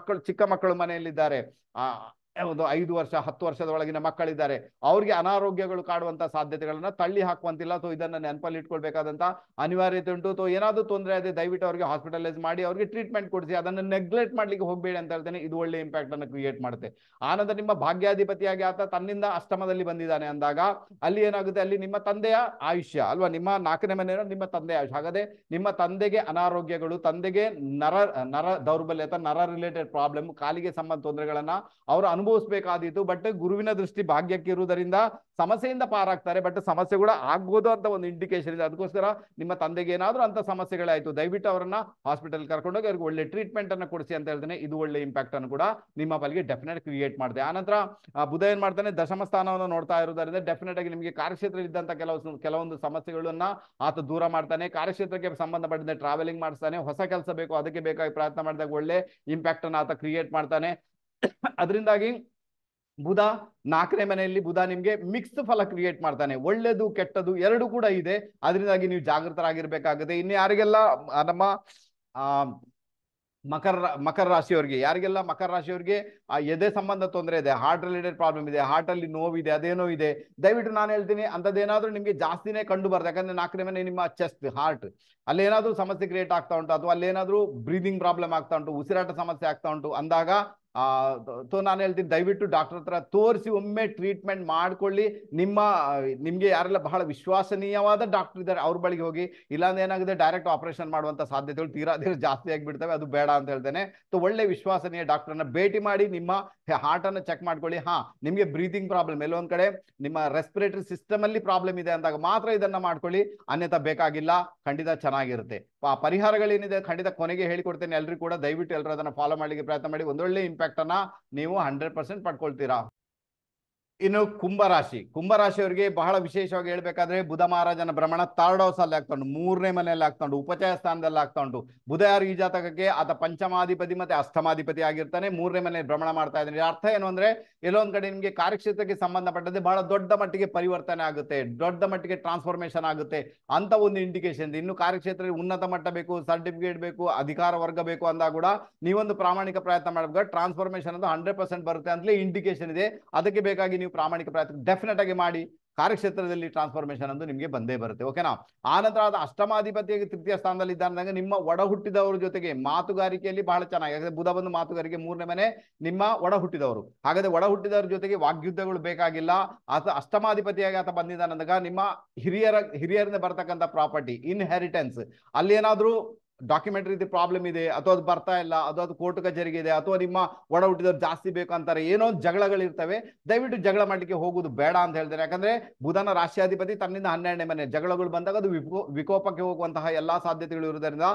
ಚಿಕ್ಕ ಮಕ್ಕಳು ಮನೆಯಲ್ಲಿದ್ದಾರೆ, ಒಂದು 5 ವರ್ಷ 10 ವರ್ಷದ ಒಳಗಿನ ಮಕ್ಕಳಿದ್ದಾರೆ, ಅವ್ರಿಗೆ ಅನಾರೋಗ್ಯಗಳು ಕಾಡುವಂತ ಸಾಧ್ಯತೆಗಳನ್ನ ತಳ್ಳಿ ಹಾಕುವಂತಿಲ್ಲ. ಸೊ ಇದನ್ನ ನೆನಪಲ್ಲಿ ಇಟ್ಕೊಳ್ಬೇಕಾದಂತ ಅನಿವಾರ್ಯತೆ ಉಂಟು. ಸೊ ಏನಾದ್ರು ತೊಂದರೆ ಆದ್ರೆ ದಯವಿಟ್ಟು ಅವರಿಗೆ ಹಾಸ್ಪಿಟಲೈಸ್ ಮಾಡಿ ಅವ್ರಿಗೆ ಟ್ರೀಟ್ಮೆಂಟ್ ಕೊಡಿಸಿ, ಅದನ್ನು ನೆಗ್ಲೆಕ್ಟ್ ಮಾಡ್ಲಿಕ್ಕೆ ಹೋಗಬೇಡಿ ಅಂತ ಹೇಳ್ತೇನೆ. ಇದು ಒಳ್ಳೆ ಇಂಪ್ಯಾಕ್ಟ್ ಅನ್ನು ಕ್ರಿಯೇಟ್ ಮಾಡುತ್ತೆ. ಆನಂತರ ನಿಮ್ಮ ಭಾಗ್ಯಾಧಿಪತಿಯಾಗಿ ಆತ ತನ್ನಿಂದ ಅಷ್ಟಮದಲ್ಲಿ ಬಂದಿದ್ದಾನೆ ಅಂದಾಗ ಅಲ್ಲಿ ಏನಾಗುತ್ತೆ, ಅಲ್ಲಿ ನಿಮ್ಮ ತಂದೆಯ ಆಯುಷ್ಯ ಅಲ್ವಾ, ನಿಮ್ಮ 4ನೇ ಮನೆ ನಿಮ್ಮ ತಂದೆಯ ಆಯುಷ್ಯ. ಹಾಗಾದ್ರೆ ನಿಮ್ಮ ತಂದೆಗೆ ಅನಾರೋಗ್ಯಗಳು, ತಂದೆಗೆ ನರ ದೌರ್ಬಲ್ಯ ಅಥವಾ ನರ ರಿಲೇಟೆಡ್ ಪ್ರಾಬ್ಲಮ್, ಕಾಲಿಗೆ ಸಂಬಂಧ ತೊಂದರೆಗಳನ್ನ ಅವರು ಅನುಭವಿಸಬೇಕಾದೀತು. ಬಟ್ ಗುರುವಿನ ದೃಷ್ಟಿ ಭಾಗ್ಯಕ್ಕೆ ಇರುವುದರಿಂದ ಸಮಸ್ಯೆಯಿಂದ ಪಾರಾಗ್ತಾರೆ. ಬಟ್ ಸಮಸ್ಯೆ ಕೂಡ ಆಗ್ಬೋದು ಅಂತ ಒಂದು ಇಂಡಿಕೇಶನ್ ಇದೆ. ಅದಕ್ಕೋಸ್ಕರ ನಿಮ್ಮ ತಂದೆಗೆ ಏನಾದ್ರೂ ಅಂತ ಸಮಸ್ಯೆಗಳಾಯ್ತು, ದಯವಿಟ್ಟು ಅವರನ್ನ ಹಾಸ್ಪಿಟಲ್ ಕರ್ಕೊಂಡೋಗಿ ಅವ್ರಿಗೆ ಒಳ್ಳೆ ಟ್ರೀಟ್ಮೆಂಟ್ ಅನ್ನು ಕೊಡಿಸಿ ಅಂತ ಹೇಳ್ತೇನೆ. ಇದು ಒಳ್ಳೆ ಇಂಪ್ಯಾಕ್ಟ್ ಅನ್ನು ಕೂಡ ನಿಮ್ಮ ಬಳಿಗೆ ಡೆಫಿನೆಟ್ ಕ್ರಿಯೇಟ್ ಮಾಡಿದೆ. ಆನಂತರ ಬುಧ ಏನ್ ಮಾಡ್ತಾನೆ, ದಶಮ ಸ್ಥಾನವನ್ನು ನೋಡ್ತಾ ಇರುವುದರಿಂದ ಡೆಫಿನೆಟ್ ಆಗಿ ನಿಮಗೆ ಕಾರ್ಯಕ್ಷೇತ್ರದಲ್ಲಿ ಇದ್ದಂತ ಕೆಲವೊಂದು ಸಮಸ್ಯೆಗಳನ್ನ ಆತ ದೂರ ಮಾಡ್ತಾನೆ. ಕಾರ್ಯಕ್ಷೇತ್ರಕ್ಕೆ ಸಂಬಂಧಪಟ್ಟಂತೆ ಟ್ರಾವೆಲಿಂಗ್ ಮಾಡಿಸ್ತಾನೆ. ಹೊಸ ಕೆಲಸ ಬೇಕು, ಅದಕ್ಕೆ ಬೇಕಾಗಿ ಪ್ರಯತ್ನ ಮಾಡಿದಾಗ ಒಳ್ಳೆ ಇಂಪ್ಯಾಕ್ಟ್ ಅನ್ನು ಆತ ಕ್ರಿಯೇಟ್ ಮಾಡ್ತಾನೆ. ಅದರಿಂದಾಗಿ ಬುಧ 4ನೇ ಮನೆಯಲ್ಲಿ ಬುಧ ನಿಮ್ಗೆ ಮಿಕ್ಸ್ಡ್ ಫಲ ಕ್ರಿಯೇಟ್ ಮಾಡ್ತಾನೆ. ಒಳ್ಳೇದು ಕೆಟ್ಟದ್ದು ಎರಡು ಕೂಡ ಇದೆ. ಅದರಿಂದಾಗಿ ನೀವು ಜಾಗೃತರಾಗಿರ್ಬೇಕಾಗುತ್ತೆ. ಇನ್ನು ಯಾರಿಗೆಲ್ಲ ನಮ್ಮ ಮಕರ ರಾಶಿಯವರಿಗೆ, ಮಕರ ರಾಶಿಯವರಿಗೆ ಎದೆ ಸಂಬಂಧ ತೊಂದರೆ ಇದೆ, ಹಾರ್ಟ್ ರಿಲೇಟೆಡ್ ಪ್ರಾಬ್ಲಮ್ ಇದೆ, ಹಾರ್ಟ್ ಅಲ್ಲಿ ನೋವಿದೆ, ಅದೇನೋ ಇದೆ, ದಯವಿಟ್ಟು ನಾನು ಹೇಳ್ತೀನಿ ಅಂಥದ್ದೇನಾದ್ರೂ ನಿಮ್ಗೆ ಜಾಸ್ತಿನೇ ಕಂಡು ಬರ್ತದೆ. ಯಾಕಂದ್ರೆ 4ನೇ ಮನೆ ನಿಮ್ಮ ಚೆಸ್ಟ್, ಹಾರ್ಟ್, ಅಲ್ಲಿ ಏನಾದ್ರೂ ಸಮಸ್ಯೆ ಕ್ರಿಯೇಟ್ ಆಗ್ತಾ ಉಂಟು, ಅಥವಾ ಅಲ್ಲೇನಾದ್ರೂ ಬ್ರೀದಿಂಗ್ ಪ್ರಾಬ್ಲಮ್ ಆಗ್ತಾ ಉಂಟು, ಉಸಿರಾಟ ಸಮಸ್ಯೆ ಆಗ್ತಾ ಉಂಟು ಅಂದಾಗ ನಾನು ಹೇಳ್ತೀನಿ ದಯವಿಟ್ಟು ಡಾಕ್ಟರ್ ಹತ್ರ ತೋರಿಸಿ ಒಮ್ಮೆ ಟ್ರೀಟ್ಮೆಂಟ್ ಮಾಡ್ಕೊಳ್ಳಿ. ನಿಮ್ಗೆ ಯಾರೆಲ್ಲ ಬಹಳ ವಿಶ್ವಾಸನೀಯವಾದ ಡಾಕ್ಟರ್ ಇದ್ದಾರೆ ಅವ್ರ ಬಳಿಗೆ ಹೋಗಿ. ಇಲ್ಲಾಂದ್ರೆ ಏನಾಗುತ್ತೆ, ಡೈರೆಕ್ಟ್ ಆಪರೇಷನ್ ಮಾಡುವಂತ ಸಾಧ್ಯತೆಗಳು ತೀರಾ ಜಾಸ್ತಿ ಆಗಿಬಿಡ್ತವೆ, ಅದು ಬೇಡ ಅಂತ ಹೇಳ್ತೇನೆ. ಸೊ ಒಳ್ಳೆ ವಿಶ್ವಾಸನೀಯ ಡಾಕ್ಟರ್ನ ಭೇಟಿ ಮಾಡಿ ನಿಮ್ಮ ಹಾರ್ಟ್ ಅನ್ನು ಚೆಕ್ ಮಾಡ್ಕೊಳ್ಳಿ. ನಿಮ್ಗೆ ಬ್ರೀದಿಂಗ್ ಪ್ರಾಬ್ಲಮ್, ಎಲ್ಲೊಂದ್ ಕಡೆ ನಿಮ್ಮ ರೆಸ್ಪಿರೇಟರಿ ಸಿಸ್ಟಮ್ ಅಲ್ಲಿ ಪ್ರಾಬ್ಲಮ್ ಇದೆ ಅಂದಾಗ ಮಾತ್ರ ಇದನ್ನ ಮಾಡ್ಕೊಳ್ಳಿ, ಅನ್ಯಥಾ ಬೇಕಾಗಿಲ್ಲ. ಖಂಡಿತ ಚೆನ್ನಾಗಿರುತ್ತೆ. ಪರಿಹಾರಗಳೇನಿದೆ ಖಂಡಿತ ಕೊನೆಗೆ ಹೇಳಿಕೊಡ್ತೇನೆ. ಎಲ್ರಿಗೂ ಕೂಡ ದಯವಿಟ್ಟು ಎಲ್ಲರೂ ಅದನ್ನ ಫಾಲೋ ಮಾಡ್ಲಿಕ್ಕೆ ಪ್ರಯತ್ನ ಮಾಡಿ. ಒಂದೊಳ್ಳೆ ಇಂಪ್ಯಾಕ್ಟ್ ಅನ್ನ ನೀವು 100% ಪಡ್ಕೊಳ್ತೀರಾ. ಇನ್ನು ಕುಂಭರಾಶಿಯವರಿಗೆ ಬಹಳ ವಿಶೇಷವಾಗಿ ಹೇಳ್ಬೇಕಾದ್ರೆ ಬುಧ ಮಹಾರಾಜನ ಭ್ರಮಣ 3rd ಹೌಸ್ ಅಲ್ಲಿ ಆಗ್ತಾ ಉಂಟು, 3ನೇ ಮನೆಯಲ್ಲಿ ಆಗ್ತಾ ಉಂಟು, ಉಪಚಯ ಸ್ಥಾನದಲ್ಲಿ ಆಗ್ತಾ ಉಂಟು. ಬುಧ ಯಾರು ಈ ಜಾತಕಕ್ಕೆ, ಆತ ಪಂಚಮಾಧಿಪತಿ ಮತ್ತೆ ಅಷ್ಟಮಾಧಿಪತಿ ಆಗಿರ್ತಾನೆ. 3ನೇ ಮನೆಯಲ್ಲಿ ಭ್ರಮಣ ಮಾಡ್ತಾ ಇದ್ದಾನೆ. ಅರ್ಥ ಏನು ಅಂದ್ರೆ, ಎಲ್ಲೊಂದ್ ಕಡೆ ನಿಮ್ಗೆ ಕಾರ್ಯಕ್ಷೇತ್ರಕ್ಕೆ ಸಂಬಂಧಪಟ್ಟಂತೆ ಬಹಳ ದೊಡ್ಡ ಮಟ್ಟಿಗೆ ಪರಿವರ್ತನೆ ಆಗುತ್ತೆ, ದೊಡ್ಡ ಮಟ್ಟಿಗೆ ಟ್ರಾನ್ಸ್ಫಾರ್ಮೇಶನ್ ಆಗುತ್ತೆ ಅಂತ ಒಂದು ಇಂಡಿಕೇಶನ್. ಇನ್ನು ಕಾರ್ಯಕ್ಷೇತ್ರದಲ್ಲಿ ಉನ್ನತ ಮಟ್ಟ ಬೇಕು, ಸರ್ಟಿಫಿಕೇಟ್ ಬೇಕು, ಅಧಿಕಾರ ವರ್ಗ ಬೇಕು ಅಂದಾಗ ಕೂಡ ನೀವೊಂದು ಪ್ರಾಮಾಣಿಕ ಪ್ರಯತ್ನ ಮಾಡಬೇಕು. ಟ್ರಾನ್ಸ್ಫಾರ್ಮೇಶನ್ ಅಂತ 100% ಬರುತ್ತೆ ಅಂತಲೇ ಇಂಡಿಕೇಶನ್ ಇದೆ. ಅದಕ್ಕೆ ಬೇಕಾಗಿ ನೀವು ಪ್ರಾಮಾಣಿಕ ಪ್ರಯತ್ನ ಡೆಫಿನೆಟ್ ಆಗಿ ಮಾಡಿ. ಕಾರ್ಯಕ್ಷೇತ್ರದಲ್ಲಿ ಟ್ರಾನ್ಸ್ಫಾರ್ಮೇಶನ್ ಅಂತ ನಿಮಗೆ ಬಂದೇ ಬರುತ್ತೆ. ಓಕೆನಾ. ಆನಂತರ ಅದು ಅಷ್ಟಮಾಧಿಪತಿಯಾಗಿ 3ಯ ಸ್ಥಾನದಲ್ಲಿ ಇದ್ದಾಗ ನಿಮ್ಮ ಒಡ ಹುಟ್ಟಿದವರ ಜೊತೆಗೆ ಮಾತುಗಾರಿಕೆಯಲ್ಲಿ ಬಹಳ ಚೆನ್ನಾಗಿ, ಯಾಕಂದ್ರೆ ಬುಧ ಬಂದು ಮಾತುಗಾರಿಕೆ, 3ನೇ ಮನೆ ನಿಮ್ಮ ಒಡ ಹುಟ್ಟಿದವರು. ಹಾಗಾದ್ರೆ ಒಡ ಹುಟ್ಟಿದವರ ಜೊತೆಗೆ ವಾಗ್ಯುದ್ಧಗಳು ಬೇಕಾಗಿಲ್ಲ. ಆತ ಅಷ್ಟಮಾಧಿಪತಿಯಾಗಿ ಆತ ಬಂದಿದ್ದಾನಂದಾಗ ನಿಮ್ಮ ಹಿರಿಯರಿಂದ ಬರ್ತಕ್ಕಂಥ ಪ್ರಾಪರ್ಟಿ, ಇನ್ಹೆರಿಟೆನ್ಸ್, ಅಲ್ಲಿ ಏನಾದ್ರೂ ಡಾಕ್ಯುಮೆಂಟ್ ರೀತಿ ಪ್ರಾಬ್ಲಮ್ ಇದೆ, ಅಥವಾ ಅದು ಬರ್ತಾ ಇಲ್ಲ, ಅದು ಕೋರ್ಟ್ ಕಚೇರಿಗೆ ಇದೆ, ಅಥವಾ ನಿಮ್ಮ ಒಡ ಹುಟ್ಟಿದವ್ರು ಜಾಸ್ತಿ ಬೇಕು ಅಂತಾರೆ, ಏನೋ ಜಗಳಗಳಿರ್ತವೆ. ದಯವಿಟ್ಟು ಜಗಳ ಮಾಡ್ಲಿಕ್ಕೆ ಹೋಗುದು ಬೇಡ ಅಂತ ಹೇಳ್ತಾರೆ. ಯಾಕಂದ್ರೆ ಬುಧನ ರಾಷ್ಟ್ರಾಧಿಪತಿ ತನ್ನಿಂದ 12ನೇ ಮನೆ, ಜಗಳಗಳು ಬಂದಾಗ ಅದು ವಿಕೋಪಕ್ಕೆ ಹೋಗುವಂತಹ ಎಲ್ಲಾ ಸಾಧ್ಯತೆಗಳು ಇರುವುದರಿಂದ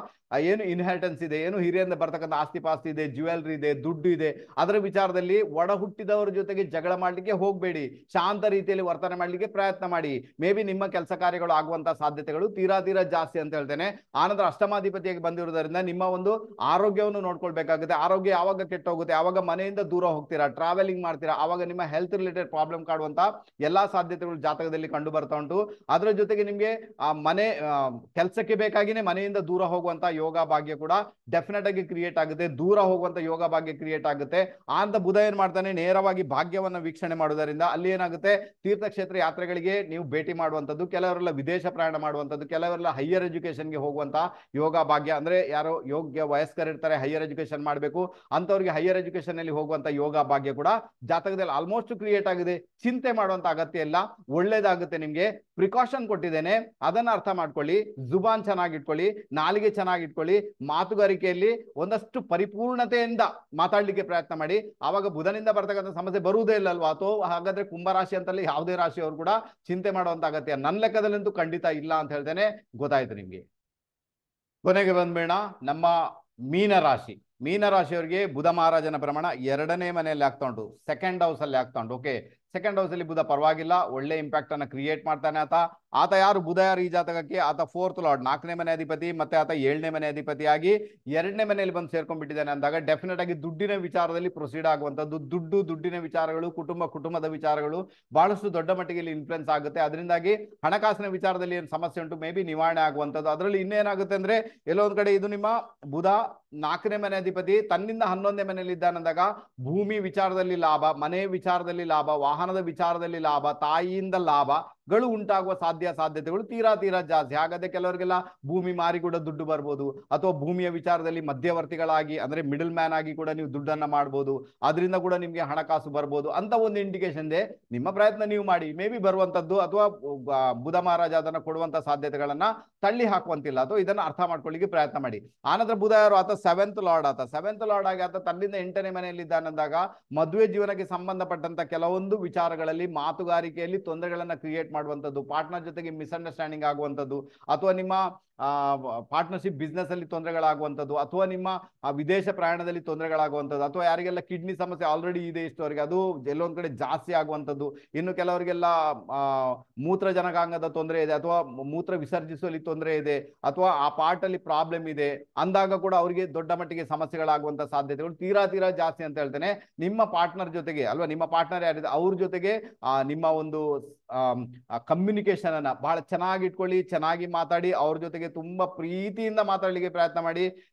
ಏನು ಇನ್ಹೆರಿಟೆನ್ಸ್ ಇದೆ, ಏನು ಹಿರಿಯರಿಂದ ಬರ್ತಕ್ಕಂಥ ಆಸ್ತಿ ಪಾಸ್ತಿ ಇದೆ, ಜ್ಯುವೆಲ್ರಿ ಇದೆ, ದುಡ್ಡು ಇದೆ, ಅದರ ವಿಚಾರದಲ್ಲಿ ಒಡ ಹುಟ್ಟಿದವರ ಜೊತೆಗೆ ಜಗಳ ಮಾಡ್ಲಿಕ್ಕೆ ಹೋಗಬೇಡಿ. ಶಾಂತ ರೀತಿಯಲ್ಲಿ ವರ್ತನೆ ಮಾಡ್ಲಿಕ್ಕೆ ಪ್ರಯತ್ನ ಮಾಡಿ. ಮೇ ಬಿ ನಿಮ್ಮ ಕೆಲಸ ಕಾರ್ಯಗಳು ಆಗುವಂತಹ ಸಾಧ್ಯತೆಗಳು ತೀರಾ ಜಾಸ್ತಿ ಅಂತ ಹೇಳ್ತೇನೆ. ಆನಂತರ ಅಷ್ಟಮಾಧಿಪತಿಯಾಗಿ ಬಂದಿರುವುದರಿಂದ ನಿಮ್ಮ ಒಂದು ಆರೋಗ್ಯವನ್ನು ನೋಡ್ಕೊಳ್ಬೇಕಾಗುತ್ತೆ. ಆರೋಗ್ಯ ಯಾವಾಗ ಕೆಟ್ಟೋಗುತ್ತೆ, ಯಾವಾಗ ಮನೆಯಿಂದ ದೂರ ಹೋಗ್ತೀರಾ, ಟ್ರಾವೆಲಿಂಗ್ ಮಾಡ್ತೀರಾ, ಆವಾಗ ನಿಮ್ಮ ಹೆಲ್ತ್ ರಿಲೇಟೆಡ್ ಪ್ರಾಬ್ಲಮ್ ಕಾಡುವಂತ ಎಲ್ಲಾ ಸಾಧ್ಯತೆಗಳು ಜಾತಕದಲ್ಲಿ ಕಂಡು ಬರ್ತಾ ಉಂಟು. ಅದರ ಜೊತೆಗೆ ನಿಮ್ಗೆ ಮನೆ ಕೆಲಸಕ್ಕೆ ಬೇಕಾಗಿನೇ ಮನೆಯಿಂದ ದೂರ ಹೋಗುವಂತ ಯೋಗ ಭಾಗ್ಯ ಕೂಡ ಡೆಫಿನೆಟ್ ಆಗಿ ಕ್ರಿಯೇಟ್ ಆಗುತ್ತೆ. ದೂರ ಹೋಗುವಂತ ಯೋಗ ಭಾಗ್ಯ ಕ್ರಿಯೇಟ್ ಆಗುತ್ತೆ. ಅಂತ ಬುಧ ಏನ್ ಮಾಡ್ತಾನೆ, ನೇರವಾಗಿ ಭಾಗ್ಯವನ್ನ ವೀಕ್ಷಣೆ ಮಾಡುವುದರಿಂದ ಅಲ್ಲಿ ಏನಾಗುತ್ತೆ, ತೀರ್ಥಕ್ಷೇತ್ರ ಯಾತ್ರೆಗಳಿಗೆ ನೀವು ಭೇಟಿ ಮಾಡುವಂತದ್ದು, ಕೆಲವರೆಲ್ಲ ವಿದೇಶ ಪ್ರಯಾಣ ಮಾಡುವಂತದ್ದು, ಕೆಲವರೆಲ್ಲ ಹೈಯರ್ ಎಜುಕೇಶನ್ಗೆ ಹೋಗುವಂತ ಯೋಗ ಭಾಗ್ಯ. ಅಂದ್ರೆ ಯಾರೋ ಯೋಗ್ಯ ವಯಸ್ಕರಿರ್ತಾರೆ, ಹೈಯರ್ ಎಜುಕೇಶನ್ ಮಾಡಬೇಕು ಅಂತವರಿಗೆ ಹೈಯರ್ ಎಜುಕೇಶನ್ ಅಲ್ಲಿ ಹೋಗುವಂತ ಯೋಗ ಭಾಗ್ಯ ಕೂಡ ಜಾತಕದಲ್ಲಿ ಆಲ್ಮೋಸ್ಟ್ ಕ್ರಿಯೇಟ್ ಆಗಿದೆ. ಚಿಂತೆ ಮಾಡುವಂತ ಅಗತ್ಯ ಇಲ್ಲ, ಒಳ್ಳೇದಾಗುತ್ತೆ. ನಿಮ್ಗೆ ಪ್ರಿಕಾಷನ್ ಕೊಟ್ಟಿದ್ದೇನೆ, ಅದನ್ನ ಅರ್ಥ ಮಾಡ್ಕೊಳ್ಳಿ. ಜುಬಾನ್ ಚೆನ್ನಾಗಿಟ್ಕೊಳ್ಳಿ, ನಾಲಿಗೆ ಚೆನ್ನಾಗಿಟ್ಕೊಳ್ಳಿ, ಮಾತುಗಾರಿಕೆಯಲ್ಲಿ ಒಂದಷ್ಟು ಪರಿಪೂರ್ಣತೆಯಿಂದ ಮಾತಾಡ್ಲಿಕ್ಕೆ ಪ್ರಯತ್ನ ಮಾಡಿ. ಆವಾಗ ಬುಧನಿಂದ ಬರ್ತಕ್ಕಂಥ ಸಮಸ್ಯೆ ಬರುವುದೇ ಇಲ್ಲಲ್ವಾ? ಅಥವಾ ಹಾಗಾದ್ರೆ ಕುಂಭರಾಶಿ ಅಂತಲ್ಲಿ ಯಾವುದೇ ರಾಶಿಯವರು ಕೂಡ ಚಿಂತೆ ಮಾಡುವಂತ ಅಗತ್ಯ ನನ್ನ ಲೆಕ್ಕದಲ್ಲಂತೂ ಖಂಡಿತ ಇಲ್ಲ ಅಂತ ಹೇಳ್ತೇನೆ. ಗೊತ್ತಾಯ್ತು ನಿಮ್ಗೆ. ಕೊನೆಗೆ ಬಂದ್ಬೇಡ ನಮ್ಮ ಮೀನರಾಶಿ. ಮೀನರಾಶಿಯವರಿಗೆ ಬುಧ ಮಹಾರಾಜನ ಪ್ರಮಾಣ 2ನೇ ಮನೆಯಲ್ಲಿ ಆಗ್ತಾ ಉಂಟು, ಸೆಕೆಂಡ್ ಹೌಸ್ ಅಲ್ಲಿ ಆಗ್ತಾ ಉಂಟು. ಓಕೆ, ಸೆಕೆಂಡ್ ಹೌಸ್ ಅಲ್ಲಿ ಬುಧ ಪರವಾಗಿಲ್ಲ, ಒಳ್ಳೆ ಇಂಪ್ಯಾಕ್ಟ್ ಅನ್ನ ಕ್ರಿಯೇಟ್ ಮಾಡ್ತಾನೆ ಆತ ಯಾರು ಬುಧ ಯಾರು ಈ ಜಾತಕಕ್ಕೆ? ಆತ 4th ಲಾರ್ಡ್, 4ನೇ ಮನೆ ಅಧಿಪತಿ, ಮತ್ತೆ ಆತ 7ನೇ ಮನೆ ಅಧಿಪತಿಯಾಗಿ 2ನೇ ಮನೆಯಲ್ಲಿ ಬಂದು ಸೇರ್ಕೊಂಡ್ಬಿಟ್ಟಿದ್ದಾನೆ ಅಂದಾಗ ಡೆಫಿನೆಟ್ ಆಗಿ ದುಡ್ಡಿನ ವಿಚಾರದಲ್ಲಿ ಪ್ರೊಸೀಡ್ ಆಗುವಂತದ್ದು, ದುಡ್ಡಿನ ವಿಚಾರಗಳು, ಕುಟುಂಬದ ವಿಚಾರಗಳು ಬಹಳಷ್ಟು ದೊಡ್ಡ ಮಟ್ಟಿಗೆ ಇನ್ಫ್ಲುಯೆನ್ಸ್ ಆಗುತ್ತೆ. ಅದರಿಂದಾಗಿ ಹಣಕಾಸಿನ ವಿಚಾರದಲ್ಲಿ ಏನು ಸಮಸ್ಯೆ ಉಂಟು ಮೇ ಬಿ ನಿವಾರಣೆ ಆಗುವಂಥದ್ದು. ಅದರಲ್ಲಿ ಇನ್ನೇನಾಗುತ್ತೆ ಅಂದ್ರೆ ಎಲ್ಲೋ ಒಂದ್ ಕಡೆ ಇದು ನಿಮ್ಮ ಬುಧ 4ನೇ ಮನೆ ಅಧಿಪತಿ ತನ್ನಿಂದ 11ನೇ ಮನೆಯಲ್ಲಿ ಇದ್ದಾನಂದಾಗ ಭೂಮಿ ವಿಚಾರದಲ್ಲಿ ಲಾಭ, ಮನೆ ವಿಚಾರದಲ್ಲಿ ಲಾಭ, ವಾಹನದ ವಿಚಾರದಲ್ಲಿ ಲಾಭ, ತಾಯಿಯಿಂದ ಲಾಭಗಳು ಉಂಟಾಗುವ ಸಾಧ್ಯತೆಗಳು ತೀರಾ ಜಾಸ್ತಿ. ಹಾಗಾದ್ರೆ ಕೆಲವರಿಗೆಲ್ಲ ಭೂಮಿ ಮಾರಿ ಕೂಡ ದುಡ್ಡು ಬರ್ಬೋದು, ಅಥವಾ ಭೂಮಿಯ ವಿಚಾರದಲ್ಲಿ ಮಧ್ಯವರ್ತಿಗಳಾಗಿ ಅಂದ್ರೆ ಮಿಡಲ್ ಮ್ಯಾನ್ ಆಗಿ ಕೂಡ ನೀವು ದುಡ್ಡನ್ನ ಮಾಡ್ಬೋದು, ಅದರಿಂದ ಕೂಡ ನಿಮ್ಗೆ ಹಣಕಾಸು ಬರ್ಬೋದು ಅಂತ ಒಂದು ಇಂಡಿಕೇಶನ್ ಇದೆ. ನಿಮ್ಮ ಪ್ರಯತ್ನ ನೀವು ಮಾಡಿ, ಮೇ ಬಿ ಬರುವಂತದ್ದು, ಅಥವಾ ಬುಧ ಮಹಾರಾಜ ಅದನ್ನ ಕೊಡುವಂತ ಸಾಧ್ಯತೆಗಳನ್ನ ತಳ್ಳಿ ಹಾಕುವಂತಿಲ್ಲ, ಅಥವಾ ಇದನ್ನ ಅರ್ಥ ಮಾಡ್ಕೊಳ್ಳಿಕ್ಕೆ ಪ್ರಯತ್ನ ಮಾಡಿ. ಆನಂತರ ಬುಧ ಯಾರು? ಆತ 7th ಲಾರ್ಡ್. ಆತ 7th ಲಾರ್ಡ್ ಆಗಿ ಆತ ತನ್ನಿಂದ 8ನೇ ಮನೆಯಲ್ಲಿ ಇದ್ದಾನಂದಾಗ ಮದುವೆ ಜೀವನಕ್ಕೆ ಸಂಬಂಧಪಟ್ಟಂತ ಕೆಲವೊಂದು ವಿಚಾರಗಳಲ್ಲಿ ಮಾತುಗಾರಿಕೆಯಲ್ಲಿ ತೊಂದರೆಗಳನ್ನ ಕ್ರಿಯೇಟ್ ಮಾಡುವಂಥದ್ದು, ಪಾರ್ಟ್ನರ್ ಜೊತೆಗೆ ಮಿಸ್ಅಂಡರ್ಸ್ಟ್ಯಾಂಡಿಂಗ್ ಆಗುವಂಥದ್ದು, ಅಥವಾ ನಿಮ್ಮ ಪಾರ್ಟ್ನರ್ಶಿಪ್ ಬಿಸ್ನೆಸ್ ಅಲ್ಲಿ ತೊಂದರೆಗಳಾಗುವಂಥದ್ದು, ಅಥವಾ ನಿಮ್ಮ ವಿದೇಶ ಪ್ರಯಾಣದಲ್ಲಿ ತೊಂದರೆಗಳಾಗುವಂಥದ್ದು, ಅಥವಾ ಯಾರಿಗೆಲ್ಲ ಕಿಡ್ನಿ ಸಮಸ್ಯೆ ಆಲ್ರೆಡಿ ಇದೆ ಇಷ್ಟವರೆಗೆ ಅದು ಎಲ್ಲೊಂದ್ ಕಡೆ ಜಾಸ್ತಿ ಆಗುವಂಥದ್ದು, ಇನ್ನು ಕೆಲವರಿಗೆಲ್ಲ ಮೂತ್ರಜನಕಾಂಗದ ತೊಂದರೆ ಇದೆ, ಅಥವಾ ಮೂತ್ರ ವಿಸರ್ಜಿಸುವಲ್ಲಿ ತೊಂದರೆ ಇದೆ, ಅಥವಾ ಆ ಪಾರ್ಟ್ ಅಲ್ಲಿ ಪ್ರಾಬ್ಲಮ್ ಇದೆ ಅಂದಾಗ ಕೂಡ ಅವರಿಗೆ ದೊಡ್ಡ ಮಟ್ಟಿಗೆ ಸಮಸ್ಯೆಗಳಾಗುವಂತ ಸಾಧ್ಯತೆಗಳು ತೀರಾ ಜಾಸ್ತಿ ಅಂತ ಹೇಳ್ತೇನೆ. ನಿಮ್ಮ ಪಾರ್ಟ್ನರ್ ಜೊತೆಗೆ ಅಲ್ವಾ, ನಿಮ್ಮ ಪಾರ್ಟ್ನರ್ ಯಾರಿದೆ ಅವ್ರ ಜೊತೆಗೆ ನಿಮ್ಮ ಒಂದು ಕಮ್ಯುನಿಕೇಶನ್ ಅನ್ನ ಬಹಳ ಚೆನ್ನಾಗಿ ಇಟ್ಕೊಳ್ಳಿ, ಚೆನ್ನಾಗಿ ಮಾತಾಡಿ, ಅವ್ರ ಜೊತೆಗೆ ತುಂಬಾ ಪ್ರೀತಿಯಿಂದ ಮಾತಾಡ್ಲಿಕ್ಕೆ ಪ್ರಯತ್ನ ಮಾಡಿ.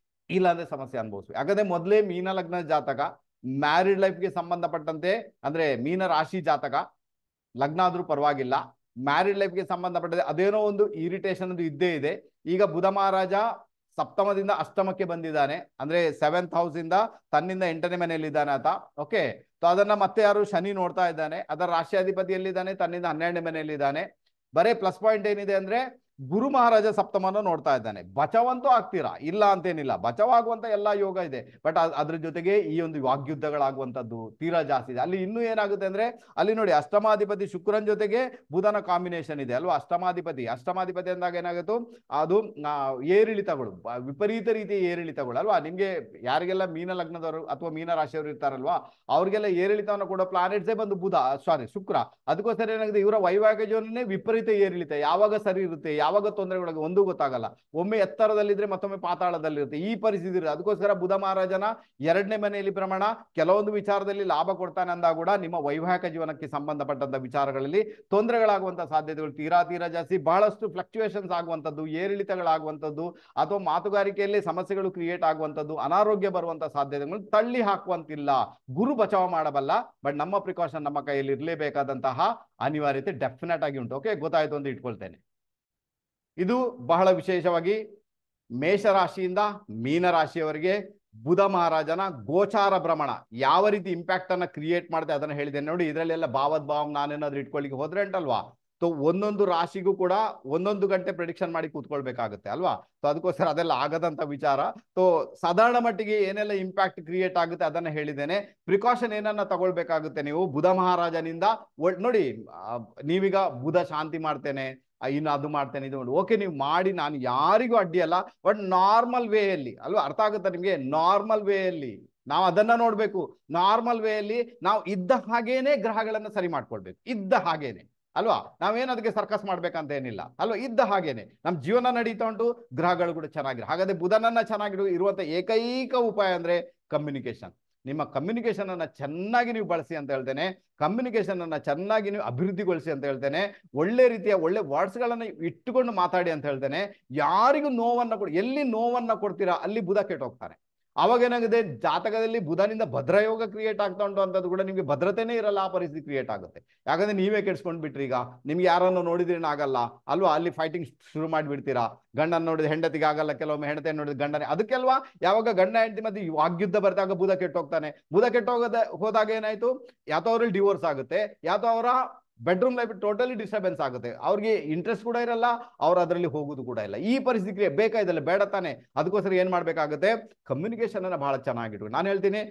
ಇಲ್ಲಾಂದ್ರೆ ಸಮಸ್ಯೆ ಅನುಭವಿಸ್ಬೇಕು. ಯಾಕಂದ್ರೆ ಮೊದಲೇ ಮೀನ ಲಗ್ನ ಜಾತಕ, ಮ್ಯಾರಿಡ್ ಲೈಫ್ಗೆ ಸಂಬಂಧಪಟ್ಟಂತೆ ಅಂದ್ರೆ ಮೀನ ರಾಶಿ ಜಾತಕ, ಲಗ್ನ ಆದ್ರೂ ಪರವಾಗಿಲ್ಲ, ಮ್ಯಾರಿಡ್ ಲೈಫ್ಗೆ ಸಂಬಂಧಪಟ್ಟಂತೆ ಅದೇನೋ ಒಂದು ಇರಿಟೇಷನ್ ಅದು ಇದ್ದೇ ಇದೆ. ಈಗ ಬುಧ ಮಹಾರಾಜ ಸಪ್ತಮದಿಂದ ಅಷ್ಟಮಕ್ಕೆ ಬಂದಿದ್ದಾನೆ, ಅಂದ್ರೆ 7th ಹೌಸ್ ಇಂದ ತನ್ನಿಂದ 8ನೇ ಮನೆಯಲ್ಲಿ ಇದ್ದಾನೆ ಆತ. ಓಕೆ, ಅದನ್ನ ಮತ್ತೆ ಯಾರು ಶನಿ ನೋಡ್ತಾ ಇದ್ದಾನೆ, ಅದರ ರಾಷ್ಟ್ರಾಧಿಪತಿಯಲ್ಲಿದ್ದಾನೆ, ತನ್ನಿಂದ 12ನೇ ಮನೆಯಲ್ಲಿ ಇದ್ದಾನೆ. ಬರೇ ಪ್ಲಸ್ ಪಾಯಿಂಟ್ ಏನಿದೆ ಅಂದ್ರೆ ಗುರು ಮಹಾರಾಜ ಸಪ್ತಮನ್ನು ನೋಡ್ತಾ ಇದ್ದಾನೆ. ಬಚಾವಂತೂ ಆಗ್ತೀರಾ, ಇಲ್ಲ ಅಂತೇನಿಲ್ಲ, ಬಚಾವಾಗುವಂತ ಎಲ್ಲಾ ಯೋಗ ಇದೆ. ಬಟ್ ಅದ್ರ ಜೊತೆಗೆ ಈ ಒಂದು ವಾಗ್ಯುದ್ಧಗಳಾಗುವಂತದ್ದು ತೀರಾ ಜಾಸ್ತಿ ಇದೆ. ಅಲ್ಲಿ ಇನ್ನೂ ಏನಾಗುತ್ತೆ ಅಂದ್ರೆ ಅಲ್ಲಿ ನೋಡಿ, ಅಷ್ಟಮಾಧಿಪತಿ ಶುಕ್ರನ್ ಜೊತೆಗೆ ಬುಧನ ಕಾಂಬಿನೇಷನ್ ಇದೆ ಅಲ್ವಾ. ಅಷ್ಟಮಾಧಿಪತಿ ಅಂದಾಗ ಏನಾಗುತ್ತೆ, ಅದು ಏರಿಳಿತಗಳು, ವಿಪರೀತ ರೀತಿಯ ಏರಿಳಿತಗಳು ಅಲ್ವಾ. ನಿಮ್ಗೆ ಯಾರಿಗೆಲ್ಲ ಮೀನ ಲಗ್ನದವರು ಅಥವಾ ಮೀನ ರಾಶಿಯವರು ಇರ್ತಾರಲ್ವಾ, ಅವ್ರಿಗೆಲ್ಲ ಏರಿಳಿತವನ್ನು ಕೂಡ ಪ್ಲಾನೆಟ್ಸೇ ಬಂದು ಶುಕ್ರ. ಅದಕ್ಕೋಸ್ಕರ ಏನಾಗಿದೆ, ಇವರ ವೈವಾಹಿಕ ಜೀವನನೇ ವಿಪರೀತ ಏರಿಳಿತ, ಯಾವಾಗ ಸರಿ ಇರುತ್ತೆ, ಯಾವಾಗ ತೊಂದರೆಗಳಿಗೆ ಒಂದೂ ಗೊತ್ತಾಗಲ್ಲ. ಒಮ್ಮೆ ಎತ್ತರದಲ್ಲಿದ್ರೆ ಮತ್ತೊಮ್ಮೆ ಪಾತಾಳದಲ್ಲಿರುತ್ತೆ, ಈ ಪರಿಸ್ಥಿತಿ ಇರುತ್ತೆ. ಅದಕ್ಕೋಸ್ಕರ ಬುಧ ಮಹಾರಾಜನ 2ನೇ ಮನೆಯಲ್ಲಿ ಪ್ರಮಾಣ ಕೆಲವೊಂದು ವಿಚಾರದಲ್ಲಿ ಲಾಭ ಕೊಡ್ತಾನೆ ಅಂದಾಗ ಕೂಡ ನಿಮ್ಮ ವೈವಾಹಿಕ ಜೀವನಕ್ಕೆ ಸಂಬಂಧಪಟ್ಟಂತ ವಿಚಾರಗಳಲ್ಲಿ ತೊಂದರೆಗಳಾಗುವಂತಹ ಸಾಧ್ಯತೆಗಳು ತೀರಾ ಜಾಸ್ತಿ. ಬಹಳಷ್ಟು ಫ್ಲಕ್ಚುಯೇಷನ್ಸ್ ಆಗುವಂಥದ್ದು, ಏರಿಳಿತಗಳಾಗುವಂಥದ್ದು, ಅಥವಾ ಮಾತುಗಾರಿಕೆಯಲ್ಲಿ ಸಮಸ್ಯೆಗಳು ಕ್ರಿಯೇಟ್ ಆಗುವಂಥದ್ದು, ಅನಾರೋಗ್ಯ ಬರುವಂತಹ ಸಾಧ್ಯತೆಗಳು ತಳ್ಳಿ ಹಾಕುವಂತಿಲ್ಲ. ಗುರು ಬಚಾವ್ ಮಾಡಬಲ್ಲ, ಬಟ್ ನಮ್ಮ ಪ್ರಿಕಾಷನ್ ನಮ್ಮ ಕೈಯಲ್ಲಿ ಇರಲೇಬೇಕಾದಂತಹ ಅನಿವಾರ್ಯತೆ ಡೆಫಿನೆಟ್ ಆಗಿ ಉಂಟು. ಓಕೆ, ಗೊತ್ತಾಯ್ತು ಅಂತ ಇಟ್ಕೊಳ್ತೇನೆ. ಇದು ಬಹಳ ವಿಶೇಷವಾಗಿ ಮೇಷರಾಶಿಯಿಂದ ಮೀನರಾಶಿಯವರಿಗೆ ಬುಧ ಮಹಾರಾಜನ ಗೋಚಾರ ಭ್ರಮಣ ಯಾವ ರೀತಿ ಇಂಪ್ಯಾಕ್ಟ್ ಅನ್ನ ಕ್ರಿಯೇಟ್ ಮಾಡುತ್ತೆ ಅದನ್ನ ಹೇಳಿದ್ದೇನೆ ನೋಡಿ. ಇದರಲ್ಲೆಲ್ಲ ಭಾವದ್ ಭಾವ ನಾನೇನಾದ್ರೂ ಇಟ್ಕೊಳ್ಳಿಕ್ಕೆ ಹೋದ್ರೆ ಉಂಟಲ್ವಾ, ಒಂದೊಂದು ರಾಶಿಗೂ ಕೂಡ ಒಂದೊಂದು ಗಂಟೆ ಪ್ರೆಡಿಕ್ಷನ್ ಮಾಡಿ ಕೂತ್ಕೊಳ್ಬೇಕಾಗುತ್ತೆ ಅಲ್ವಾ. ಅದಕ್ಕೋಸ್ಕರ ಅದೆಲ್ಲ ಆಗದಂತ ವಿಚಾರ. ಸಾಧಾರಣ ಮಟ್ಟಿಗೆ ಏನೆಲ್ಲ ಇಂಪ್ಯಾಕ್ಟ್ ಕ್ರಿಯೇಟ್ ಆಗುತ್ತೆ ಅದನ್ನ ಹೇಳಿದ್ದೇನೆ. ಪ್ರಿಕಾಷನ್ ಏನನ್ನ ತಗೊಳ್ಬೇಕಾಗುತ್ತೆ ನೀವು ಬುಧ ಮಹಾರಾಜನಿಂದ. ನೋಡಿ, ನೀವೀಗ ಬುಧ ಶಾಂತಿ ಮಾಡ್ತೇನೆ, ಇನ್ನು ಅದು ಮಾಡ್ತೇನೆ, ಇದು ಓಕೆ ನೀವು ಮಾಡಿ, ನಾನು ಯಾರಿಗೂ ಅಡ್ಡಿ ಅಲ್ಲ. ಬಟ್ ನಾರ್ಮಲ್ ವೇಯಲ್ಲಿ ಅಲ್ವಾ, ಅರ್ಥ ಆಗುತ್ತಾ ನಿಮ್ಗೆ? ನಾರ್ಮಲ್ ವೇಯಲ್ಲಿ ನಾವು ಅದನ್ನ ನೋಡ್ಬೇಕು. ನಾರ್ಮಲ್ ವೇಯಲ್ಲಿ ನಾವು ಇದ್ದ ಹಾಗೇನೆ ಗ್ರಹಗಳನ್ನ ಸರಿ ಮಾಡ್ಕೊಳ್ಬೇಕು, ಇದ್ದ ಹಾಗೇನೆ ಅಲ್ವಾ. ನಾವೇನು ಅದಕ್ಕೆ ಸರ್ಕಸ್ ಮಾಡ್ಬೇಕಂತ ಏನಿಲ್ಲ ಅಲ್ವಾ, ಇದ್ದ ಹಾಗೇನೆ ನಮ್ ಜೀವನ ನಡೀತಾ ಉಂಟು, ಗ್ರಹಗಳು ಕೂಡ ಚೆನ್ನಾಗಿರೋ. ಹಾಗಾದ್ರೆ ಬುಧನನ್ನ ಇರುವಂತ ಏಕೈಕ ಉಪಾಯ ಅಂದ್ರೆ ಕಮ್ಯುನಿಕೇಶನ್. ನಿಮ್ಮ ಕಮ್ಯುನಿಕೇಶನ್ ಅನ್ನ ಚೆನ್ನಾಗಿ ನೀವು ಬಳಸಿ ಅಂತ ಹೇಳ್ತೇನೆ. ಕಮ್ಯುನಿಕೇಶನ್ ಅನ್ನ ಚೆನ್ನಾಗಿ ನೀವು ಅಭಿವೃದ್ಧಿಗೊಳಿಸಿ ಅಂತ ಹೇಳ್ತೇನೆ. ಒಳ್ಳೆ ರೀತಿಯ ಒಳ್ಳೆ ವರ್ಡ್ಸ್ ಗಳನ್ನ ಇಟ್ಟುಕೊಂಡು ಮಾತಾಡಿ ಅಂತ ಹೇಳ್ತೇನೆ. ಯಾರಿಗೂ ನೋವನ್ನ ಎಲ್ಲಿ ನೋವನ್ನ ಕೊಡ್ತೀರಾ ಅಲ್ಲಿ ಬುಧ ಕೆಟ್ಟೋಗ್ತಾನೆ. ಅವಾಗ ಏನಾಗಿದೆ, ಜಾತಕದಲ್ಲಿ ಬುಧನಿಂದ ಭದ್ರಯೋಗ ಕ್ರಿಯೇಟ್ ಆಗ್ತಾ ಉಂಟು ಅಂತದ್ದು ಕೂಡ ನಿಮ್ಗೆ ಭದ್ರತೆನೇ ಇರಲ್ಲ, ಆ ಪರಿಸ್ಥಿತಿ ಕ್ರಿಯೇಟ್ ಆಗುತ್ತೆ. ಯಾಕಂದ್ರೆ ನೀವೇ ಕೆಡ್ಸ್ಕೊಂಡ್ ಬಿಟ್ರಿ. ಈಗ ನಿಮ್ಗೆ ಯಾರನ್ನು ನೋಡಿದ್ರೇನ ಆಗಲ್ಲ ಅಲ್ವಾ, ಅಲ್ಲಿ ಫೈಟಿಂಗ್ ಶುರು ಮಾಡಿಬಿಡ್ತೀರಾ. ಗಂಡನ ನೋಡಿದ್ರೆ ಹೆಂಡತಿಗೆ ಆಗಲ್ಲ, ಕೆಲವೊಮ್ಮೆ ಹೆಂಡತಿಯನ್ನು ನೋಡಿದ್ರೆ ಗಂಡನೇ. ಅದಕ್ಕೆಲ್ವಾ ಯಾವಾಗ ಗಂಡ ಹೆಂಡತಿ ಮಧ್ಯೆ ವಾಗ್ಯುದ್ಧ ಬರ್ತಾಗ ಬುಧ ಕೆಟ್ಟೋಗ್ತಾನೆ. ಬುಧ ಹೋದಾಗ ಏನಾಯ್ತು, ಯಾತೋ ಅವ್ರಲ್ಲಿ ಡಿವೋರ್ಸ್ ಆಗುತ್ತೆ, ಯಾತೋ ಅವರ ಬೆಡ್ರೂಮ್ ಲೈಫ್ ಟೋಟಲಿ ಡಿಸ್ಟರ್ಬೆನ್ಸ್ ಆಗುತ್ತೆ. ಅವ್ರಿಗೆ ಇಂಟ್ರೆಸ್ಟ್ ಕೂಡ ಇರಲ್ಲ, ಅವ್ರು ಅದರಲ್ಲಿ ಹೋಗುದು ಕೂಡ ಇಲ್ಲ. ಈ ಪರಿಸ್ಥಿತಿ ಬೇಕಾಯ್ತಲ್ಲ, ಬೇಡ ತಾನೆ. ಅದಕ್ಕೋಸ್ಕರ ಏನ್ ಮಾಡ್ಬೇಕಾಗುತ್ತೆ, ಕಮ್ಯುನಿಕೇಶನ್ ಅನ್ನ ಬಹಳ ಚೆನ್ನಾಗಿಟ್ಟು. ನಾನು ಹೇಳ್ತೀನಿ,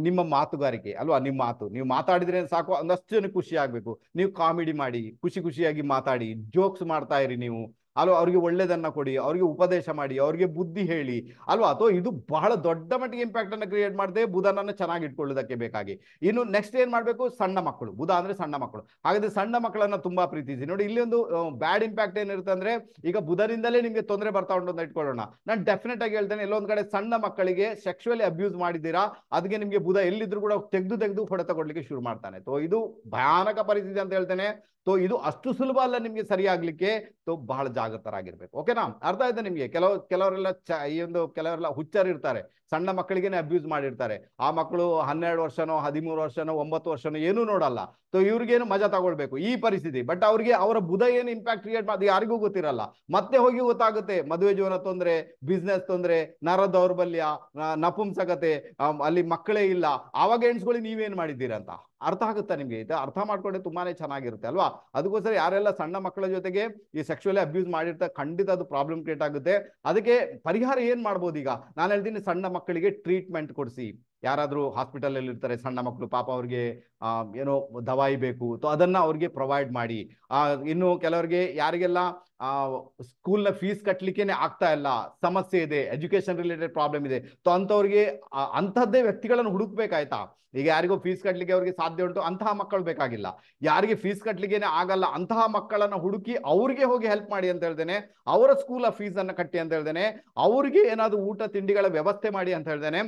ನಿಮ್ಮ ಮಾತುಗಾರಿಕೆ ಅಲ್ವಾ, ನಿಮ್ಮ ಮಾತು ನೀವು ಮಾತಾಡಿದ್ರೆ ಸಾಕು, ಒಂದಷ್ಟು ಜನ ಖುಷಿ ಆಗ್ಬೇಕು. ನೀವು ಕಾಮಿಡಿ ಮಾಡಿ, ಖುಷಿಯಾಗಿ ಮಾತಾಡಿ, ಜೋಕ್ಸ್ ಮಾಡ್ತಾ ಇರಿ ನೀವು ಅಲ್ವಾ. ಅವ್ರಿಗೆ ಒಳ್ಳೇದನ್ನ ಕೊಡಿ, ಅವ್ರಿಗೆ ಉಪದೇಶ ಮಾಡಿ, ಅವ್ರಿಗೆ ಬುದ್ಧಿ ಹೇಳಿ ಅಲ್ವಾ. ಅಥವಾ ಇದು ಬಹಳ ದೊಡ್ಡ ಮಟ್ಟಿಗೆ ಇಂಪ್ಯಾಕ್ಟ್ ಅನ್ನು ಕ್ರಿಯೇಟ್ ಮಾಡದೆ ಬುಧನನ್ನು ಚೆನ್ನಾಗಿ ಇಟ್ಕೊಳ್ಳೋದಕ್ಕೆ ಬೇಕಾಗಿ. ಇನ್ನು ನೆಕ್ಸ್ಟ್ ಏನ್ ಮಾಡ್ಬೇಕು, ಸಣ್ಣ ಮಕ್ಕಳು. ಬುಧ ಅಂದ್ರೆ ಸಣ್ಣ ಮಕ್ಕಳು. ಹಾಗಾದ್ರೆ ಸಣ್ಣ ಮಕ್ಕಳನ್ನ ತುಂಬಾ ಪ್ರೀತಿಸಿ. ನೋಡಿ, ಇಲ್ಲಿ ಒಂದು ಬ್ಯಾಡ್ ಇಂಪ್ಯಾಕ್ಟ್ ಏನಿರುತ್ತೆ ಅಂದ್ರೆ, ಈಗ ಬುಧನಿಂದಲೇ ನಿಮ್ಗೆ ತೊಂದರೆ ಬರ್ತಾ ಉಂಟು ಅಂತ ಇಟ್ಕೊಳ್ಳೋಣ. ನಾನು ಡೆಫಿನೆಟ್ ಆಗಿ ಹೇಳ್ತೇನೆ, ಎಲ್ಲೊಂದ್ ಕಡೆ ಸಣ್ಣ ಮಕ್ಕಳಿಗೆ ಸೆಕ್ಸುವಲಿ ಅಬ್ಯೂಸ್ ಮಾಡಿದ್ದೀರಾ, ಅದಕ್ಕೆ ನಿಮ್ಗೆ ಬುಧ ಎಲ್ಲಿದ್ರು ಕೂಡ ತೆಗೆದು ಹೊಡೆತ ಕೊಡ್ಲಿಕ್ಕೆ ಶುರು ಮಾಡ್ತಾನೆ. ಇದು ಭಯಾನಕ ಪರಿಸ್ಥಿತಿ ಅಂತ ಹೇಳ್ತೇನೆ. ಇದು ಅಷ್ಟು ಸುಲಭ ಅಲ್ಲ ನಿಮ್ಗೆ ಸರಿಯಾಗ್ಲಿಕ್ಕೆ. ಬಹಳ ಜಾಗೃತರಾಗಿರ್ಬೇಕು. ಓಕೆನಾ, ಅರ್ಥ ಆಯ್ತಾ ನಿಮ್ಗೆ? ಕೆಲವರೆಲ್ಲ ಕೆಲವರೆಲ್ಲ ಹುಚ್ಚರು ಇರ್ತಾರೆ, ಸಣ್ಣ ಮಕ್ಕಳಿಗೆನೆ ಅಬ್ಯೂಸ್ ಮಾಡಿರ್ತಾರೆ. ಆ ಮಕ್ಕಳು 12 ವರ್ಷನೋ 13 ವರ್ಷನೋ 9 ವರ್ಷನೋ ಏನೂ ನೋಡಲ್ಲ. ಇವ್ರಿಗೇನು ಮಜಾ ತಗೊಳ್ಬೇಕು ಈ ಪರಿಸ್ಥಿತಿ. ಬಟ್ ಅವ್ರಿಗೆ ಅವರ ಬುಧ ಏನು ಇಂಪ್ಯಾಕ್ಟ್ ಕ್ರಿಯೇಟ್ ಮಾಡಿ ಯಾರಿಗೂ ಗೊತ್ತಿರಲ್ಲ. ಮತ್ತೆ ಹೋಗಿ ಗೊತ್ತಾಗುತ್ತೆ, ಮದುವೆ ಜೀವನ ತೊಂದ್ರೆ, ಬಿಸ್ನೆಸ್ ತೊಂದ್ರೆ, ನರ ದೌರ್ಬಲ್ಯ, ನಪುಂಸಕತೆ, ಅಲ್ಲಿ ಮಕ್ಕಳೇ ಇಲ್ಲ. ಆವಾಗ ಎಣಿಸ್ಕೊಳ್ಳಿ ನೀವೇನ್ ಮಾಡಿದ್ದೀರಂತ. ಅರ್ಥ ಆಗುತ್ತಾ ನಿಮ್ಗೆ? ಅರ್ಥ ಮಾಡ್ಕೊಂಡ್ರೆ ತುಂಬಾನೇ ಚೆನ್ನಾಗಿರುತ್ತೆ ಅಲ್ವಾ. ಅದಕ್ಕೋಸ್ಕರ ಯಾರೆಲ್ಲ ಸಣ್ಣ ಮಕ್ಕಳ ಜೊತೆಗೆ ಈ ಸೆಕ್ಸುವಲಿ ಅಬ್ಯೂಸ್ ಮಾಡಿರ್ತಾರೆ, ಖಂಡಿತ ಅದು ಪ್ರಾಬ್ಲಮ್ ಕ್ರಿಯೇಟ್ ಆಗುತ್ತೆ. ಅದಕ್ಕೆ ಪರಿಹಾರ ಏನ್ ಮಾಡ್ಬೋದು? ಈಗ ನಾನು ಹೇಳ್ತೀನಿ, ಸಣ್ಣ ಮಕ್ಕಳಿಗೆ ಟ್ರೀಟ್ಮೆಂಟ್ ಕೊಡಿಸಿ. ಯಾರಾದ್ರೂ ಹಾಸ್ಪಿಟಲ್ ಅಲ್ಲಿ ಇರ್ತಾರೆ ಸಣ್ಣ ಮಕ್ಕಳು, ಪಾಪ ಅವ್ರಿಗೆ ಏನೋ ದವಾಯಿ ಬೇಕು, ಅದನ್ನ ಅವ್ರಿಗೆ ಪ್ರೊವೈಡ್ ಮಾಡಿ. ಇನ್ನು ಕೆಲವರಿಗೆ ಯಾರಿಗೆಲ್ಲ ಸ್ಕೂಲ್ನ ಫೀಸ್ ಕಟ್ಲಿಕ್ಕೇನೆ ಆಗ್ತಾ ಇಲ್ಲ, ಸಮಸ್ಯೆ ಇದೆ, ಎಜುಕೇಶನ್ ರಿಲೇಟೆಡ್ ಪ್ರಾಬ್ಲಮ್ ಇದೆ, ಅಂಥವ್ರಿಗೆ ಅಂಥದ್ದೇ ವ್ಯಕ್ತಿಗಳನ್ನು ಹುಡುಕ್ಬೇಕಾಯ್ತಾ. ಈಗ ಯಾರಿಗೂ ಫೀಸ್ ಕಟ್ಲಿಕ್ಕೆ ಅವ್ರಿಗೆ ಸಾಧ್ಯ ಉಂಟು, ಅಂತಹ ಮಕ್ಕಳು ಬೇಕಾಗಿಲ್ಲ. ಯಾರಿಗೆ ಫೀಸ್ ಕಟ್ಲಿಕ್ಕೇನೆ ಆಗಲ್ಲ ಅಂತಹ ಮಕ್ಕಳನ್ನ ಹುಡುಕಿ ಅವ್ರಿಗೆ ಹೋಗಿ ಹೆಲ್ಪ್ ಮಾಡಿ ಅಂತ ಹೇಳ್ತೇನೆ. ಅವರ ಸ್ಕೂಲ್ ಫೀಸ್ ಅನ್ನ ಕಟ್ಟಿ ಅಂತ ಹೇಳ್ತೇನೆ. ಅವ್ರಿಗೆ ಏನಾದ್ರು ಊಟ ತಿಂಡಿಗಳ ವ್ಯವಸ್ಥೆ ಮಾಡಿ ಅಂತ ಹೇಳ್ತೇನೆ.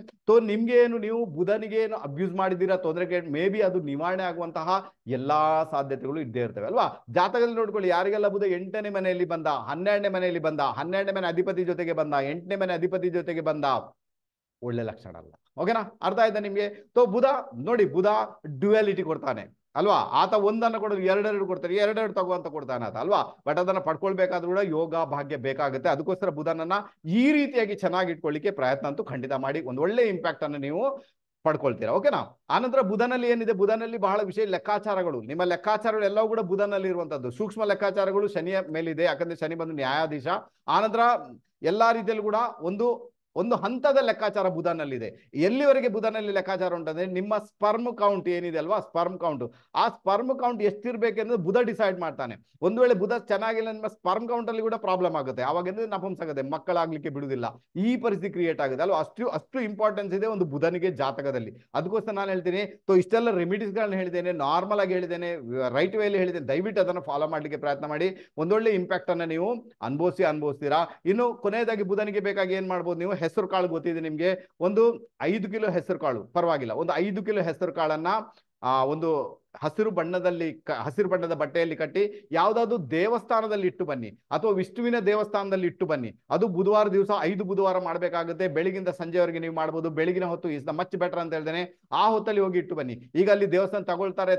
ನಿಮ್ಗೆ ಏನು, ನೀವು ಬುಧನಿಗೆ ಏನು ಅಬ್ಯೂಸ್ ಮಾಡಿದ್ದೀರಾ, ತೊಂದರೆಗೆ ಮೇ ಬಿ ಅದು ನಿವಾರಣೆ ಆಗುವಂತಹ ಎಲ್ಲಾ ಸಾಧ್ಯತೆಗಳು ಇದ್ದೇ ಇರ್ತವೆ ಅಲ್ವಾ. ಜಾತಕದಲ್ಲಿ ನೋಡ್ಕೊಳ್ಳಿ, ಯಾರಿಗೆಲ್ಲ ಬುಧ 8ನೇ ಮನೆಯಲ್ಲಿ ಬಂದ, 12ನೇ ಮನೆಯಲ್ಲಿ ಬಂದ, 12ನೇ ಮನೆ ಅಧಿಪತಿ ಜೊತೆಗೆ ಬಂದ, 8ನೇ ಮನೆ ಅಧಿಪತಿ ಜೊತೆಗೆ ಬಂದ, ಒಳ್ಳೆ ಲಕ್ಷಣ ಅಲ್ಲ. ಓಕೆನಾ, ಅರ್ಥ ಆಯ್ತಾ ನಿಮ್ಗೆ? ಬುಧ ನೋಡಿ, ಬುಧ ಡ್ಯುಯಾಲಿಟಿ ಕೊಡ್ತಾನೆ ಅಲ್ವಾ. ಆತ ಒಂದನ್ನು ಕೊಡೋದು ಎರಡೆರಡು ಕೊಡ್ತಾರೆ, ಎರಡೆರಡು ತಗುವಂತ ಕೊಡ್ತಾನೆ ಆತ ಅಲ್ವಾ. ಬಟ್ ಅದನ್ನ ಪಡ್ಕೊಳ್ಬೇಕಾದ್ರೂ ಕೂಡ ಯೋಗ ಭಾಗ್ಯ ಬೇಕಾಗುತ್ತೆ. ಅದಕ್ಕೋಸ್ಕರ ಬುಧನನ್ನ ಈ ರೀತಿಯಾಗಿ ಚೆನ್ನಾಗಿ ಇಟ್ಕೊಳ್ಳಿಕ್ಕೆ ಪ್ರಯತ್ನ ಅಂತೂ ಖಂಡಿತ ಮಾಡಿ. ಒಂದು ಒಳ್ಳೆ ಇಂಪ್ಯಾಕ್ಟ್ ಅನ್ನು ನೀವು ಪಡ್ಕೊಳ್ತೀರಾ. ಓಕೆನಾ. ಆನಂತರ ಬುಧನಲ್ಲಿ ಏನಿದೆ, ಬುಧನಲ್ಲಿ ಬಹಳ ವಿಷಯ ಲೆಕ್ಕಾಚಾರಗಳು, ನಿಮ್ಮ ಲೆಕ್ಕಾಚಾರಗಳು ಎಲ್ಲವೂ ಕೂಡ ಬುಧನಲ್ಲಿ ಇರುವಂತದ್ದು. ಸೂಕ್ಷ್ಮ ಲೆಕ್ಕಾಚಾರಗಳು ಶನಿಯ ಮೇಲಿದೆ, ಯಾಕಂದ್ರೆ ಶನಿ ಬಂದು ನ್ಯಾಯಾಧೀಶ. ಆನಂತರ ಎಲ್ಲಾ ರೀತಿಯಲ್ಲೂ ಕೂಡ ಒಂದು ಹಂತದ ಲೆಕ್ಕಾಚಾರ ಬುಧನಲ್ಲಿದೆ. ಎಲ್ಲಿವರೆಗೆ ಬುಧನಲ್ಲಿ ಲೆಕ್ಕಾಚಾರ ಉಂಟಂದ್ರೆ, ನಿಮ್ಮ ಸ್ಪರ್ಮ್ ಕೌಂಟ್ ಏನಿದೆ ಅಲ್ವಾ, ಸ್ಪರ್ಮ್ ಕೌಂಟ್, ಆ ಸ್ಪರ್ಮ್ ಕೌಂಟ್ ಎಷ್ಟಿರ್ಬೇಕೆಂದ್ರೆ ಬುಧ ಡಿಸೈಡ್ ಮಾಡ್ತಾನೆ. ಒಂದು ವೇಳೆ ಬುಧ ಚೆನ್ನಾಗಿಲ್ಲ, ನಿಮ್ಮ ಸ್ಪರ್ಮ್ ಕೌಂಟ್ ಅಲ್ಲಿ ಕೂಡ ಪ್ರಾಬ್ಲಮ್ ಆಗುತ್ತೆ. ಅವಾಗ ನಪುಂಸಕತೆ, ಮಕ್ಕಳಾಗ್ಲಿಕ್ಕೆ ಬಿಡುದಿಲ್ಲ, ಈ ಪರಿಸ್ಥಿತಿ ಕ್ರಿಯೇಟ್ ಆಗುತ್ತೆ ಅಲ್ವಾ. ಅಷ್ಟು ಇಂಪಾರ್ಟೆನ್ಸ್ ಇದೆ ಒಂದು ಬುಧನಿಗೆ ಜಾತಕದಲ್ಲಿ. ಅದಕ್ಕೋಸ್ಕರ ನಾನು ಹೇಳ್ತೀನಿ, ಇಷ್ಟೆಲ್ಲ ರೆಮಿಡೀಸ್ ಗಳನ್ನ ಹೇಳಿದ್ದೇನೆ, ನಾರ್ಮಲ್ ಆಗಿ ಹೇಳಿದ್ದೇನೆ, ರೈಟ್ ವೇಲಿ ಹೇಳಿದ್ದೇನೆ. ದಯವಿಟ್ಟು ಅದನ್ನು ಫಾಲೋ ಮಾಡ್ಲಿಕ್ಕೆ ಪ್ರಯತ್ನ ಮಾಡಿ. ಒಂದೊಳ್ಳೆ ಇಂಪ್ಯಾಕ್ಟ್ ಅನ್ನ ನೀವು ಅನುಭವಿಸ್ತೀರಾ. ಇನ್ನು ಕೊನೆಯದಾಗಿ ಬುಧನಿಗೆ ಬೇಕಾಗಿ ಏನ್ ಮಾಡ್ಬೋದು, ನೀವು ಹೆಸರು ಕಾಳು ಗೊತ್ತಿದೆ ನಿಮ್ಗೆ, ಒಂದು 5 ಕಿಲೋ ಹೆಸರು ಕಾಳು ಪರವಾಗಿಲ್ಲ, ಒಂದು 5 ಕಿಲೋ ಹೆಸರು ಕಾಳನ್ನ ಒಂದು ಹಸಿರು ಬಣ್ಣದ ಬಟ್ಟೆಯಲ್ಲಿ ಕಟ್ಟಿ ಯಾವ್ದಾದ್ರು ದೇವಸ್ಥಾನದಲ್ಲಿ ಇಟ್ಟು ಬನ್ನಿ, ಅಥವಾ ವಿಷ್ಣುವಿನ ದೇವಸ್ಥಾನದಲ್ಲಿ ಇಟ್ಟು ಬನ್ನಿ. ಅದು ಬುಧವಾರ ದಿವಸ 5 ಬುಧವಾರ ಮಾಡ್ಬೇಕಾಗುತ್ತೆ. ಬೆಳಗಿಂದ ಸಂಜೆವರೆಗೆ ನೀವು ಮಾಡ್ಬೋದು. ಬೆಳಗಿನ ಹೊತ್ತು ಇಸ್ ದ ಮಚ್ ಬೆಟರ್ ಅಂತ ಹೇಳ್ತೇನೆ. ಆ ಹೊತ್ತಲ್ಲಿ ಹೋಗಿ ಇಟ್ಟು ಬನ್ನಿ. ಈಗ ಅಲ್ಲಿ ದೇವಸ್ಥಾನ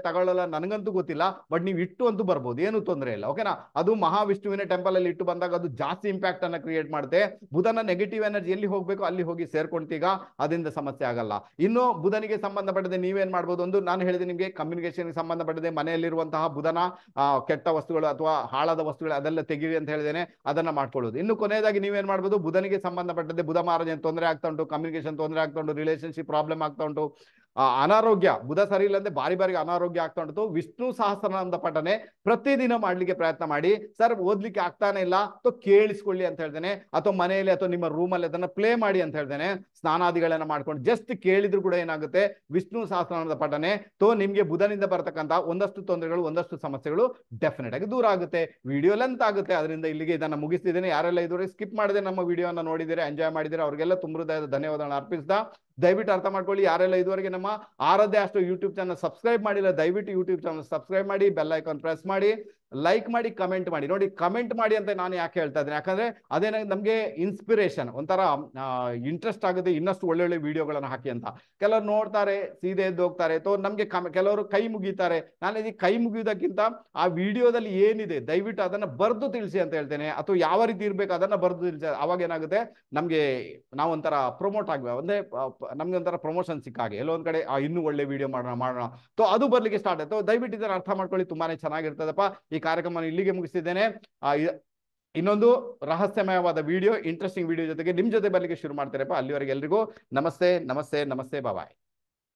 ತಗೊಳ್ಳಲ್ಲ ನನಗಂತೂ ಗೊತ್ತಿಲ್ಲ, ಬಟ್ ನೀವು ಇಟ್ಟು ಅಂತೂ ಬರ್ಬೋದು, ಏನು ತೊಂದರೆ ಇಲ್ಲ. ಓಕೆನಾ. ಅದು ಮಹಾವಿಷ್ಣುವಿನ ಟೆಂಪಲ್ ಅಲ್ಲಿ ಇಟ್ಟು ಬಂದಾಗ ಅದು ಜಾಸ್ತಿ ಇಂಪ್ಯಾಕ್ಟ್ ಅನ್ನ ಕ್ರಿಯೇಟ್ ಮಾಡುತ್ತೆ. ಬುಧನ ನೆಗೆಟಿವ್ ಎನರ್ಜಿ ಎಲ್ಲಿ ಹೋಗ್ಬೇಕು ಅಲ್ಲಿ ಹೋಗಿ ಸೇರ್ಕೊಂತೀಗ, ಅದರಿಂದ ಸಮಸ್ಯೆ ಆಗಲ್ಲ. ಇನ್ನು ಬುಧನಿಗೆ ಸಂಬಂಧಪಟ್ಟದೆ ನೀವೇನ್ ಮಾಡ್ಬೋದು, ಒಂದು ನಾನು ಹೇಳಿದೆ ನಿಮ್ಗೆ, ಕಮ್ಯುನಿಕೇಶನ್ ಕಾನ್ಸಂಟ್ರೇಷನ್ಗೆ ಸಂಬಂಧಪಟ್ಟಿದೆ. ಮನೆಯಲ್ಲಿರುವಂತಹ ಬುಧನ ಕೆಟ್ಟ ವಸ್ತುಗಳು ಅಥವಾ ಹಾಳಾದ ವಸ್ತುಗಳು ಅದೆಲ್ಲ ತೆಗಿರಿ ಅಂತ ಹೇಳಿದ್ದೇನೆ, ಅದನ್ನ ಮಾಡ್ಕೊಳ್ಳೋದು. ಇನ್ನು ಕೊನೆಯದಾಗಿ ನೀವೇನ್ ಮಾಡ್ಬೋದು, ಬುಧನಿಗೆ ಸಂಬಂಧಪಟ್ಟಂತೆ ಬುಧ ಮಹಾರಾಜ ತೊಂದರೆ ಆಗ್ತಾ ಉಂಟು, ಕಮ್ಯುನಿಕೇಶನ್ ತೊಂದರೆ ಆಗ್ತಾ ಉಂಟು, ರಿಲೇಶನ್ಶಿಪ್ ಪ್ರಾಬ್ಲಮ್ ಆಗ್ತಾ ಉಂಟು, ಅನಾರೋಗ್ಯ, ಬುಧ ಸರಿ ಇಲ್ಲಂದ್ರೆ ಬಾರಿ ಬಾರಿ ಅನಾರೋಗ್ಯ ಆಗ್ತಾ ಉಂಟು. ವಿಷ್ಣು ಸಹಸ್ರನಾಮದ ಪಠನೆ ಪ್ರತಿದಿನ ಮಾಡ್ಲಿಕ್ಕೆ ಪ್ರಯತ್ನ ಮಾಡಿ. ಸರ್ ಓದ್ಲಿಕ್ಕೆ ಆಗ್ತಾನೆ ಇಲ್ಲ ಅಥವಾ ಕೇಳಿಸ್ಕೊಳ್ಳಿ ಅಂತ ಹೇಳ್ತೇನೆ, ಅಥವಾ ಮನೆಯಲ್ಲಿ ಅಥವಾ ನಿಮ್ಮ ರೂಮಲ್ಲಿ ಅದನ್ನ ಪ್ಲೇ ಮಾಡಿ ಅಂತ ಹೇಳ್ತೇನೆ. ಸ್ನಾನಾದಿಗಳನ್ನ ಮಾಡ್ಕೊಂಡು ಜಸ್ಟ್ ಕೇಳಿದ್ರು ಕೂಡ ಏನಾಗುತ್ತೆ, ವಿಷ್ಣು ಸಹಸ್ರನಾಮದ ಪಠನೆ ನಿಮ್ಗೆ ಬುಧನಿಂದ ಬರತಕ್ಕಂತ ಒಂದಷ್ಟು ತೊಂದರೆಗಳು, ಒಂದಷ್ಟು ಸಮಸ್ಯೆಗಳು ಡೆಫಿನೆಟ್ ಆಗಿ ದೂರ ಆಗುತ್ತೆ. ವಿಡಿಯೋ ಲೆಂತ್ ಆಗುತ್ತೆ, ಅದರಿಂದ ಇಲ್ಲಿಗೆ ಇದನ್ನ ಮುಗಿಸ್ತಿದ್ದೇನೆ. ಯಾರೆಲ್ಲ ಇದುವರೆಗೆ ಸ್ಕಿಪ್ ಮಾಡದೆ ನಮ್ಮ ವಿಡಿಯೋನ ನೋಡಿದರೆ ಎಂಜಾಯ್ ಮಾಡಿದರೆ ಅವ್ರಿಗೆಲ್ಲ ತುಂಬ ಹೃದಯದ ಧನ್ಯವಾದಗಳನ್ನ ಅರ್ಪಿಸಿದ. ದಯವಿಟ್ಟು ಅರ್ಥ ಮಾಡ್ಕೊಳ್ಳಿ, ಯಾರೆಲ್ಲ ಇದುವರೆಗೆ ನಮ್ಮ ಆರಾಧ್ಯ ಅಷ್ಟು ಯೂಟ್ಯೂಬ್ ಚಾನಲ್ ಸಬ್ಸ್ಕ್ರೈಬ್ ಮಾಡಿಲ್ಲ, ದಯವಿಟ್ಟು ಯೂಟ್ಯೂಬ್ ಚಾನಲ್ ಸಬ್ಸ್ಕ್ರೈಬ್ ಮಾಡಿ, ಬೆಲ್ ಐಕಾನ್ ಪ್ರೆಸ್ ಮಾಡಿ, ಲೈಕ್ ಮಾಡಿ, ಕಮೆಂಟ್ ಮಾಡಿ. ನೋಡಿ, ಕಮೆಂಟ್ ಮಾಡಿ ಅಂತ ನಾನು ಯಾಕೆ ಹೇಳ್ತಾ ಇದ್ದೀನಿ, ಯಾಕಂದ್ರೆ ಅದೇ ನಮಗೆ ಇನ್ಸ್ಪಿರೇಷನ್, ಒಂಥರ ಇಂಟ್ರೆಸ್ಟ್ ಆಗುತ್ತೆ, ಇನ್ನಷ್ಟು ಒಳ್ಳೊಳ್ಳೆ ವಿಡಿಯೋಗಳನ್ನು ಹಾಕಿ ಅಂತ. ಕೆಲವರು ನೋಡ್ತಾರೆ, ಸೀದೆ ಎದ್ದು ಹೋಗ್ತಾರೆ, ನಮ್ಗೆ ಕೆಲವರು ಕೈ ಮುಗಿತಾರೆ. ನಾನು ಇದಕ್ಕೆ ಕೈ ಮುಗಿಯೋದಕ್ಕಿಂತ ಆ ವಿಡಿಯೋದಲ್ಲಿ ಏನಿದೆ ದಯವಿಟ್ಟು ಅದನ್ನ ಬರೆದು ತಿಳಿಸಿ ಅಂತ ಹೇಳ್ತೇನೆ, ಅಥವಾ ಯಾವ ರೀತಿ ಇರ್ಬೇಕು ಅದನ್ನ ಬರೆದು ತಿಳಿಸಿ. ಅವಾಗ ಏನಾಗುತ್ತೆ, ನಮ್ಗೆ ನಾವೊಂಥರ ಪ್ರಮೋಟ್ ಆಗ್ಬೇಕು, ಅಂದ್ರೆ ನಮ್ಗೆ ಒಂಥರ ಪ್ರಮೋಷನ್ ಸಿಕ್ಕ ಹಾಗೆ, ಎಲ್ಲೊಂದ್ ಕಡೆ ಇನ್ನೂ ಒಳ್ಳೆ ವಿಡಿಯೋ ಮಾಡೋಣ ಅದು ಬರ್ಲಿಕ್ಕೆ ಸ್ಟಾರ್ಟ್ ಆಯ್ತು. ದಯವಿಟ್ಟು ಇದನ್ನ ಅರ್ಥ ಮಾಡ್ಕೊಳ್ಳಿ, ತುಂಬಾನೇ ಚೆನ್ನಾಗಿರ್ತದಪ್ಪ. ಈ ಕಾರ್ಯಕ್ರಮ ಇಲ್ಲಿಗೆ ಮುಗಿಸ್ತಿದ್ದೇನೆ. ಇನ್ನೊಂದು ರಹಸ್ಯಮಯವಾದ ವಿಡಿಯೋ, ಇಂಟ್ರೆಸ್ಟಿಂಗ್ ವಿಡಿಯೋ ಜೊತೆಗೆ ನಿಮ್ ಜೊತೆ ಬರ್ಲಿಕ್ಕೆ ಶುರು ಮಾಡ್ತಾರಪ್ಪ. ಅಲ್ಲಿವರೆಗೆ ಎಲ್ರಿಗೂ ನಮಸ್ತೆ, ನಮಸ್ತೆ, ನಮಸ್ತೆ, ಬಾಯ್.